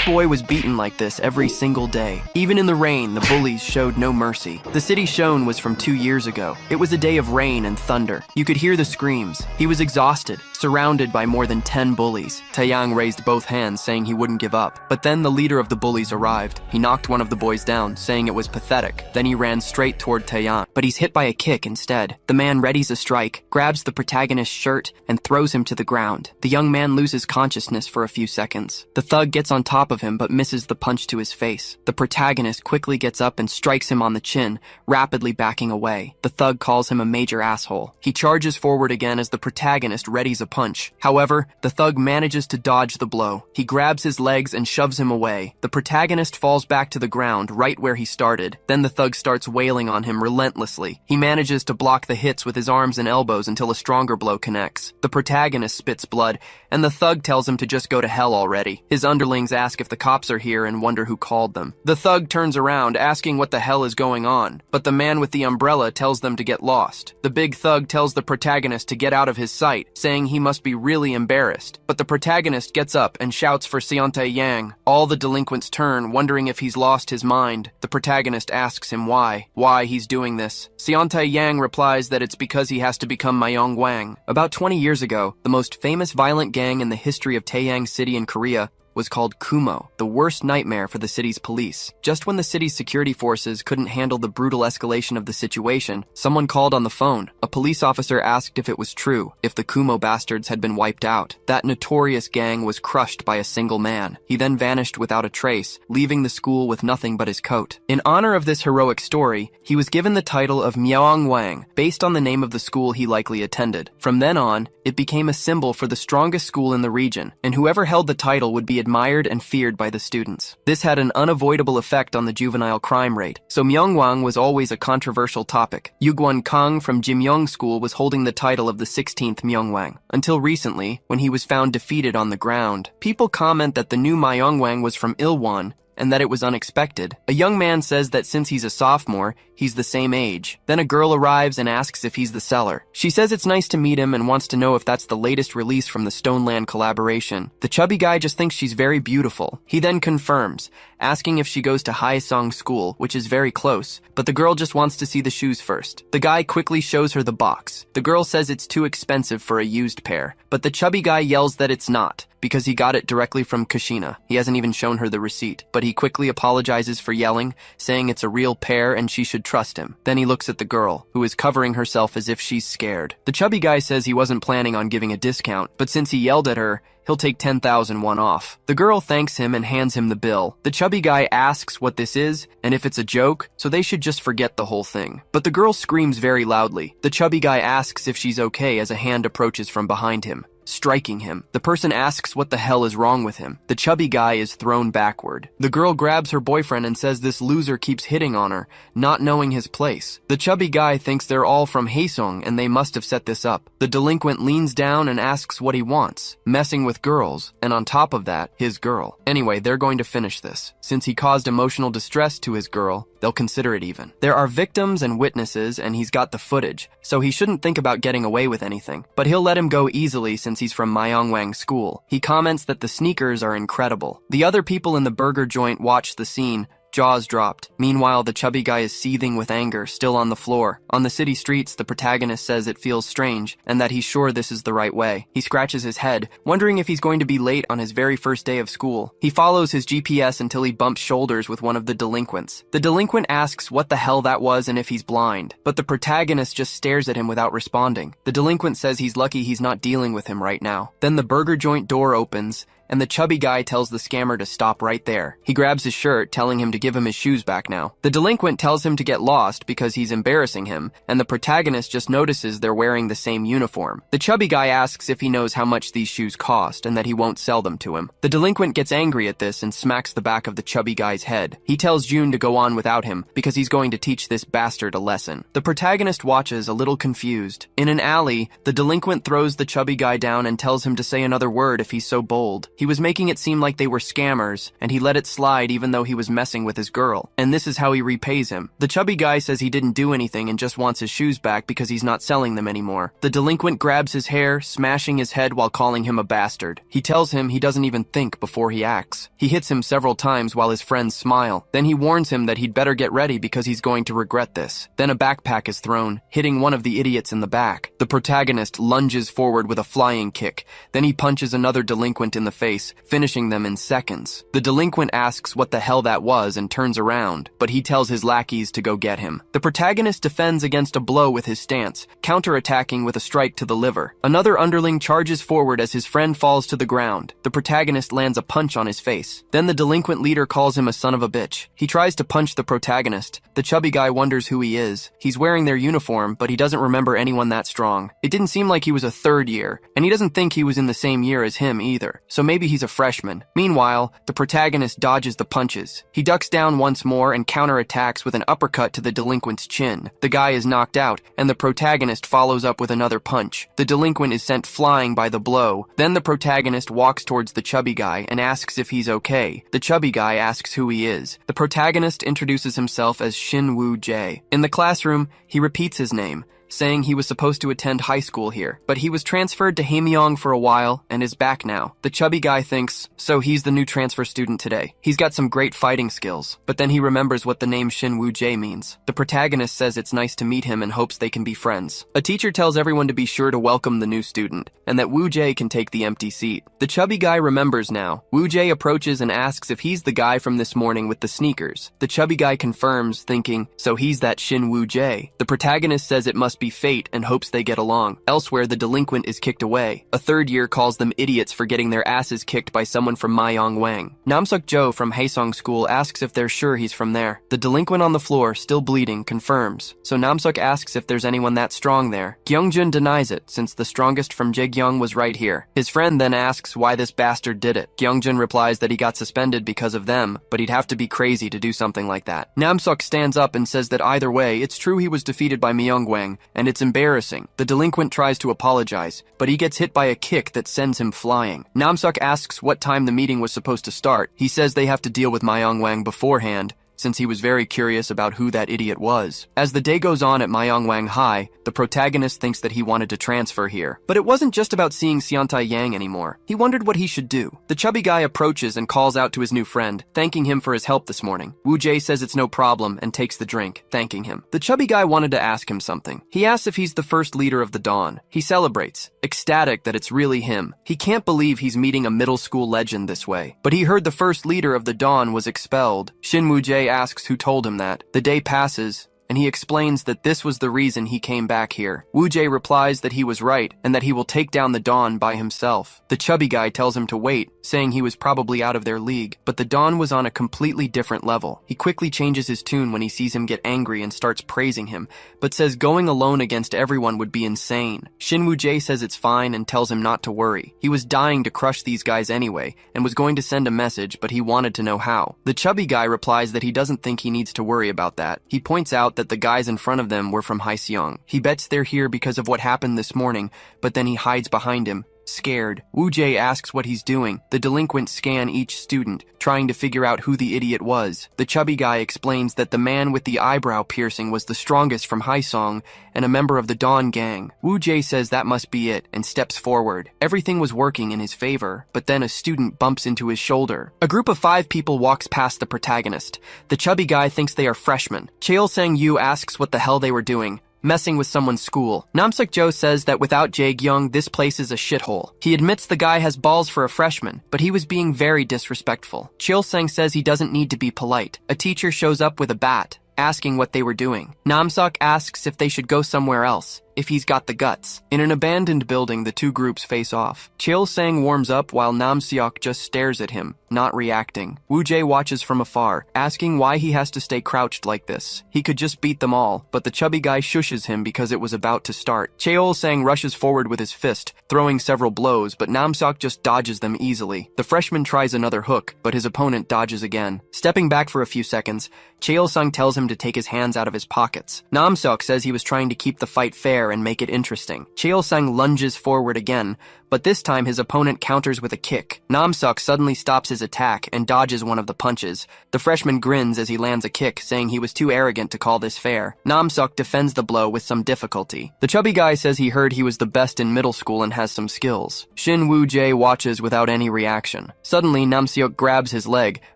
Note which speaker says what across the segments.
Speaker 1: boy was beaten like this every single day. Even in the rain, the bullies showed no mercy. The city shown was from 2 years ago. It was a day of rain and thunder. You could hear the screams. He was exhausted, surrounded by more than 10 bullies. Taeyang raised both hands, saying he wouldn't give up. But then the leader of the bullies arrived. He knocked one of the boys down, saying it was pathetic. Then he ran straight toward Taeyang, but he's hit by a kick instead. The man readies a strike, grabs the protagonist's shirt, and throws him to the ground. The young man loses consciousness for a few seconds. The thug gets on top of him but misses the punch to his face. The protagonist quickly gets up and strikes him on the chin, rapidly backing away. The thug calls him a major asshole. He charges forward again as the protagonist readies a punch. However, the thug manages to dodge the blow. He grabs his legs and shoves him away. The protagonist falls back to the ground right where he started. Then the thug starts wailing on him relentlessly. He manages to block the hits with his arms and elbows until a stronger blow connects. The protagonist spits blood, and the thug tells him to just go to hell already. His underlings ask if the cops are here and wonder who called them. The thug turns around, asking what the hell is going on, but the man with the umbrella tells them to get lost. The big thug tells the protagonist to get out of his sight, saying he must be really embarrassed. But the protagonist gets up and shouts for Taeyang. All the delinquents turn, wondering if he's lost his mind. The protagonist asks him why he's doing this. Taeyang replies that it's because he has to become Wang. About 20 years ago, the most famous violent gang in the history of Taeyang City in Korea was called Kumo, the worst nightmare for the city's police. Just when the city's security forces couldn't handle the brutal escalation of the situation, someone called on the phone. A police officer asked if it was true, if the Kumo bastards had been wiped out. That notorious gang was crushed by a single man. He then vanished without a trace, leaving the school with nothing but his coat. In honor of this heroic story, he was given the title of Wang, based on the name of the school he likely attended. From then on, it became a symbol for the strongest school in the region, and whoever held the title would be admired and feared by the students. This had an unavoidable effect on the juvenile crime rate, so Myeongwang was always a controversial topic. Yugwon Kang from Jimyong School was holding the title of the 16th Myeongwang, until recently, when he was found defeated on the ground. People comment that the new Myeongwang was from Ilwon, and that it was unexpected. A young man says that since he's a sophomore, he's the same age. Then a girl arrives and asks if he's the seller. She says it's nice to meet him and wants to know if that's the latest release from the Stoneland collaboration. The chubby guy just thinks she's very beautiful. He then confirms, asking if she goes to Haesong School, which is very close, but the girl just wants to see the shoes first. The guy quickly shows her the box. The girl says it's too expensive for a used pair, but the chubby guy yells that it's not, because he got it directly from Kushina. He hasn't even shown her the receipt, but he quickly apologizes for yelling, saying it's a real pair and she should trust him. Then he looks at the girl, who is covering herself as if she's scared. The chubby guy says he wasn't planning on giving a discount, but since he yelled at her, he'll take 10,000 won off. The girl thanks him and hands him the bill. The chubby guy asks what this is and if it's a joke, so they should just forget the whole thing. But the girl screams very loudly. The chubby guy asks if she's okay as a hand approaches from behind him, striking him. The person asks what the hell is wrong with him. The chubby guy is thrown backward. The girl grabs her boyfriend and says this loser keeps hitting on her, not knowing his place. The chubby guy thinks they're all from Haesong and they must have set this up. The delinquent leans down and asks what he wants, messing with girls, and on top of that, his girl. Anyway, they're going to finish this. Since he caused emotional distress to his girl, they'll consider it even. There are victims and witnesses and he's got the footage, so he shouldn't think about getting away with anything. But he'll let him go easily since he's from Myeongwang School. He comments that the sneakers are incredible. The other people in the burger joint watch the scene, jaws dropped. Meanwhile, the chubby guy is seething with anger, still on the floor. On the city streets, the protagonist says it feels strange, and that he's sure this is the right way. He scratches his head, wondering if he's going to be late on his very first day of school. He follows his GPS until he bumps shoulders with one of the delinquents. The delinquent asks what the hell that was and if he's blind, but the protagonist just stares at him without responding. The delinquent says he's lucky he's not dealing with him right now. Then the burger joint door opens, and the chubby guy tells the scammer to stop right there. He grabs his shirt, telling him to give him his shoes back now. The delinquent tells him to get lost because he's embarrassing him, and the protagonist just notices they're wearing the same uniform. The chubby guy asks if he knows how much these shoes cost and that he won't sell them to him. The delinquent gets angry at this and smacks the back of the chubby guy's head. He tells June to go on without him because he's going to teach this bastard a lesson. The protagonist watches, a little confused. In an alley, the delinquent throws the chubby guy down and tells him to say another word if he's so bold. He was making it seem like they were scammers, and he let it slide even though he was messing with his girl. And this is how he repays him. The chubby guy says he didn't do anything and just wants his shoes back because he's not selling them anymore. The delinquent grabs his hair, smashing his head while calling him a bastard. He tells him he doesn't even think before he acts. He hits him several times while his friends smile. Then he warns him that he'd better get ready because he's going to regret this. Then a backpack is thrown, hitting one of the idiots in the back. The protagonist lunges forward with a flying kick. Then he punches another delinquent in the face, finishing them in seconds. The delinquent asks what the hell that was and turns around, but he tells his lackeys to go get him. The protagonist defends against a blow with his stance, counterattacking with a strike to the liver. Another underling charges forward as his friend falls to the ground. The protagonist lands a punch on his face. Then the delinquent leader calls him a son of a bitch. He tries to punch the protagonist. The chubby guy wonders who he is. He's wearing their uniform, but he doesn't remember anyone that strong. It didn't seem like he was a third year, and he doesn't think he was in the same year as him either, so maybe he's a freshman. Meanwhile, the protagonist dodges the punches. He ducks down once more and counterattacks with an uppercut to the delinquent's chin. The guy is knocked out, and the protagonist follows up with another punch. The delinquent is sent flying by the blow. Then the protagonist walks towards the chubby guy and asks if he's okay. The chubby guy asks who he is. The protagonist introduces himself as Shin Woo-jae. In the classroom, he repeats his name, saying he was supposed to attend high school here, but he was transferred to Haemyeong for a while and is back now. The chubby guy thinks, so he's the new transfer student today. He's got some great fighting skills, but then he remembers what the name Shin Woo-jae means. The protagonist says it's nice to meet him and hopes they can be friends. A teacher tells everyone to be sure to welcome the new student, and that Woo-jae can take the empty seat. The chubby guy remembers now. Woo-jae approaches and asks if he's the guy from this morning with the sneakers. The chubby guy confirms, thinking, so he's that Shin Woo-jae. The protagonist says it must be fate and hopes they get along. Elsewhere, the delinquent is kicked away. A third year calls them idiots for getting their asses kicked by someone from Myeongwang. Namsuk-jo from Haesong School asks if they're sure he's from there. The delinquent on the floor, still bleeding, confirms. So Namsuk asks if there's anyone that strong there. Gyeongjun denies it, since the strongest from Jaegyeong was right here. His friend then asks why this bastard did it. Gyeongjun replies that he got suspended because of them, but he'd have to be crazy to do something like that. Namsuk stands up and says that either way, it's true he was defeated by Myeongwang, and it's embarrassing. The delinquent tries to apologize, but he gets hit by a kick that sends him flying. Namsuk asks what time the meeting was supposed to start. He says they have to deal with Myeongwang beforehand, since he was very curious about who that idiot was. As the day goes on at Myeongwang High, the protagonist thinks that he wanted to transfer here. But it wasn't just about seeing Seontae Yang anymore. He wondered what he should do. The chubby guy approaches and calls out to his new friend, thanking him for his help this morning. Woo-jae says it's no problem and takes the drink, thanking him. The chubby guy wanted to ask him something. He asks if he's the first leader of the Dawn. He celebrates, ecstatic that it's really him. He can't believe he's meeting a middle school legend this way. But he heard the first leader of the Dawn was expelled. Shin Woo-jae asks who told him that. The day passes, and he explains that this was the reason he came back here. Woo-jae replies that he was right, and that he will take down the Dawn by himself. The chubby guy tells him to wait, saying he was probably out of their league, but the Dawn was on a completely different level. He quickly changes his tune when he sees him get angry and starts praising him, but says going alone against everyone would be insane. Shin Woo-jae says it's fine and tells him not to worry. He was dying to crush these guys anyway, and was going to send a message, but he wanted to know how. The chubby guy replies that he doesn't think he needs to worry about that. He points out that the guys in front of them were from Haeseong. He bets they're here because of what happened this morning, but then he hides behind him, scared. Woo-jae asks what he's doing. The delinquents scan each student, trying to figure out who the idiot was. The chubby guy explains that the man with the eyebrow piercing was the strongest from Haesong and a member of the Dawn gang. Woo-jae says that must be it and steps forward. Everything was working in his favor, but then a student bumps into his shoulder. A group of 5 people walks past the protagonist. The chubby guy thinks they are freshmen. Cheol Sang-yu asks what the hell they were doing, messing with someone's school. Namsuk-jo says that without Jaegyeong, this place is a shithole. He admits the guy has balls for a freshman, but he was being very disrespectful. Cheol-sang says he doesn't need to be polite. A teacher shows up with a bat, asking what they were doing. Namsuk asks if they should go somewhere else, if he's got the guts. In an abandoned building, the two groups face off. Cheol-sang warms up while Namseok just stares at him, not reacting. Woo-jae watches from afar, asking why he has to stay crouched like this. He could just beat them all, but the chubby guy shushes him because it was about to start. Cheol-sang rushes forward with his fist, throwing several blows, but Namseok just dodges them easily. The freshman tries another hook, but his opponent dodges again. Stepping back for a few seconds, Cheol-sang tells him to take his hands out of his pockets. Namseok says he was trying to keep the fight fair and make it interesting. Cheol-sang lunges forward again, but this time his opponent counters with a kick. Namseok suddenly stops his attack and dodges one of the punches. The freshman grins as he lands a kick, saying he was too arrogant to call this fair. Namseok defends the blow with some difficulty. The chubby guy says he heard he was the best in middle school and has some skills. Shin Woo-jae watches without any reaction. Suddenly, Namseok grabs his leg,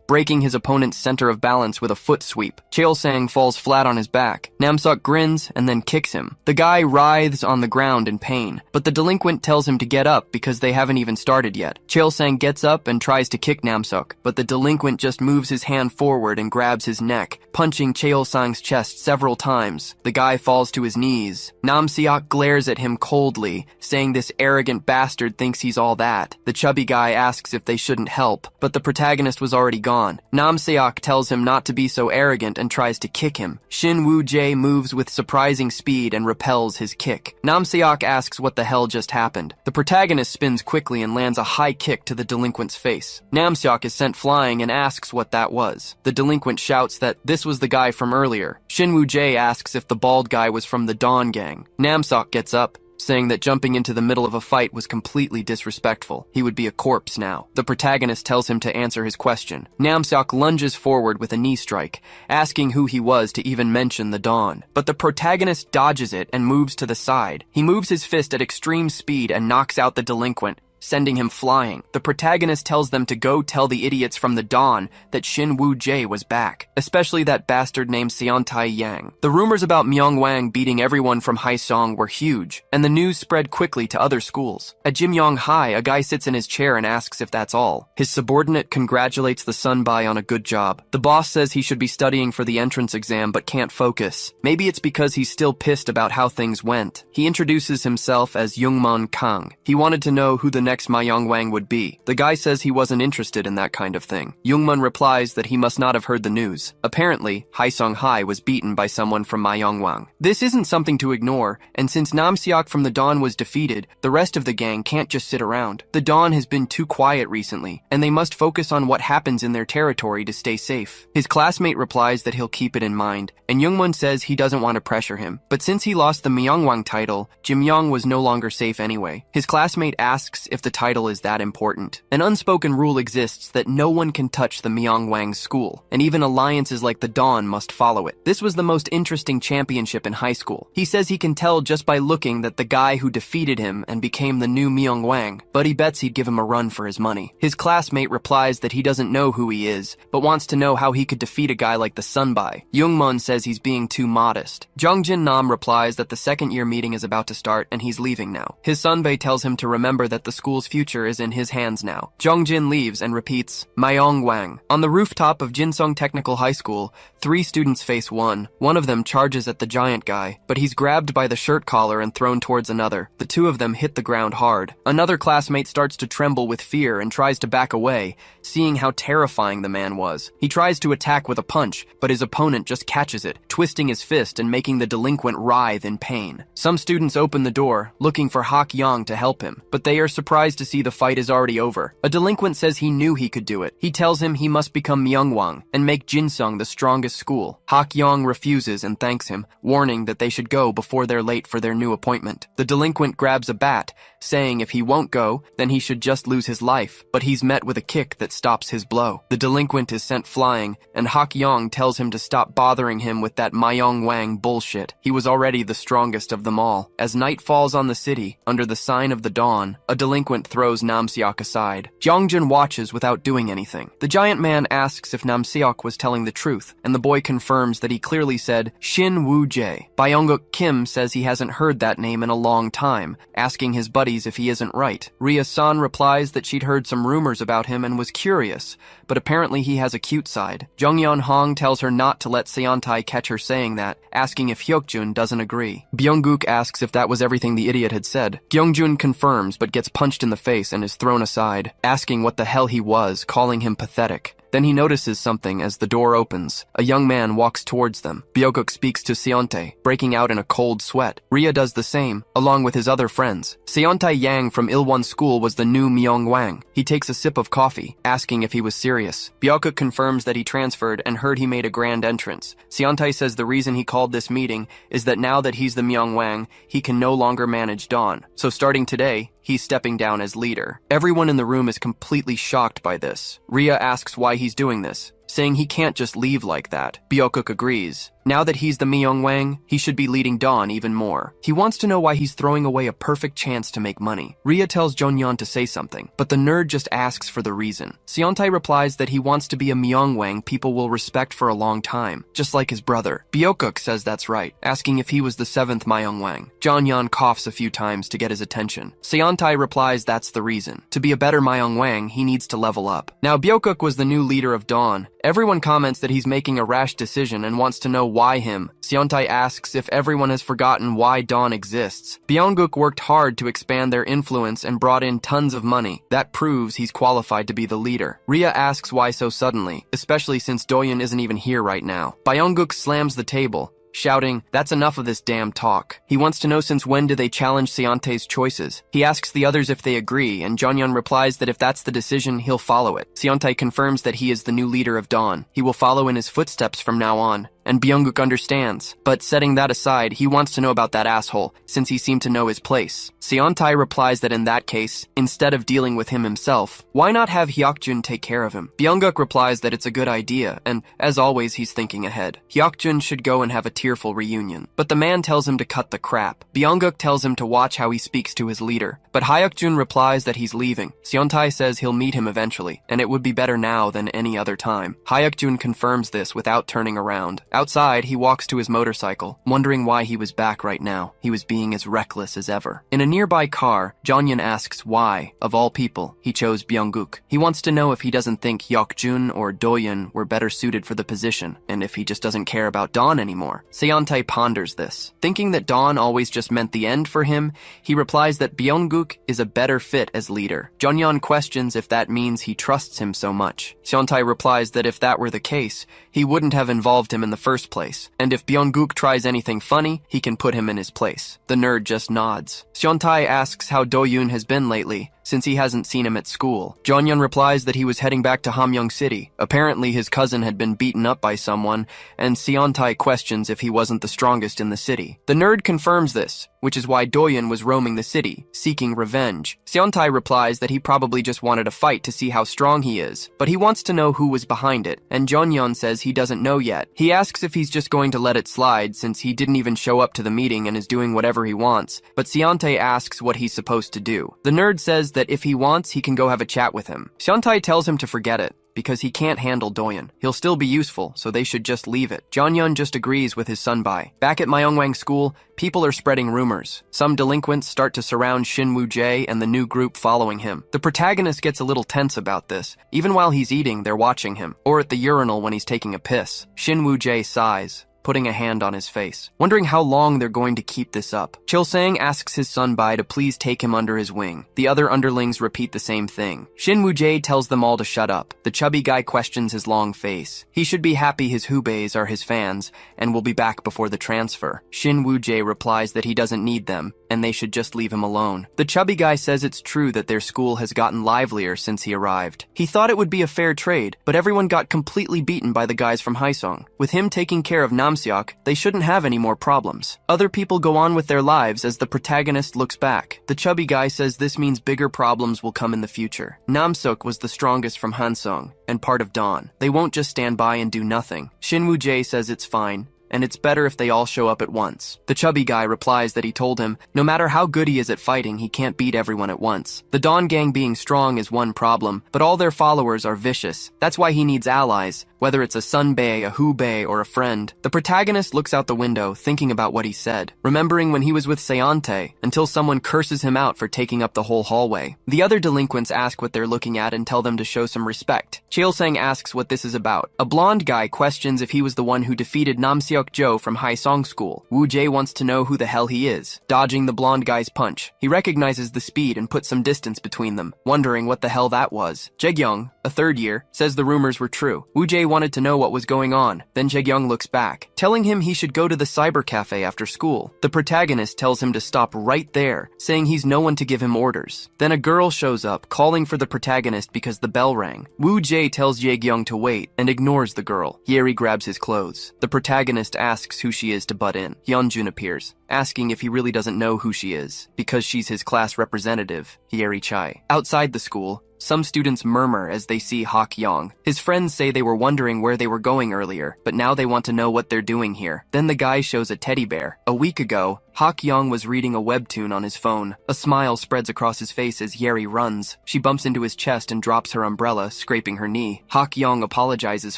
Speaker 1: breaking his opponent's center of balance with a foot sweep. Cheol-sang falls flat on his back. Namseok grins and then kicks him. The guy writhes on the ground in pain, but the delinquent tells him to get up because they haven't even started yet. Cheol-sang gets up and tries to kick Namseok, but the delinquent just moves his hand forward and grabs his neck, punching Cheol-sang's chest several times. The guy falls to his knees. Namseok glares at him coldly, saying this arrogant bastard thinks he's all that. The chubby guy asks if they shouldn't help, but the protagonist was already gone. Namseok tells him not to be so arrogant and tries to kick him. Shin Woo-jae moves with surprising speed and repels his kick. Namseok asks what the hell just happened. The protagonist spins quickly and lands a high kick to the delinquent's face. Namseok is sent flying and asks what that was. The delinquent shouts that this was the guy from earlier. Shin Woo-jae asks if the bald guy was from the Dawn Gang. Namseok gets up, saying that jumping into the middle of a fight was completely disrespectful. He would be a corpse now. The protagonist tells him to answer his question. Namseok lunges forward with a knee strike, asking who he was to even mention the Dawn. But the protagonist dodges it and moves to the side. He moves his fist at extreme speed and knocks out the delinquent, sending him flying. The protagonist tells them to go tell the idiots from the Dawn that Shin Woo-jae was back, especially that bastard named Seontae Yang. The rumors about Myungwang beating everyone from Haesong were huge, and the news spread quickly to other schools. At Jimyong High, a guy sits in his chair and asks if that's all. His subordinate congratulates the sunbae on a good job. The boss says he should be studying for the entrance exam but can't focus. Maybe it's because he's still pissed about how things went. He introduces himself as Youngmon Kang. He wanted to know who the next Myungwang would be. The guy says he wasn't interested in that kind of thing. Youngmun replies that he must not have heard the news. Apparently, Haesong High was beaten by someone from Myungwang. This isn't something to ignore, and since Namseok from the Dawn was defeated, the rest of the gang can't just sit around. The Dawn has been too quiet recently, and they must focus on what happens in their territory to stay safe. His classmate replies that he'll keep it in mind, and Youngmun says he doesn't want to pressure him. But since he lost the Myungwang title, Jimyong was no longer safe anyway. His classmate asks if the title is that important. An unspoken rule exists that no one can touch the Myungwang school, and even alliances like the Dawn must follow it. This was the most interesting championship in high school. He says he can tell just by looking that the guy who defeated him and became the new Myungwang, but he bets he'd give him a run for his money. His classmate replies that he doesn't know who he is, but wants to know how he could defeat a guy like the sunbae. Youngmun says he's being too modest. Jongjin Nam replies that the second year meeting is about to start and he's leaving now. His sunbae tells him to remember that the school's future is in his hands now. Jongjin leaves and repeats, Myongwang. On the rooftop of Jinsung Technical High School, 3 students face one. One of them charges at the giant guy, but he's grabbed by the shirt collar and thrown towards another. The 2 of them hit the ground hard. Another classmate starts to tremble with fear and tries to back away, seeing how terrifying the man was. He tries to attack with a punch, but his opponent just catches it, twisting his fist and making the delinquent writhe in pain. Some students open the door, looking for Hak Yang to help him, but they are surprised to see the fight is already over. A delinquent says he knew he could do it. He tells him he must become Myungwang and make Jinsung the strongest school. Hak Yang refuses and thanks him, warning that they should go before they're late for their new appointment. The delinquent grabs a bat, saying if he won't go, then he should just lose his life, but he's met with a kick that stops his blow. The delinquent is sent flying, and Hak Yang tells him to stop bothering him with that Myongwang bullshit. He was already the strongest of them all. As night falls on the city, under the sign of the dawn, a delinquent throws Namseok aside. Jongjin watches without doing anything. The giant man asks if Namseok was telling the truth, and the boy confirms that he clearly said Shin Woo-jae. Byunguk Kim says he hasn't heard that name in a long time, asking his buddies if he isn't right. Rhea-san replies that she'd heard some rumors about him and was curious, but apparently he has a cute side. Jungyeon Hong tells her not to let Seontae catch her saying that, asking if Hyukjun doesn't agree. Byunguk asks if that was everything the idiot had said. Gyeongjun confirms but gets punched in the face and is thrown aside, asking what the hell he was, calling him pathetic. Then he notices something as the door opens. A young man walks towards them. Byunguk speaks to Seontae, breaking out in a cold sweat. Rhea does the same, along with his other friends. Seontae Yang from Ilwon School was the new Myongwang. He takes a sip of coffee, asking if he was serious. Byunguk confirms that he transferred and heard he made a grand entrance. Seontae says the reason he called this meeting is that now that he's the Myongwang, he can no longer manage Dawn. So starting today, he's stepping down as leader. Everyone in the room is completely shocked by this. Rhea asks why he's doing this, saying he can't just leave like that. Byokuk agrees. Now that he's the Myeongwang, he should be leading Dawn even more. He wants to know why he's throwing away a perfect chance to make money. Rhea tells Jonyeon to say something, but the nerd just asks for the reason. Seontae replies that he wants to be a Myeongwang people will respect for a long time, just like his brother. Byokuk says that's right, asking if he was the 7th Myeongwang. Jonyeon coughs a few times to get his attention. Seontae replies that's the reason. To be a better Myeongwang, he needs to level up. Now Byokuk was the new leader of Dawn. Everyone comments that he's making a rash decision and wants to know why him. Seontae asks if everyone has forgotten why Dawn exists. Byonguk worked hard to expand their influence and brought in tons of money. That proves he's qualified to be the leader. Rhea asks why so suddenly, especially since Doyeon isn't even here right now. Byonguk slams the table, shouting, "That's enough of this damn talk." He wants to know since when do they challenge Seontae's choices. He asks the others if they agree, and Jonyeon replies that if that's the decision, he'll follow it. Seontae confirms that he is the new leader of Dawn. He will follow in his footsteps from now on, and Byonguk understands. But setting that aside, he wants to know about that asshole, since he seemed to know his place. Seontae replies that in that case, instead of dealing with him himself, why not have Hyokjun take care of him? Byonguk replies that it's a good idea, and as always, he's thinking ahead. Hyokjun should go and have a tearful reunion. But the man tells him to cut the crap. Byonguk tells him to watch how he speaks to his leader. But Hyokjun replies that he's leaving. Seontae says he'll meet him eventually, and it would be better now than any other time. Hyokjun confirms this without turning around. Outside, he walks to his motorcycle, wondering why he was back right now. He was being as reckless as ever. In a nearby car, Jonyeon asks why, of all people, he chose Byonguk. He wants to know if he doesn't think Hyokjun or Doyeon were better suited for the position, and if he just doesn't care about Dawn anymore. Seontae ponders this. Thinking that Dawn always just meant the end for him, he replies that Byonguk is a better fit as leader. Jonyeon questions if that means he trusts him so much. Seontae replies that if that were the case, he wouldn't have involved him in the first place, and if Byonguk tries anything funny, he can put him in his place. The nerd just nods. Seontae asks how Doyoon has been lately, since he hasn't seen him at school. Jonyeon replies that he was heading back to Hamyong City. Apparently his cousin had been beaten up by someone, and Seontae questions if he wasn't the strongest in the city. The nerd confirms this, which is why Doyeon was roaming the city, seeking revenge. Seontae replies that he probably just wanted a fight to see how strong he is, but he wants to know who was behind it, and Jonyeon says he doesn't know yet. He asks if he's just going to let it slide since he didn't even show up to the meeting and is doing whatever he wants, but Seontae asks what he's supposed to do. The nerd says that if he wants, he can go have a chat with him. Seontae tells him to forget it, because he can't handle Doyeon. He'll still be useful, so they should just leave it. Jonyeon just agrees with his sunbae. Back at Myeongwang School, people are spreading rumors. Some delinquents start to surround Shin Woo-jae and the new group following him. The protagonist gets a little tense about this. Even while he's eating, they're watching him, or at the urinal when he's taking a piss. Shin Woo-jae sighs, putting a hand on his face, wondering how long they're going to keep this up. Chil-sang asks his sunbae to please take him under his wing. The other underlings repeat the same thing. Shin Woo-jae tells them all to shut up. The chubby guy questions his long face. He should be happy his hubaes are his fans and will be back before the transfer. Shin Woo-jae replies that he doesn't need them and they should just leave him alone. The chubby guy says it's true that their school has gotten livelier since he arrived. He thought it would be a fair trade, but everyone got completely beaten by the guys from Haesong. With him taking care of Namseok, they shouldn't have any more problems. Other people go on with their lives as the protagonist looks back. The chubby guy says this means bigger problems will come in the future. Namseok was the strongest from Hansong and part of Dawn. They won't just stand by and do nothing. Shin Woo-jae says it's fine, and it's better if they all show up at once. The chubby guy replies that he told him, no matter how good he is at fighting, he can't beat everyone at once. The Dawn gang being strong is one problem, but all their followers are vicious. That's why he needs allies, whether it's a sunbae, a hubae, or a friend. The protagonist looks out the window, thinking about what he said, remembering when he was with Seontae, until someone curses him out for taking up the whole hallway. The other delinquents ask what they're looking at and tell them to show some respect. Cheol-sang asks what this is about. A blonde guy questions if he was the one who defeated Namseok-jo from Haesong School. Woo-jae wants to know who the hell he is, dodging the blonde guy's punch. He recognizes the speed and puts some distance between them, wondering what the hell that was. Jae-gyung, a third year, says the rumors were true. Woo-jae wanted to know what was going on. Then Jae-gyung looks back, telling him he should go to the cyber cafe after school. The protagonist tells him to stop right there, saying he's no one to give him orders. Then a girl shows up, calling for the protagonist because the bell rang. Woo-jae tells Jae-gyung to wait and ignores the girl. Yeri grabs his clothes. The protagonist asks who she is to butt in. Hyunjun appears. asking if he really doesn't know who she is, because she's his class representative, Hiyeri-chai. Outside the school, some students murmur as they see Hak Yong. His friends say they were wondering where they were going earlier, but now they want to know what they're doing here. Then the guy shows a teddy bear. A week ago, Hak Yong was reading a webtoon on his phone. A smile spreads across his face as Yeri runs. She bumps into his chest and drops her umbrella, scraping her knee. Hak Yong apologizes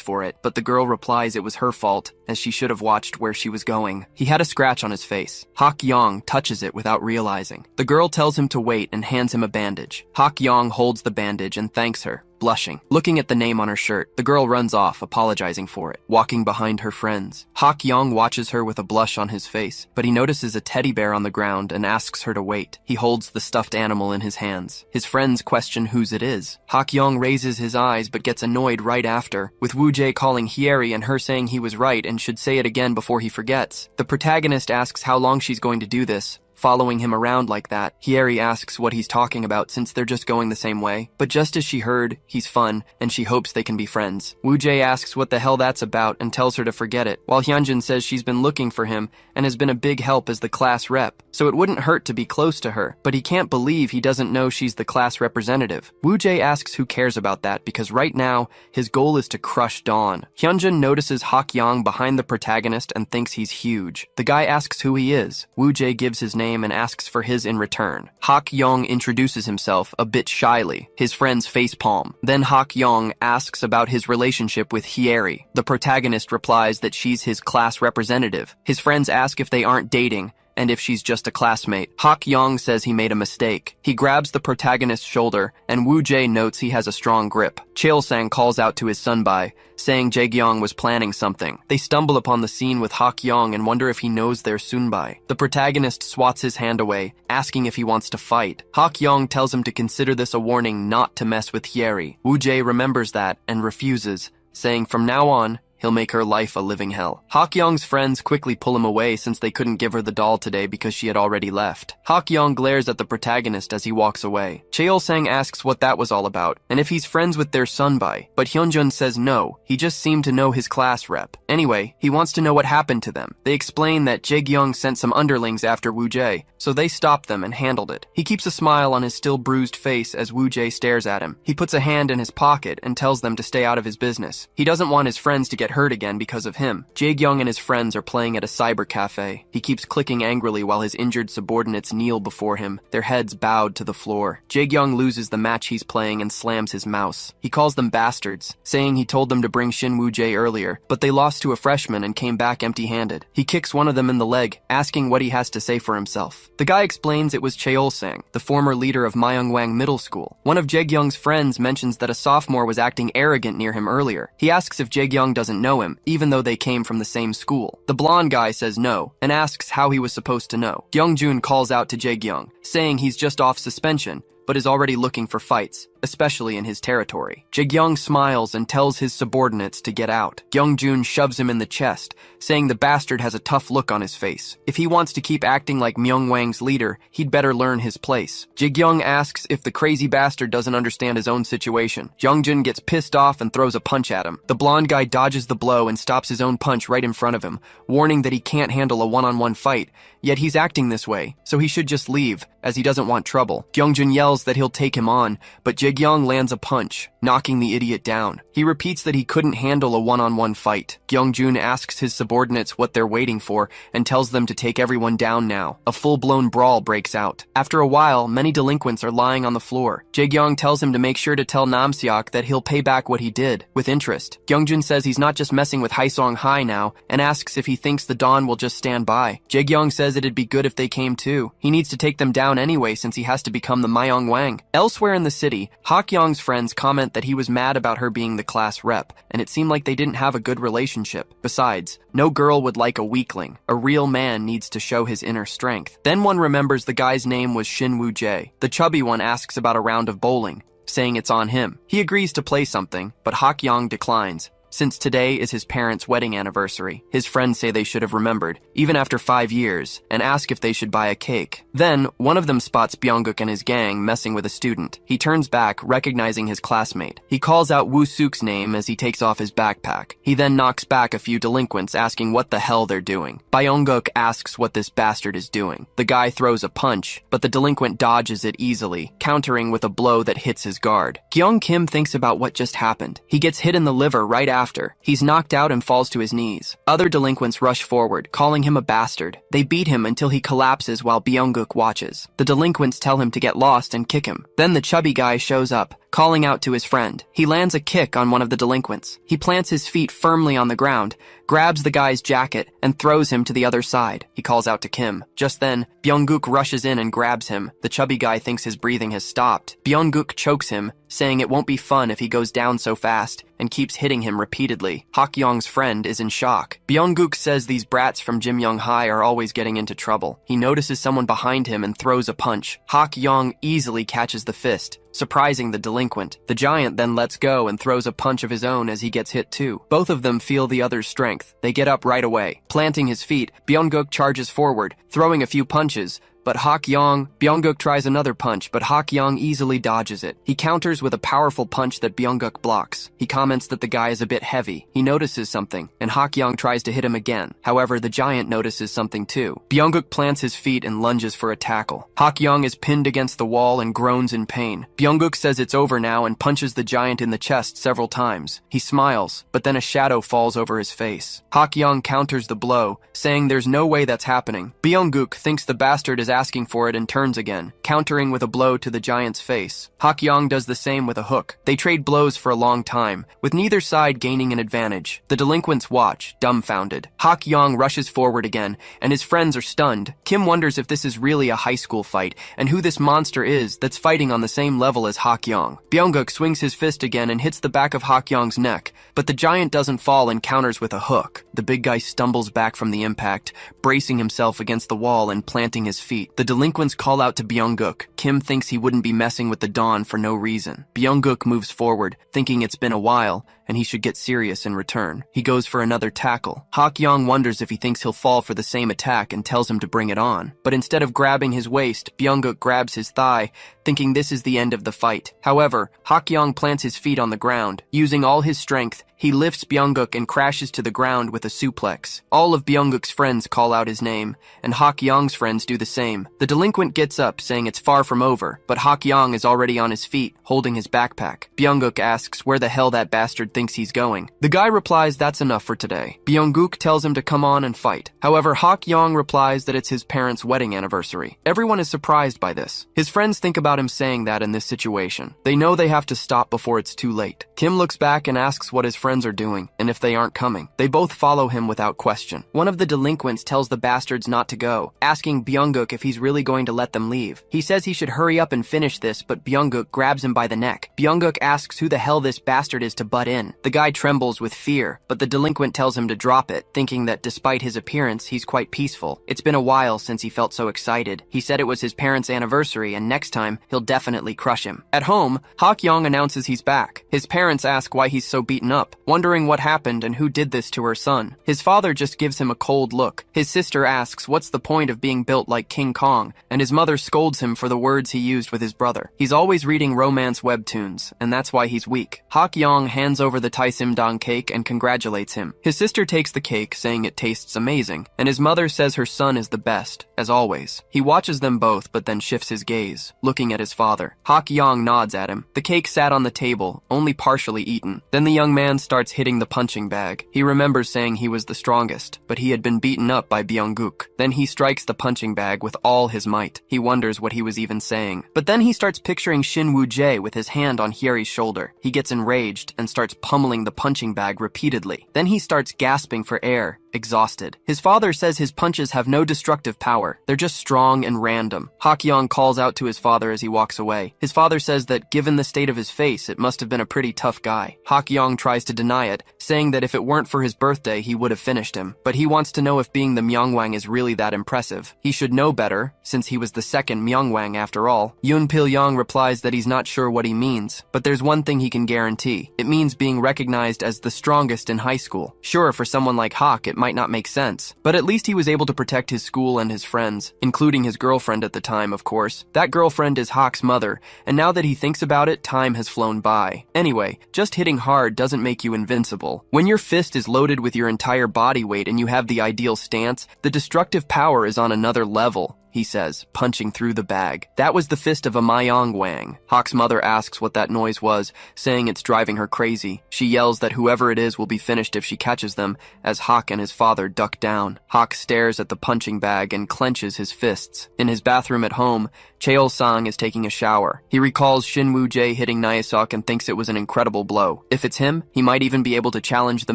Speaker 1: for it, but the girl replies it was her fault, as she should have watched where she was going. He had a scratch on his face. Hak Yong touches it without realizing. The girl tells him to wait and hands him a bandage. Hak Yong holds the bandage and thanks her, blushing. Looking at the name on her shirt, the girl runs off, apologizing for it, walking behind her friends. Hak Yong watches her with a blush on his face, but he notices a teddy bear on the ground and asks her to wait. He holds the stuffed animal in his hands. His friends question whose it is. Hak Yong raises his eyes but gets annoyed right after, with Woo Jae calling Hyeri and her saying he was right and should say it again before he forgets. The protagonist asks how long she's going to do this, following him around like that. Hyeri asks what he's talking about since they're just going the same way. But just as she heard, he's fun, and she hopes they can be friends. Woo Jae asks what the hell that's about and tells her to forget it, while Hyunjin says she's been looking for him and has been a big help as the class rep, so it wouldn't hurt to be close to her, but he can't believe he doesn't know she's the class representative. Woo Jae asks who cares about that because right now, his goal is to crush Dawn. Hyunjin notices Hak Yong behind the protagonist and thinks he's huge. The guy asks who he is. Woo Jae gives his name and asks for his in return. Hak Yong introduces himself a bit shyly, his friends facepalm. Then Hak Yong asks about his relationship with Hyeri. The protagonist replies that she's his class representative. His friends ask if they aren't dating, and if she's just a classmate. Hak Yong says he made a mistake. He grabs the protagonist's shoulder, and Woo Jae notes he has a strong grip. Cheol-sang calls out to his sunbae, saying Jae-gyong was planning something. They stumble upon the scene with Hak Yong and wonder if he knows their sunbae. The protagonist swats his hand away, asking if he wants to fight. Hak Yong tells him to consider this a warning not to mess with Hyeri. Woo Jae remembers that and refuses, saying from now on, he'll make her life a living hell. Hak Yong's friends quickly pull him away since they couldn't give her the doll today because she had already left. Hak Yong glares at the protagonist as he walks away. Cheol-sang asks what that was all about, and if he's friends with their sunbae, but Hyunjun says no, he just seemed to know his class rep. Anyway, he wants to know what happened to them. They explain that Jae-gyong sent some underlings after Woo Jae, so they stopped them and handled it. He keeps a smile on his still bruised face as Woo Jae stares at him. He puts a hand in his pocket and tells them to stay out of his business. He doesn't want his friends to get hurt again because of him. Jae-gyong and his friends are playing at a cyber cafe. He keeps clicking angrily while his injured subordinates kneel before him, their heads bowed to the floor. Jae-gyong loses the match he's playing and slams his mouse. He calls them bastards, saying he told them to bring Shin Woo Jae earlier, but they lost to a freshman and came back empty-handed. He kicks one of them in the leg, asking what he has to say for himself. The guy explains it was Cheol-sang, the former leader of Myeongwang Middle School. One of Jae-gyong's friends mentions that a sophomore was acting arrogant near him earlier. He asks if Jae-gyong doesn't know him, even though they came from the same school. The blonde guy says no, and asks how he was supposed to know. Gyeongjun calls out to Jae-gyong, saying he's just off suspension, but is already looking for fights, especially in his territory. Jae-gyong smiles and tells his subordinates to get out. Gyeongjun shoves him in the chest, saying the bastard has a tough look on his face. If he wants to keep acting like Myeongwang's leader, he'd better learn his place. Jae-gyong asks if the crazy bastard doesn't understand his own situation. Gyeongjun gets pissed off and throws a punch at him. The blonde guy dodges the blow and stops his own punch right in front of him, warning that he can't handle a one-on-one fight, yet he's acting this way, so he should just leave, as he doesn't want trouble. Gyeongjun yells that he'll take him on, but Jae-gyong lands a punch, knocking the idiot down. He repeats that he couldn't handle a one-on-one fight. Gyeongjun asks his subordinates what they're waiting for and tells them to take everyone down now. A full-blown brawl breaks out. After a while, many delinquents are lying on the floor. Jae-gyong tells him to make sure to tell Namseok that he'll pay back what he did, with interest. Gyeongjun says he's not just messing with Haesong High now, and asks if he thinks the Dawn will just stand by. Jae-gyong says it'd be good if they came too. He needs to take them down anyway since he has to become the Myeongwang. Elsewhere in the city, Hak Yong's friends comment that he was mad about her being the class rep, and it seemed like they didn't have a good relationship. Besides, no girl would like a weakling. A real man needs to show his inner strength. Then one remembers the guy's name was Shin Woo Jae. The chubby one asks about a round of bowling, saying it's on him. He agrees to play something, but Hak Yong declines, Since today is his parents' wedding anniversary, his friends say they should have remembered, even after 5 years, and ask if they should buy a cake. Then, one of them spots Byung-guk and his gang messing with a student. He turns back, recognizing his classmate. He calls out Woo-suk's name as he takes off his backpack. He then knocks back a few delinquents, asking what the hell they're doing. Byung-guk asks what this bastard is doing. The guy throws a punch, but the delinquent dodges it easily, countering with a blow that hits his guard. Kyung Kim thinks about what just happened. He gets hit in the liver right after. He's knocked out and falls to his knees. Other delinquents rush forward, calling him a bastard. They beat him until he collapses while Byung-guk watches. The delinquents tell him to get lost and kick him. Then the chubby guy shows up, calling out to his friend. He lands a kick on one of the delinquents. He plants his feet firmly on the ground, grabs the guy's jacket, and throws him to the other side. He calls out to Kim. Just then, Byung-guk rushes in and grabs him. The chubby guy thinks his breathing has stopped. Byung-guk chokes him, saying it won't be fun if he goes down so fast, and keeps hitting him repeatedly. Hak-yong's friend is in shock. Byung-guk says these brats from Jimyong High are always getting into trouble. He notices someone behind him and throws a punch. Hak-yong easily catches the fist, surprising the delinquent. The giant then lets go and throws a punch of his own as he gets hit too. Both of them feel the other's strength. They get up right away. Planting his feet, Byung-guk charges forward, throwing a few punches, but Byung-guk tries another punch, but Hak-yong easily dodges it. He counters with a powerful punch that Byung-guk blocks. He comments that the guy is a bit heavy. He notices something, and Hak-yong tries to hit him again. However, the giant notices something too. Byung-guk plants his feet and lunges for a tackle. Hak-yong is pinned against the wall and groans in pain. Byung-guk says it's over now and punches the giant in the chest several times. He smiles, but then a shadow falls over his face. Hak-yong counters the blow, saying there's no way that's happening. Byung-guk thinks the bastard is asking for it and turns again, countering with a blow to the giant's face. Hak-yong does the same with a hook. They trade blows for a long time, with neither side gaining an advantage. The delinquents watch, dumbfounded. Hak-yong rushes forward again, and his friends are stunned. Kim wonders if this is really a high school fight, and who this monster is that's fighting on the same level as Hak-yong. Byung-guk swings his fist again and hits the back of Hak-yong's neck, but the giant doesn't fall and counters with a hook. The big guy stumbles back from the impact, bracing himself against the wall and planting his feet. The delinquents call out to Byung-guk. Kim thinks he wouldn't be messing with the Dawn for no reason. Byung-guk moves forward, thinking it's been a while, and he should get serious in return. He goes for another tackle. Hak-yong wonders if he thinks he'll fall for the same attack and tells him to bring it on. But instead of grabbing his waist, Byung-guk grabs his thigh, thinking this is the end of the fight. However, Hak-yong plants his feet on the ground. Using all his strength, he lifts Byung-guk and crashes to the ground with a suplex. All of Byung-guk's friends call out his name, and Hak-yong's friends do the same. The delinquent gets up, saying it's far from over, but Hak-yong is already on his feet, holding his backpack. Byung-guk asks where the hell that bastard thinks he's going. The guy replies that's enough for today. Byung-guk tells him to come on and fight. However, Hak-yong replies that it's his parents' wedding anniversary. Everyone is surprised by this. His friends think about him saying that in this situation. They know they have to stop before it's too late. Kim looks back and asks what his friends are doing, and if they aren't coming. They both follow him without question. One of the delinquents tells the bastards not to go, asking Byung-guk if he's really going to let them leave. He says he should hurry up and finish this, but Byung-guk grabs him by the neck. Byung-guk asks who the hell this bastard is to butt in. The guy trembles with fear, but the delinquent tells him to drop it, thinking that despite his appearance, he's quite peaceful. It's been a while since he felt so excited. He said it was his parents' anniversary, and next time, he'll definitely crush him. At home, Hak-yong announces he's back. His parents ask why he's so beaten up, wondering what happened and who did this to her son. His father just gives him a cold look. His sister asks what's the point of being built like King Kong, and his mother scolds him for the words he used with his brother. He's always reading romance webtoons, and that's why he's weak. Hak-yong hands over the Taisimdang cake and congratulates him. His sister takes the cake, saying it tastes amazing, and his mother says her son is the best, as always. He watches them both, but then shifts his gaze, looking at his father. Hak-yong nods at him. The cake sat on the table, only partially eaten. Then the young man starts hitting the punching bag. He remembers saying he was the strongest, but he had been beaten up by Byung-guk. Then he strikes the punching bag with all his might. He wonders what he was even saying. But then he starts picturing Shin Woo-jae with his hand on Hyeri's shoulder. He gets enraged and starts pummeling the punching bag repeatedly. Then he starts gasping for air, exhausted. His father says his punches have no destructive power. They're just strong and random. Hakyong calls out to his father as he walks away. His father says that given the state of his face, it must have been a pretty tough guy. Hakyong tries to deny it, saying that if it weren't for his birthday, he would have finished him. But he wants to know if being the Myeongwang is really that impressive. He should know better, since he was the second Myeongwang after all. Yoon Pil-young replies that he's not sure what he means, but there's one thing he can guarantee. It means being recognized as the strongest in high school. Sure, for someone like Hak, it might not make sense, but at least he was able to protect his school and his friends, including his girlfriend at the time, of course. That girlfriend is Hak's mother, and now that he thinks about it, time has flown by. Anyway, just hitting hard doesn't make you invincible. When your fist is loaded with your entire body weight and you have the ideal stance, the destructive power is on another level, he says, punching through the bag. That was the fist of a Myeongwang. Hak's mother asks what that noise was, saying it's driving her crazy. She yells that whoever it is will be finished if she catches them, as Hak and his father duck down. Hak stares at the punching bag and clenches his fists. In his bathroom at home, Cheol-sang is taking a shower. He recalls Shin Woo-jae hitting Naesuk and thinks it was an incredible blow. If it's him, he might even be able to challenge the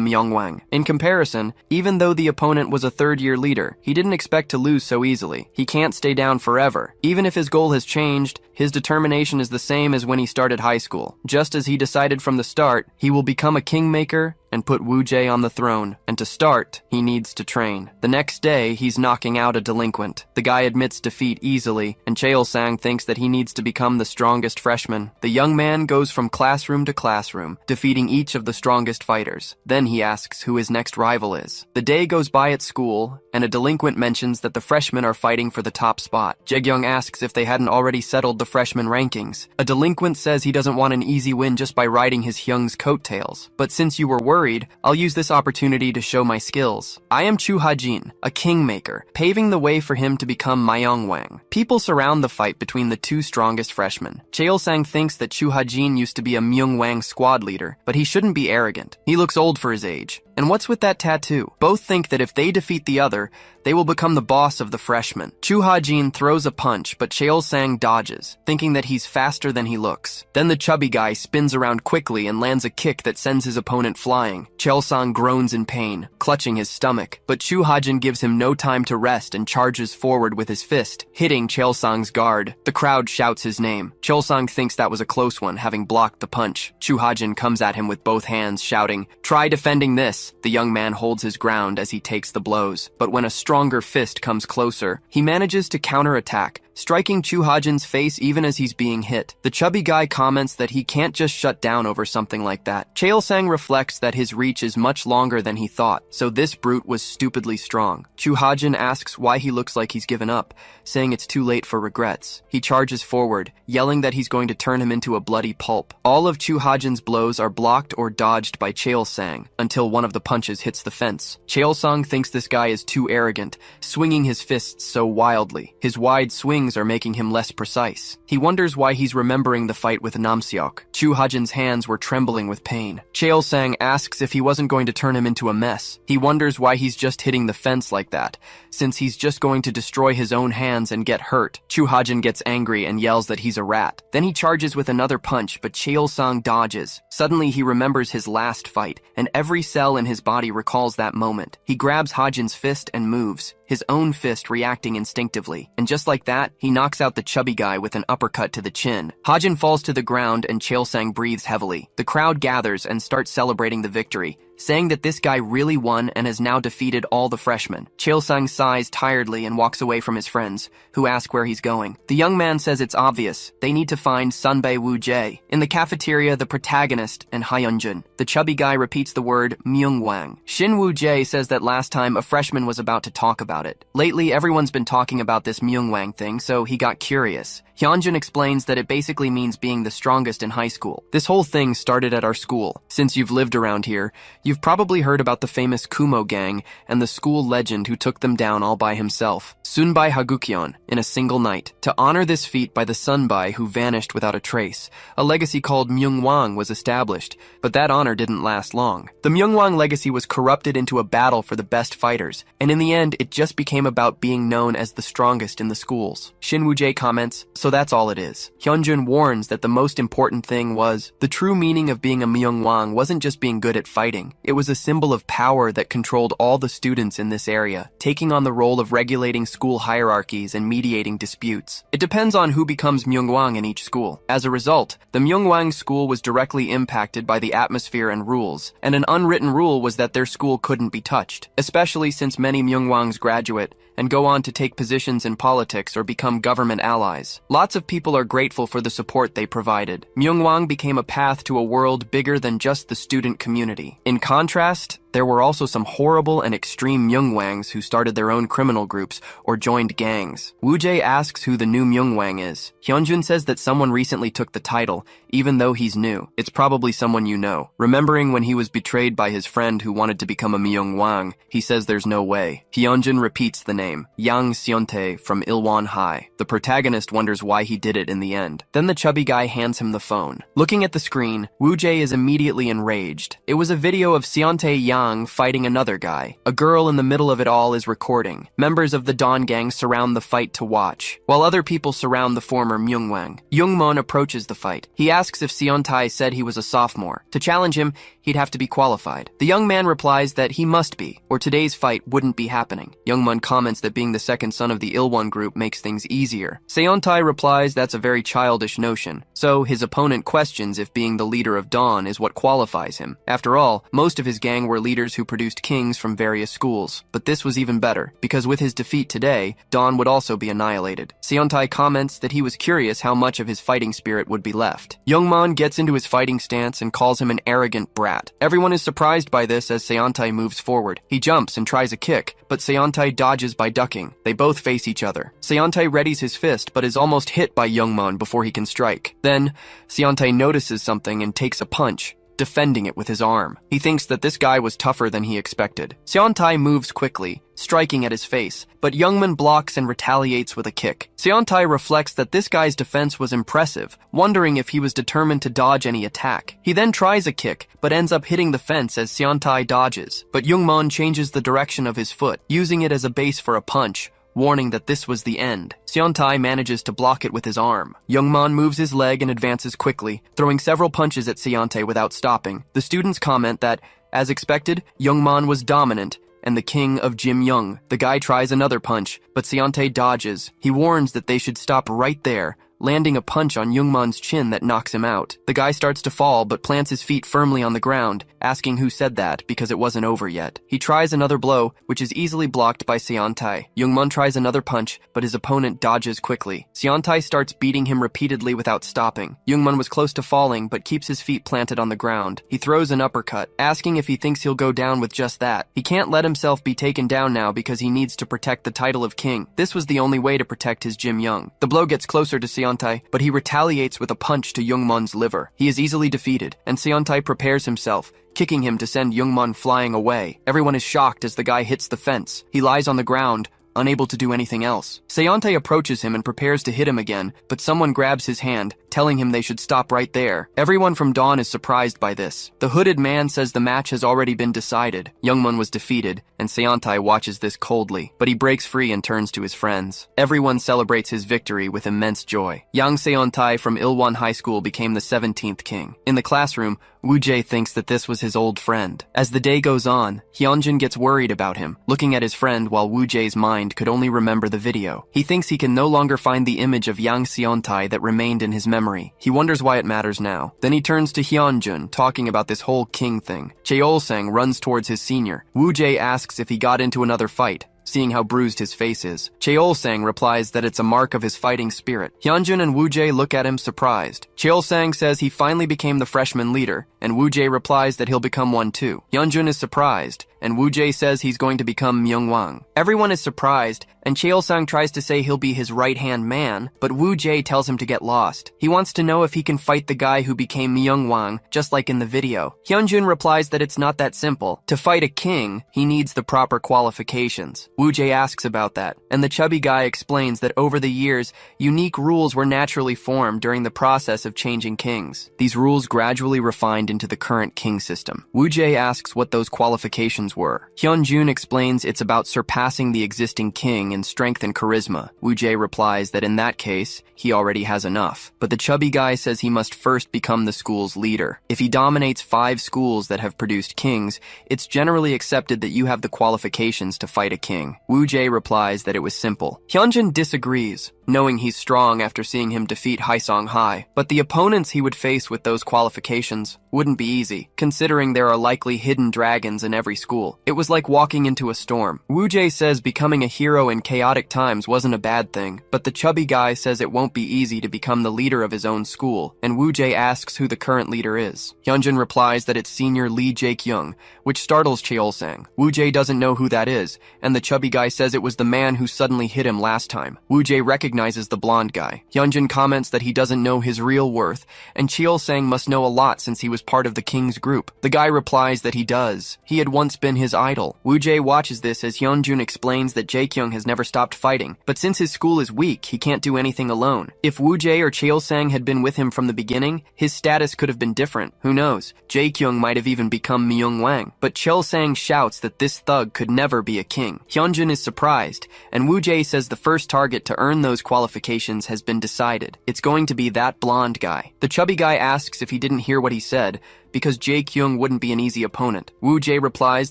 Speaker 1: Myeongwang. In comparison, even though the opponent was a third-year leader, he didn't expect to lose so easily. He can't stay down forever. Even if his goal has changed, his determination is the same as when he started high school. Just as he decided from the start, he will become a kingmaker and put Woo-jae on the throne. And to start, he needs to train. The next day, he's knocking out a delinquent. The guy admits defeat easily, and Cheol-sang thinks that he needs to become the strongest freshman. The young man goes from classroom to classroom, defeating each of the strongest fighters. Then he asks who his next rival is. The day goes by at school, and a delinquent mentions that the freshmen are fighting for the top spot. Jae-kyung asks if they hadn't already settled the freshman rankings. A delinquent says he doesn't want an easy win just by riding his Hyung's coattails. But since you were worried, I'll use this opportunity to show my skills. I am Chu Ha-jin, a kingmaker, paving the way for him to become Myeongwang. People surround the fight between the two strongest freshmen. Cheol-sang thinks that Chu Ha-jin used to be a Myeongwang squad leader, but he shouldn't be arrogant. He looks old for his age. And what's with that tattoo? Both think that if they defeat the other, they will become the boss of the freshmen. Chu Ha-jin throws a punch, but Cheol-sang dodges, thinking that he's faster than he looks. Then the chubby guy spins around quickly and lands a kick that sends his opponent flying. Cheol-sang groans in pain, clutching his stomach, but Chu Ha-jin gives him no time to rest and charges forward with his fist, hitting Cheol-sang's guard. The crowd shouts his name. Cheol-sang thinks that was a close one, having blocked the punch. Chu Ha-jin comes at him with both hands, shouting, "Try defending this." The young man holds his ground as he takes the blows, but when a stronger fist comes closer, he manages to counterattack, striking Chu Ha-jin's face even as he's being hit. The chubby guy comments that he can't just shut down over something like that. Cheol-sang reflects that his reach is much longer than he thought, so this brute was stupidly strong. Chu Ha-jin asks why he looks like he's given up, saying it's too late for regrets. He charges forward, yelling that he's going to turn him into a bloody pulp. All of Chu Ha-jin's blows are blocked or dodged by Cheol-sang, until one of the punches hits the fence. Cheol-sang thinks this guy is too arrogant, swinging his fists so wildly. His wide swings are making him less precise. He wonders why he's remembering the fight with Namseok. Chu Ha-jin's hands were trembling with pain. Cheol-sang asks if he wasn't going to turn him into a mess. He wonders why he's just hitting the fence like that, since he's just going to destroy his own hands and get hurt. Chu Ha-jin gets angry and yells that he's a rat. Then he charges with another punch, but Cheol-sang dodges. Suddenly he remembers his last fight, and every cell in his body recalls that moment. He grabs Ha-jin's fist and moves, his own fist reacting instinctively. And just like that, he knocks out the chubby guy with an uppercut to the chin. Ha-jin falls to the ground and Cheol-sang breathes heavily. The crowd gathers and starts celebrating the victory, saying that this guy really won and has now defeated all the freshmen. Cheol-sang sighs tiredly and walks away from his friends, who ask where he's going. The young man says it's obvious. They need to find Sunbae Woo-jae. In the cafeteria, the protagonist and Hyunjun. The chubby guy repeats the word Myeongwang. Shin Woo-jae says that last time a freshman was about to talk about it. Lately, everyone's been talking about this Myeongwang thing, so he got curious. Hyunjun explains that it basically means being the strongest in high school. This whole thing started at our school. Since you've lived around here, you've probably heard about the famous Kumo gang and the school legend who took them down all by himself, Sunbae Hagukyeon, in a single night. To honor this feat by the Sunbae who vanished without a trace, a legacy called Myeongwang was established, but that honor didn't last long. The Myeongwang legacy was corrupted into a battle for the best fighters, and in the end, it just became about being known as the strongest in the schools. Shin Woo-jae comments, "So that's all it is." Hyunjun warns that the most important thing was, the true meaning of being a Myeongwang wasn't just being good at fighting, It was a symbol of power that controlled all the students in this area, taking on the role of regulating school hierarchies and mediating disputes. It depends on who becomes Myungwang in each school. As a result, the Myungwang school was directly impacted by the atmosphere and rules, and an unwritten rule was that their school couldn't be touched, especially since many Myungwangs graduate and go on to take positions in politics or become government allies. Lots of people are grateful for the support they provided. Myungwang became a path to a world bigger than just the student community. In contrast, there were also some horrible and extreme Myungwangs who started their own criminal groups or joined gangs. Woo-jae asks who the new Myungwang is. Hyunjun says that someone recently took the title, even though he's new. It's probably someone you know. Remembering when he was betrayed by his friend who wanted to become a Myungwang, he says there's no way. Hyunjun repeats the name, Yang Seontae from Ilwon High. The protagonist wonders why he did it in the end. Then the chubby guy hands him the phone. Looking at the screen, Woo-jae is immediately enraged. It was a video of Seontae Yang fighting another guy. A girl in the middle of it all is recording. Members of the Dawn gang surround the fight to watch, while other people surround the former Myungwang. Youngmon approaches the fight. He asks if Seontae said he was a sophomore. To challenge him, he'd have to be qualified. The young man replies that he must be, or today's fight wouldn't be happening. Youngmon comments that being the second son of the Ilwon group makes things easier. Seontae replies that's a very childish notion, so his opponent questions if being the leader of Dawn is what qualifies him. After all, most of his gang were leaders who produced kings from various schools. But this was even better, because with his defeat today, Dawn would also be annihilated. Seontae comments that he was curious how much of his fighting spirit would be left. Youngmon gets into his fighting stance and calls him an arrogant brat. Everyone is surprised by this as Seontae moves forward. He jumps and tries a kick, but Seontae dodges by ducking. They both face each other. Seontae readies his fist, but is almost hit by Youngmon before he can strike. Then, Seontae notices something and takes a punch, defending it with his arm. He thinks that this guy was tougher than he expected. Seontae moves quickly, striking at his face, but Youngman blocks and retaliates with a kick. Seontae reflects that this guy's defense was impressive, wondering if he was determined to dodge any attack. He then tries a kick, but ends up hitting the fence as Seontae dodges. But Youngmon changes the direction of his foot, using it as a base for a punch, warning that this was the end. Seontae manages to block it with his arm. Youngmon moves his leg and advances quickly, throwing several punches at Seontae without stopping. The students comment that, as expected, Youngmon was dominant and the king of Jim Young. The guy tries another punch, but Seontae dodges. He warns that they should stop right there, landing a punch on Youngmon's chin that knocks him out. The guy starts to fall, but plants his feet firmly on the ground, asking who said that because it wasn't over yet. He tries another blow, which is easily blocked by Seontae. Youngmon tries another punch, but his opponent dodges quickly. Seontae starts beating him repeatedly without stopping. Youngmon was close to falling, but keeps his feet planted on the ground. He throws an uppercut, asking if he thinks he'll go down with just that. He can't let himself be taken down now because he needs to protect the title of king. This was the only way to protect his Jim Young. The blow gets closer to Seontae, but he retaliates with a punch to Youngmon's liver. He is easily defeated, and Seontae prepares himself, kicking him to send Youngmon flying away. Everyone is shocked as the guy hits the fence. He lies on the ground, unable to do anything else. Seontae approaches him and prepares to hit him again, but someone grabs his hand, telling him they should stop right there. Everyone from Dawn is surprised by this. The hooded man says the match has already been decided. Youngmon was defeated, and Seontae watches this coldly, but he breaks free and turns to his friends. Everyone celebrates his victory with immense joy. Yang Seontae from Ilwon High School became the 17th king. In the classroom, Woo-jae thinks that this was his old friend. As the day goes on, Hyunjin gets worried about him, looking at his friend while Woo-jae's mind could only remember the video. He thinks he can no longer find the image of Yang Seontae that remained in his memory. He wonders why it matters now. Then he turns to Hyunjin, talking about this whole king thing. Cheol-sang runs towards his senior. Woo-jae asks if he got into another fight, seeing how bruised his face is. Cheol-sang replies that it's a mark of his fighting spirit. Hyunjin and Woo-jae look at him surprised. Cheol-sang says he finally became the freshman leader, and Woo-jae replies that he'll become one too. Hyunjin is surprised, and Woo-jae says he's going to become Myungwang. Everyone is surprised, and Cheol-sang tries to say he'll be his right-hand man, but Woo-jae tells him to get lost. He wants to know if he can fight the guy who became Myungwang, just like in the video. Hyunjin replies that it's not that simple. To fight a king, he needs the proper qualifications. Woo-jae asks about that, and the chubby guy explains that over the years, unique rules were naturally formed during the process of changing kings. These rules gradually refined into the current king system. Woo-jae asks what those qualifications skills were. Hyunjun explains it's about surpassing the existing king in strength and charisma. Woo-jae replies that in that case, he already has enough. But the chubby guy says he must first become the school's leader. If he dominates 5 schools that have produced kings, it's generally accepted that you have the qualifications to fight a king. Woo-jae replies that it was simple. Hyunjin disagrees, knowing he's strong after seeing him defeat Haesong High. But the opponents he would face with those qualifications wouldn't be easy, considering there are likely hidden dragons in every school. It was like walking into a storm. Woo-jae says becoming a hero in chaotic times wasn't a bad thing, but the chubby guy says it won't be easy to become the leader of his own school, and Woo-jae asks who the current leader is. Hyunjin replies that it's senior Lee Jae-kyung, which startles Cheol-sang. Woo-jae doesn't know who that is, and the chubby guy says it was the man who suddenly hit him last time. Woo-jae recognizes the blonde guy. Hyunjin comments that he doesn't know his real worth, and Cheol-sang must know a lot since he was part of the king's group. The guy replies that he does. He had once been his idol. Woo-jae watches this as Hyunjun explains that Jae-kyung has never stopped fighting, but since his school is weak, he can't do anything alone. If Woo-jae or Cheol-sang had been with him from the beginning, his status could have been different. Who knows? Jae-kyung might have even become Myung-wang. But Cheol-sang shouts that this thug could never be a king. Hyunjun is surprised, and Woo-jae says the first target to earn those qualifications has been decided. It's going to be that blonde guy. The chubby guy asks if he didn't hear what he said, because Jae-kyung wouldn't be an easy opponent. Woo-jae replies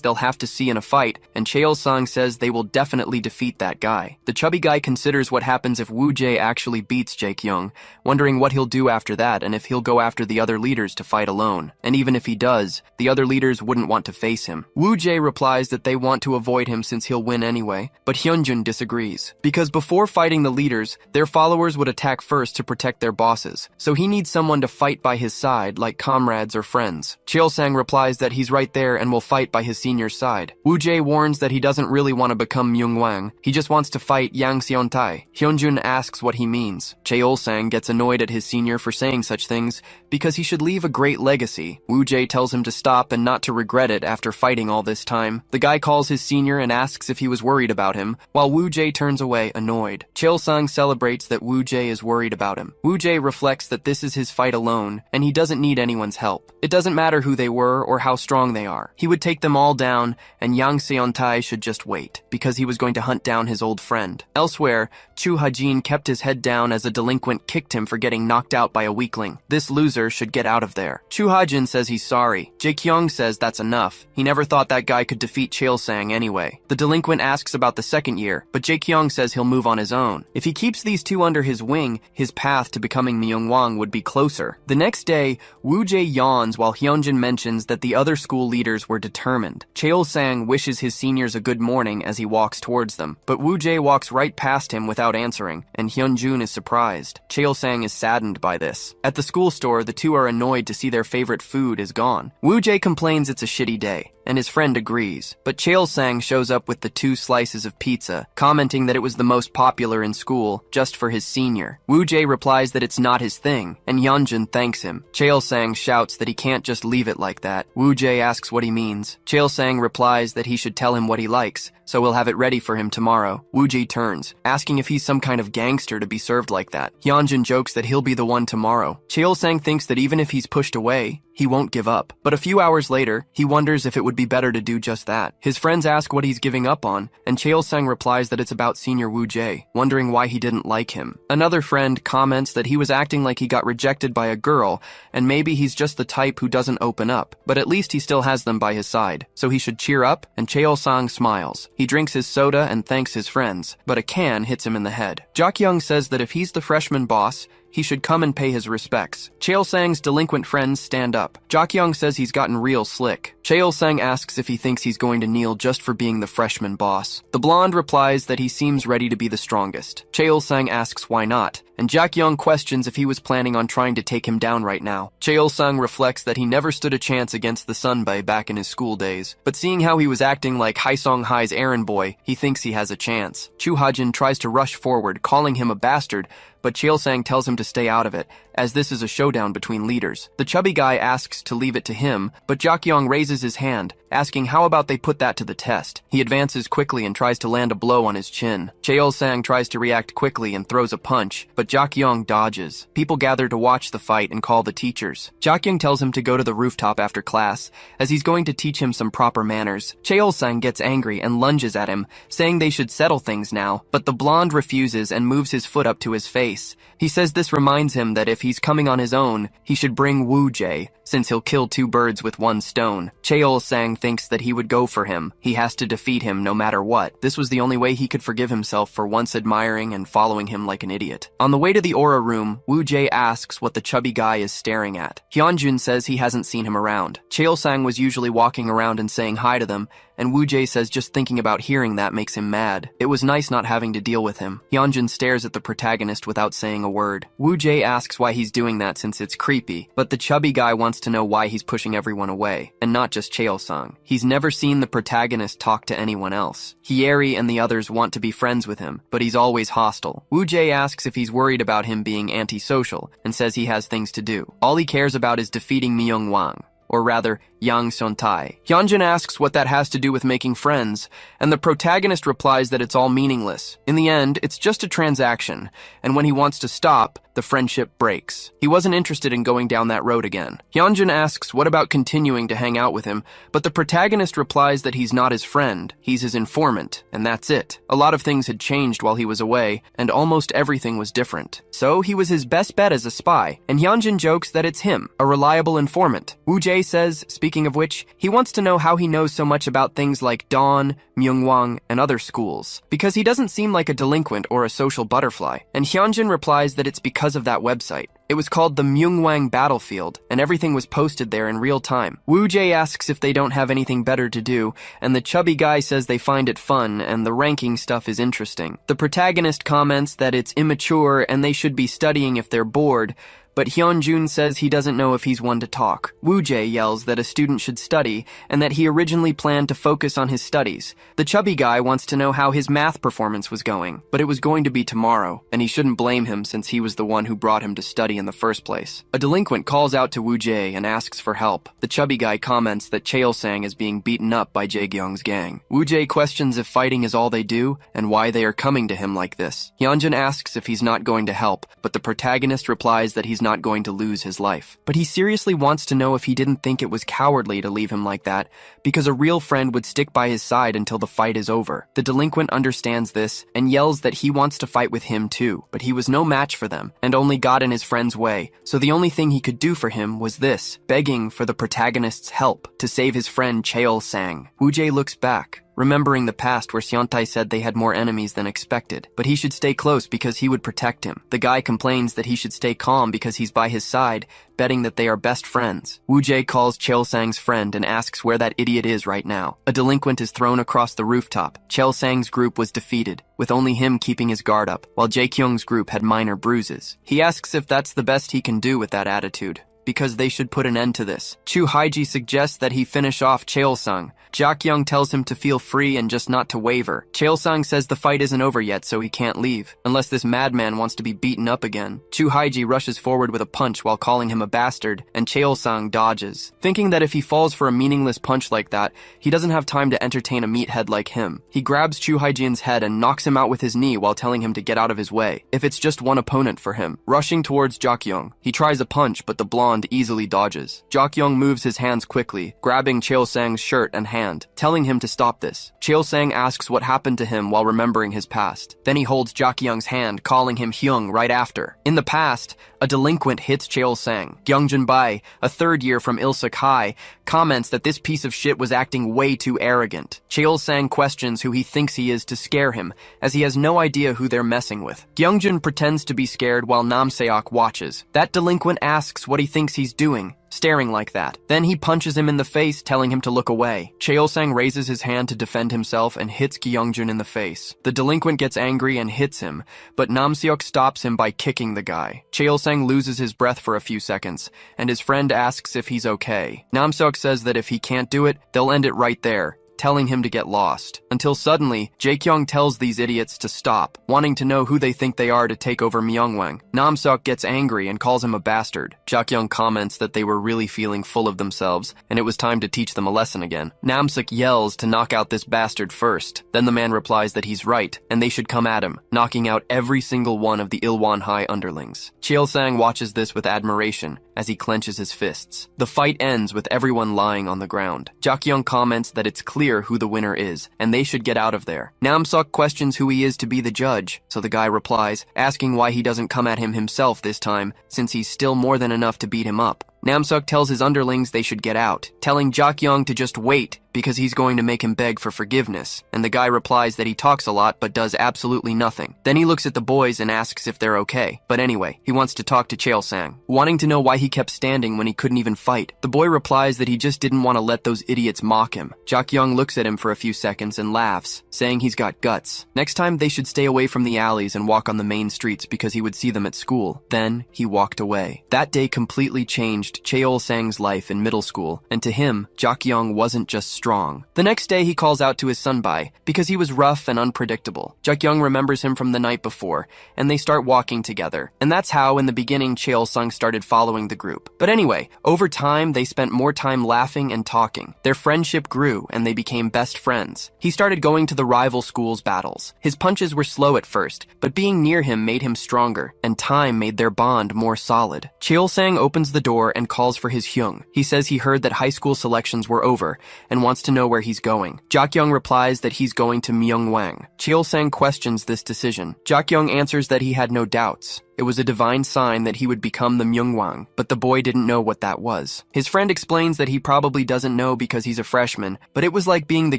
Speaker 1: they'll have to see in a fight, and Cheol-sang says they will definitely defeat that guy. The chubby guy considers what happens if Woo-jae actually beats Jae-kyung, wondering what he'll do after that and if he'll go after the other leaders to fight alone. And even if he does, the other leaders wouldn't want to face him. Woo-jae replies that they want to avoid him since he'll win anyway, but Hyunjun disagrees. Because before fighting the leaders, their followers would attack first to protect their bosses, so he needs someone to fight by his side, like comrades or friends. Cheol-sang replies that he's right there and will fight by his senior's side. Woo-jae warns that he doesn't really want to become Myung-wang, he just wants to fight Yang Seon-tae. Hyunjun asks what he means. Cheol-sang gets annoyed at his senior for saying such things because he should leave a great legacy. Woo-jae tells him to stop and not to regret it after fighting all this time. The guy calls his senior and asks if he was worried about him, while Woo-jae turns away annoyed. Cheol-sang celebrates that Woo-jae is worried about him. Woo-jae reflects that this is his fight alone, and he doesn't need anyone's help. It doesn't matter who they were or how strong they are. He would take them all down, and Yang Seon-tae should just wait, because he was going to hunt down his old friend. Elsewhere, Chu Ha-jin kept his head down as a delinquent kicked him for getting knocked out by a weakling. This loser should get out of there. Chu Ha-jin says he's sorry. Jae-kyung says that's enough. He never thought that guy could defeat Cheol-sang anyway. The delinquent asks about the second year, but Jae-kyung says he'll move on his own. If he keeps these two under his wing, his path to becoming Myung-wang would be closer. The next day, Woo-jae yawns while Hyunjin mentions that the other school leaders were determined. Cheol-sang wishes his seniors a good morning as he walks towards them, but Woo-jae walks right past him without answering, and Hyunjun is surprised. Cheol-sang is saddened by this. At the school store, the two are annoyed to see their favorite food is gone. Woo-jae complains it's a shitty day, and his friend agrees, but Cheol-sang shows up with the 2 slices of pizza, commenting that it was the most popular in school, just for his senior. Woo-jae replies that it's not his thing, and Hyunjun thanks him. Cheol-sang shouts that he can't just leave it like that. Woo-jae asks what he means. Cheol-sang replies that he should tell him what he likes, so we'll have it ready for him tomorrow. Woo-jae turns, asking if he's some kind of gangster to be served like that. Hyunjin jokes that he'll be the one tomorrow. Cheol-sang thinks that even if he's pushed away, he won't give up. But a few hours later, he wonders if it would be better to do just that. His friends ask what he's giving up on, and Cheol-sang replies that it's about senior Woo-jae, wondering why he didn't like him. Another friend comments that he was acting like he got rejected by a girl, and maybe he's just the type who doesn't open up, but at least he still has them by his side, so he should cheer up, and Cheol-sang smiles. He drinks his soda and thanks his friends, but a can hits him in the head. Jak-young says that if he's the freshman boss, he should come and pay his respects. Cheol-sang's delinquent friends stand up. Jak-young says he's gotten real slick. Cheol-sang asks if he thinks he's going to kneel just for being the freshman boss. The blonde replies that he seems ready to be the strongest. Cheol-sang asks why not, and Jak-young questions if he was planning on trying to take him down right now. Cheol-sang reflects that he never stood a chance against the Sunbae back in his school days, but seeing how he was acting like Haesong Hai's errand boy, he thinks he has a chance. Chu Ha-jin tries to rush forward, calling him a bastard, but Cheol-sang tells him to stay out of it, as this is a showdown between leaders. The chubby guy asks to leave it to him, but Jakyong raises his hand, asking how about they put that to the test. He advances quickly and tries to land a blow on his chin. Cheol-sang tries to react quickly and throws a punch, but Jakyong dodges. People gather to watch the fight and call the teachers. Jakyong tells him to go to the rooftop after class, as he's going to teach him some proper manners. Cheol-sang gets angry and lunges at him, saying they should settle things now, but the blonde refuses and moves his foot up to his face. He says this reminds him that if he's coming on his own, he should bring Woo-jae, since he'll kill 2 birds with 1 stone. Cheol-sang thinks that he would go for him. He has to defeat him no matter what. This was the only way he could forgive himself for once admiring and following him like an idiot. On the way to the aura room, Woo-jae asks what the chubby guy is staring at. Hyunjun says he hasn't seen him around. Cheol-sang was usually walking around and saying hi to them, and Woo-jae says just thinking about hearing that makes him mad. It was nice not having to deal with him. Hyunjun stares at the protagonist without saying a word. Woo-jae asks why he's doing that since it's creepy, but the chubby guy wants to know why he's pushing everyone away, and not just Cheol-sang. He's never seen the protagonist talk to anyone else. Hyeri and the others want to be friends with him, but he's always hostile. Woo-jae asks if he's worried about him being antisocial, and says he has things to do. All he cares about is defeating Myung-wang, or rather, Yang Son-tai. Hyunjin asks what that has to do with making friends, and the protagonist replies that it's all meaningless. In the end, it's just a transaction, and when he wants to stop, the friendship breaks. He wasn't interested in going down that road again. Hyunjin asks what about continuing to hang out with him, but the protagonist replies that he's not his friend, he's his informant, and that's it. A lot of things had changed while he was away, and almost everything was different. So he was his best bet as a spy, and Hyunjin jokes that it's him, a reliable informant. Woo-jae says, speaking of which, he wants to know how he knows so much about things like Dawn, Myungwang, and other schools, because he doesn't seem like a delinquent or a social butterfly, and Hyunjin replies that it's because of that website. It was called the Myungwang Battlefield, and everything was posted there in real time. Woo-jae asks if they don't have anything better to do, and the chubby guy says they find it fun, and the ranking stuff is interesting. The protagonist comments that it's immature and they should be studying if they're bored, but Hyunjun says he doesn't know if he's one to talk. Woo-jae yells that a student should study, and that he originally planned to focus on his studies. The chubby guy wants to know how his math performance was going, but it was going to be tomorrow, and he shouldn't blame him since he was the one who brought him to study in the first place. A delinquent calls out to Woo-jae and asks for help. The chubby guy comments that Cheol-sang is being beaten up by Jae-gyung's gang. Woo-jae questions if fighting is all they do, and why they are coming to him like this. Hyunjin asks if he's not going to help, but the protagonist replies that he's not going to lose his life. But he seriously wants to know if he didn't think it was cowardly to leave him like that, because a real friend would stick by his side until the fight is over. The delinquent understands this and yells that he wants to fight with him too, but he was no match for them and only got in his friend's way, so the only thing he could do for him was this, begging for the protagonist's help to save his friend Cheol-sang. Woo-jae looks back, remembering the past where Seontai said they had more enemies than expected, but he should stay close because he would protect him. The guy complains that he should stay calm because he's by his side, betting that they are best friends. Woo-jae calls Cheol-sang's friend and asks where that idiot is right now. A delinquent is thrown across the rooftop. Cheol-sang's group was defeated, with only him keeping his guard up, while Jae-kyung's group had minor bruises. He asks if that's the best he can do with that attitude, because they should put an end to this. Chu Haiji suggests that he finish off Cheol-sang. Jae-kyung tells him to feel free and just not to waver. Cheol-sang says the fight isn't over yet, so he can't leave, unless this madman wants to be beaten up again. Chu Haiji rushes forward with a punch while calling him a bastard, and Cheol-sang dodges, thinking that if he falls for a meaningless punch like that, he doesn't have time to entertain a meathead like him. He grabs Chu Haijin's head and knocks him out with his knee while telling him to get out of his way, if it's just one opponent for him. Rushing towards Jae-kyung, he tries a punch, but the blonde easily dodges. Jae-kyung moves his hands quickly, grabbing Cheol-sang's shirt and hand, telling him to stop this. Cheol-sang asks what happened to him while remembering his past. Then he holds Jae-kyung's hand, calling him Hyung right after. In the past, a delinquent hits Cheol-sang. Gyeongjin Bai, a third year from Ilsuk High, comments that this piece of shit was acting way too arrogant. Cheol-sang questions who he thinks he is to scare him, as he has no idea who they're messing with. Gyeongjin pretends to be scared while Namseok watches. That delinquent asks what he thinks he's doing, staring like that. Then he punches him in the face, telling him to look away. Cheol-sang raises his hand to defend himself and hits Gyeongjin in the face. The delinquent gets angry and hits him, but Namseok stops him by kicking the guy. Cheol-sang loses his breath for a few seconds, and his friend asks if he's okay. Namseok says that if he can't do it, they'll end it right there, telling him to get lost. Until suddenly, Jae-kyung tells these idiots to stop, wanting to know who they think they are to take over Myeongwang. Nam-seok gets angry and calls him a bastard. Jak-young comments that they were really feeling full of themselves, and it was time to teach them a lesson again. Nam-seok yells to knock out this bastard first. Then the man replies that he's right, and they should come at him, knocking out every single one of the Ilwon High underlings. Cheol-sang watches this with admiration as he clenches his fists. The fight ends with everyone lying on the ground. Jak-young comments that it's clear who the winner is, and they should get out of there. Nam-seok questions who he is to be the judge, so the guy replies, asking why he doesn't come at him himself this time, since he's still more than enough to beat him up. Nam-seok tells his underlings they should get out, telling Jak-young to just wait because he's going to make him beg for forgiveness, and the guy replies that he talks a lot but does absolutely nothing. Then he looks at the boys and asks if they're okay, but anyway, he wants to talk to Cheol-sang, wanting to know why he kept standing when he couldn't even fight. The boy replies that he just didn't want to let those idiots mock him. Jak-young looks at him for a few seconds and laughs, saying he's got guts. Next time they should stay away from the alleys and walk on the main streets because he would see them at school. Then he walked away. That day completely changed Cheol-sang's life in middle school, and to him, Jak-young wasn't just strong. The next day he calls out to his sunbae because he was rough and unpredictable. Jak-young remembers him from the night before, and they start walking together. And that's how, in the beginning, Cheol-sung started following the group. But anyway, over time, they spent more time laughing and talking. Their friendship grew, and they became best friends. He started going to the rival schools' battles. His punches were slow at first, but being near him made him stronger, and time made their bond more solid. Cheol-sang opens the door and calls for his Hyung. He says he heard that high school selections were over, and wants to know where he's going. Jak-young replies that he's going to Myeongwang. Cheol-sang questions this decision. Jak-young answers that he had no doubts. It was a divine sign that he would become the Myeongwang, but the boy didn't know what that was. His friend explains that he probably doesn't know because he's a freshman, but it was like being the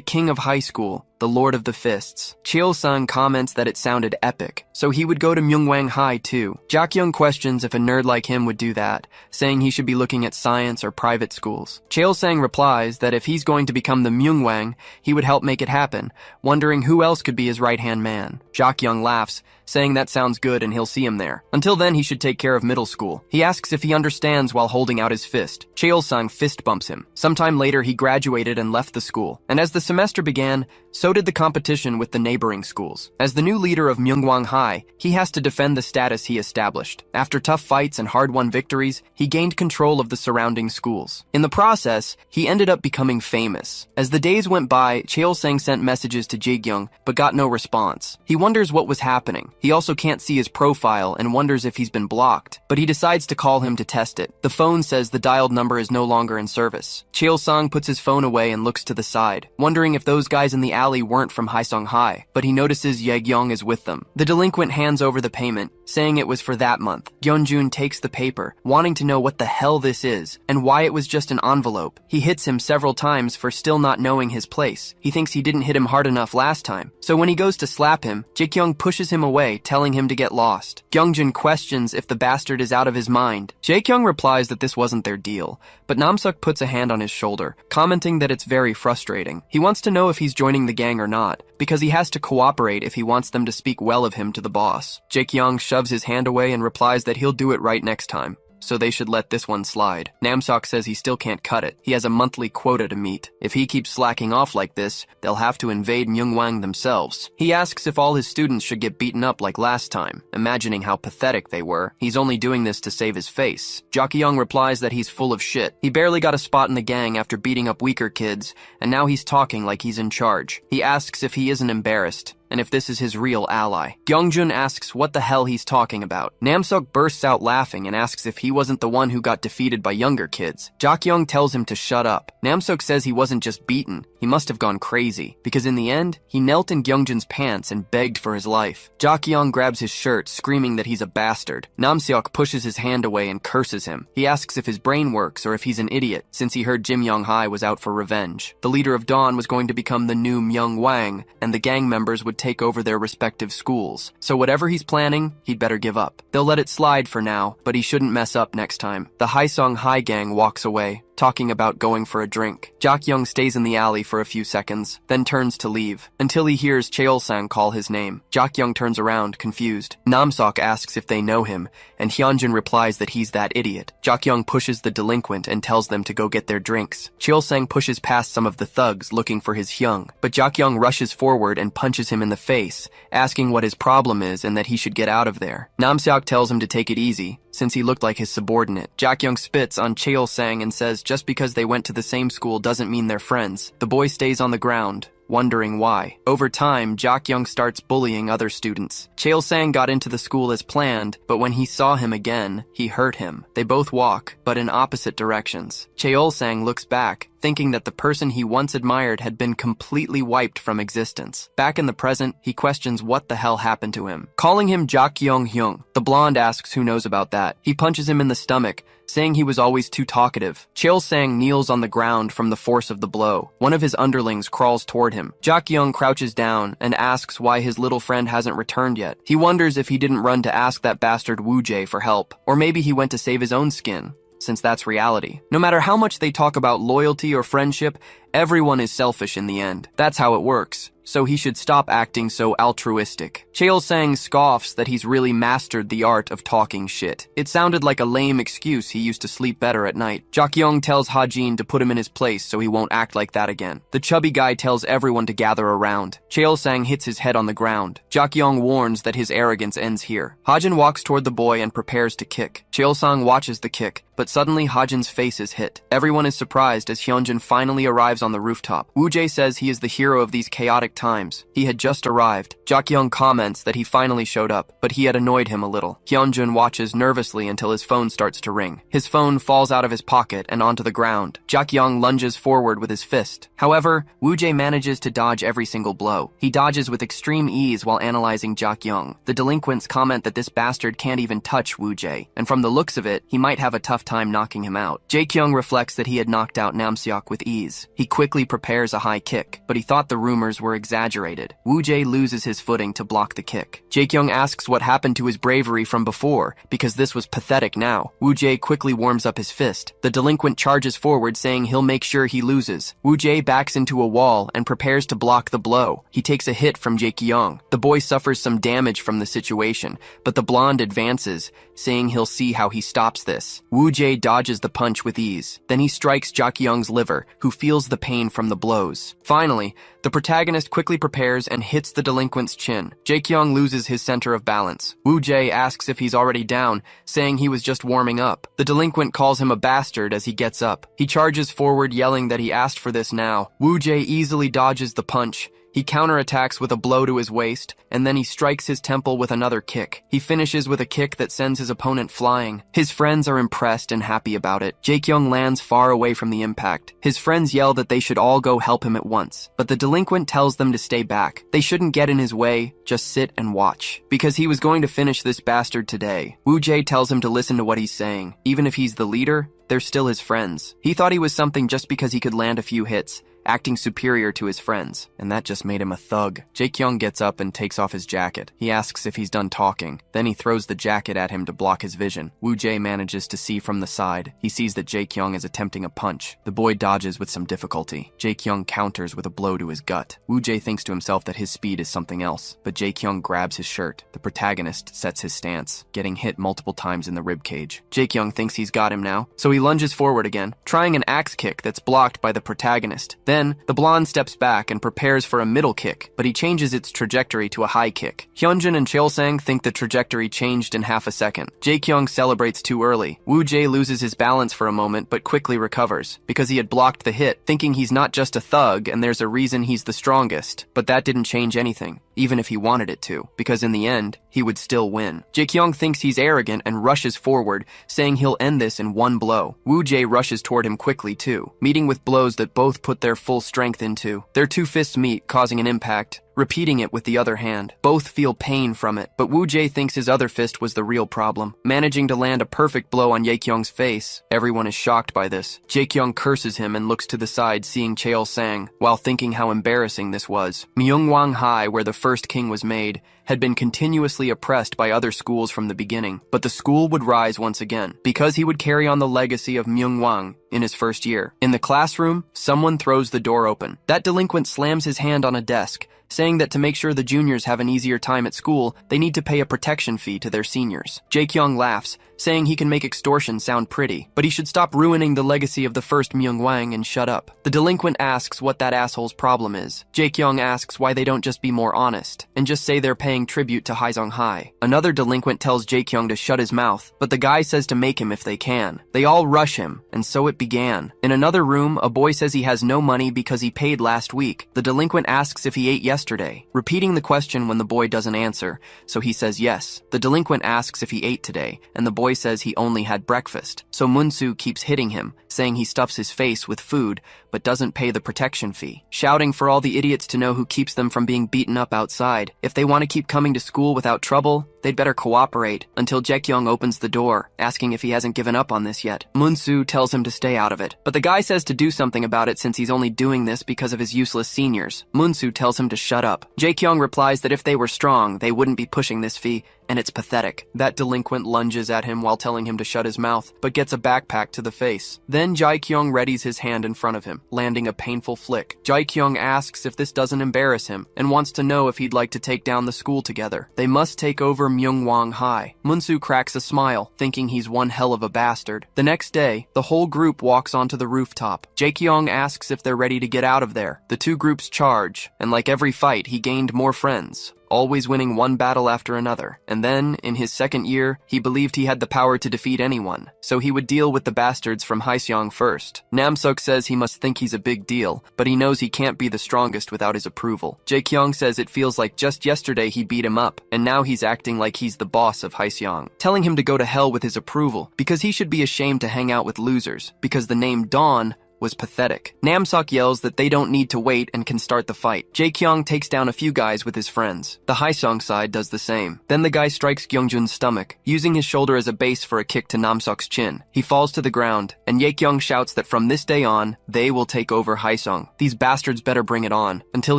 Speaker 1: king of high school, the Lord of the Fists. Cheol-sang comments that it sounded epic, so he would go to Myeongwang High too. Jak-young questions if a nerd like him would do that, saying he should be looking at science or private schools. Cheol-sang replies that if he's going to become the Myeongwang, he would help make it happen, wondering who else could be his right-hand man. Jak-young laughs, saying that sounds good and he'll see him there. Until then, he should take care of middle school. He asks if he understands while holding out his fist. Cheol-sang fist bumps him. Sometime later, he graduated and left the school. And as the semester began, so did the competition with the neighboring schools. As the new leader of Myeongwang High, he has to defend the status he established. After tough fights and hard-won victories, he gained control of the surrounding schools. In the process, he ended up becoming famous. As the days went by, Cheol-sang sent messages to Jae-kyung, but got no response. He wonders what was happening. He also can't see his profile and wonders if he's been blocked, but he decides to call him to test it. The phone says the dialed number is no longer in service. Cheol-sang puts his phone away and looks to the side, wondering if those guys in the alley weren't from Haesong High, but he notices Jae-kyung is with them. The delinquent hands over the payment, saying it was for that month. Yeonjun takes the paper, wanting to know what the hell this is, and why it was just an envelope. He hits him several times for still not knowing his place. He thinks he didn't hit him hard enough last time, so when he goes to slap him, Jae-kyung pushes him away, telling him to get lost. Yeonjun questions if the bastard is out of his mind. Jae-kyung replies that this wasn't their deal, but Nam-seok puts a hand on his shoulder, commenting that it's very frustrating. He wants to know if he's joining the gang or not, because he has to cooperate if he wants them to speak well of him to the boss. Jae-kyung shoves his hand away and replies that he'll do it right next time, so they should let this one slide. Nam-seok says he still can't cut it. He has a monthly quota to meet. If he keeps slacking off like this, they'll have to invade Myeongwang themselves. He asks if all his students should get beaten up like last time, imagining how pathetic they were. He's only doing this to save his face. Jak-young replies that he's full of shit. He barely got a spot in the gang after beating up weaker kids, and now he's talking like he's in charge. He asks if he isn't embarrassed, and if this is his real ally. Yeonjun asks what the hell he's talking about. Nam-seok bursts out laughing and asks if he wasn't the one who got defeated by younger kids. Jak-young tells him to shut up. Nam-seok says he wasn't just beaten, he must have gone crazy, because in the end, he knelt in Yeonjun's pants and begged for his life. Jak-young grabs his shirt, screaming that he's a bastard. Nam-seok pushes his hand away and curses him. He asks if his brain works or if he's an idiot, since he heard Jim Young-hae was out for revenge. The leader of Dawn was going to become the new Myeongwang, and the gang members would take over their respective schools. So whatever he's planning, he'd better give up. They'll let it slide for now, but he shouldn't mess up next time. The Haesong High gang walks away. talking about going for a drink. Jak-young stays in the alley for a few seconds, then turns to leave, until he hears Cheol-sang call his name. Jak-young turns around, confused. Namseok asks if they know him, and Hyunjin replies that he's that idiot. Jak-young pushes the delinquent and tells them to go get their drinks. Cheol-sang pushes past some of the thugs looking for his Hyung, but Jak-young rushes forward and punches him in the face, asking what his problem is and that he should get out of there. Namseok tells him to take it easy, since he looked like his subordinate. Jak-young spits on Cheol-sang and says just because they went to the same school doesn't mean they're friends. The boy stays on the ground, wondering why. Over time, Jak-young starts bullying other students. Cheol-sang got into the school as planned, but when he saw him again, he hurt him. They both walk, but in opposite directions. Cheol-sang looks back, thinking that the person he once admired had been completely wiped from existence. Back in the present, he questions what the hell happened to him. Calling him Jak-young-hyung, the blonde asks who knows about that. He punches him in the stomach, saying he was always too talkative. Cheol-sang kneels on the ground from the force of the blow. One of his underlings crawls toward him. Jak-young crouches down and asks why his little friend hasn't returned yet. He wonders if he didn't run to ask that bastard Woo-jae for help, or maybe he went to save his own skin, since that's reality. No matter how much they talk about loyalty or friendship, everyone is selfish in the end. That's how it works. So he should stop acting so altruistic. Cheol-sang scoffs that he's really mastered the art of talking shit. It sounded like a lame excuse he used to sleep better at night. Jak-young tells Ha-jin to put him in his place so he won't act like that again. The chubby guy tells everyone to gather around. Cheol-sang hits his head on the ground. Jak-young warns that his arrogance ends here. Ha-jin walks toward the boy and prepares to kick. Cheol-sang watches the kick, but suddenly Ha-jin's face is hit. Everyone is surprised as Hyunjin finally arrives on the rooftop. Woo-jae says he is the hero of these chaotic times. He had just arrived. Jak-young comments that he finally showed up, but he had annoyed him a little. Hyunjin watches nervously until his phone starts to ring. His phone falls out of his pocket and onto the ground. Jak-young lunges forward with his fist. However, Woo-jae manages to dodge every single blow. He dodges with extreme ease while analyzing Jak-young. The delinquents comment that this bastard can't even touch Woo-jae, and from the looks of it, he might have a tough time knocking him out. Jae-kyung reflects that he had knocked out Namseok with ease. He quickly prepares a high kick, but he thought the rumors were exaggerated. Woo-jae loses his footing to block the kick. Jae-kyung asks what happened to his bravery from before, because this was pathetic now. Woo-jae quickly warms up his fist. The delinquent charges forward, saying he'll make sure he loses. Woo-jae backs into a wall and prepares to block the blow. He takes a hit from Jae-kyung. The boy suffers some damage from the situation, but the blonde advances, saying he'll see how he stops this. Woo-jae dodges the punch with ease. Then he strikes Jak-young's liver, who feels the pain from the blows. Finally, the protagonist quickly prepares and hits the delinquent's chin. Jae-kyung loses his center of balance. Woo-jae asks if he's already down, saying he was just warming up. The delinquent calls him a bastard as he gets up. He charges forward, yelling that he asked for this now. Woo-jae easily dodges the punch. He counterattacks with a blow to his waist, and then he strikes his temple with another kick. He finishes with a kick that sends his opponent flying. His friends are impressed and happy about it. Jae-kyung lands far away from the impact. His friends yell that they should all go help him at once, but the delinquent tells them to stay back. They shouldn't get in his way, just sit and watch, because he was going to finish this bastard today. Woo-jae tells him to listen to what he's saying. Even if he's the leader, they're still his friends. He thought he was something just because he could land a few hits, acting superior to his friends, and that just made him a thug. Jae-kyung gets up and takes off his jacket. He asks if he's done talking. Then he throws the jacket at him to block his vision. Woo-jae manages to see from the side. He sees that Jae-kyung is attempting a punch. The boy dodges with some difficulty. Jae-kyung counters with a blow to his gut. Woo-jae thinks to himself that his speed is something else, but Jae-kyung grabs his shirt. The protagonist sets his stance, getting hit multiple times in the ribcage. Jae-kyung thinks he's got him now, so he lunges forward again, trying an axe kick that's blocked by the protagonist. Then, the blonde steps back and prepares for a middle kick, but he changes its trajectory to a high kick. Hyunjin and Cheol-sang think the trajectory changed in half a second. Jae-kyung celebrates too early. Woo-jae loses his balance for a moment, but quickly recovers, because he had blocked the hit, thinking he's not just a thug and there's a reason he's the strongest. But that didn't change anything, even if he wanted it to, because in the end, he would still win. Jae-kyung thinks he's arrogant and rushes forward, saying he'll end this in one blow. Woo-jae rushes toward him quickly too, meeting with blows that both put their full strength into. Their two fists meet, causing an impact. repeating it with the other hand. Both feel pain from it, but Woo Jae thinks his other fist was the real problem, managing to land a perfect blow on Jae-kyung's face. Everyone is shocked by this. Jae-kyung curses him and looks to the side, seeing Cheol-sang, while thinking how embarrassing this was. Myeongwang High, where the first king was made, had been continuously oppressed by other schools from the beginning, but the school would rise once again, because he would carry on the legacy of Myeongwang in his first year. In the classroom, someone throws the door open. That delinquent slams his hand on a desk, saying that to make sure the juniors have an easier time at school, they need to pay a protection fee to their seniors. Jae-kyung laughs, saying he can make extortion sound pretty, but he should stop ruining the legacy of the first Myeongwang and shut up. The delinquent asks what that asshole's problem is. Jae-kyung asks why they don't just be more honest, and just say they're paying tribute to Haesung High. Another delinquent tells Jae-kyung to shut his mouth, but the guy says to make him if they can. They all rush him, and so it began. In another room, a boy says he has no money because he paid last week. The delinquent asks if he ate yesterday, repeating the question when the boy doesn't answer, so he says yes. The delinquent asks if he ate today, and the boy says he only had breakfast. So Munsu keeps hitting him, saying he stuffs his face with food, but doesn't pay the protection fee, shouting for all the idiots to know who keeps them from being beaten up outside. If they want to keep coming to school without trouble, they'd better cooperate, until Jae-kyung opens the door, asking if he hasn't given up on this yet. Munsu tells him to stay out of it, but the guy says to do something about it since he's only doing this because of his useless seniors. Munsu tells him to shut up. Jae-kyung replies that if they were strong, they wouldn't be pushing this fee, and it's pathetic. That delinquent lunges at him while telling him to shut his mouth, but gets a backpack to the face. Then Jae-kyung readies his hand in front of him, landing a painful flick. Jae-kyung asks if this doesn't embarrass him, and wants to know if he'd like to take down the school together. They must take over Myeongwang High. Munsu cracks a smile, thinking he's one hell of a bastard. The next day, the whole group walks onto the rooftop. Jae-kyung asks if they're ready to get out of there. The two groups charge, and like every fight, he gained more friends, always winning one battle after another. And then, in his second year, he believed he had the power to defeat anyone, so he would deal with the bastards from Haesung first. Namseok says he must think he's a big deal, but he knows he can't be the strongest without his approval. Jae-kyung says it feels like just yesterday he beat him up, and now he's acting like he's the boss of Haesung, telling him to go to hell with his approval, because he should be ashamed to hang out with losers, because the name Dawn was pathetic. Namseok yells that they don't need to wait and can start the fight. Jae-kyung takes down a few guys with his friends. The Haesung side does the same. Then the guy strikes Gyeongjun's stomach, using his shoulder as a base for a kick to Namseok's chin. He falls to the ground, and Jae-kyung shouts that from this day on, they will take over Haesung. These bastards better bring it on, until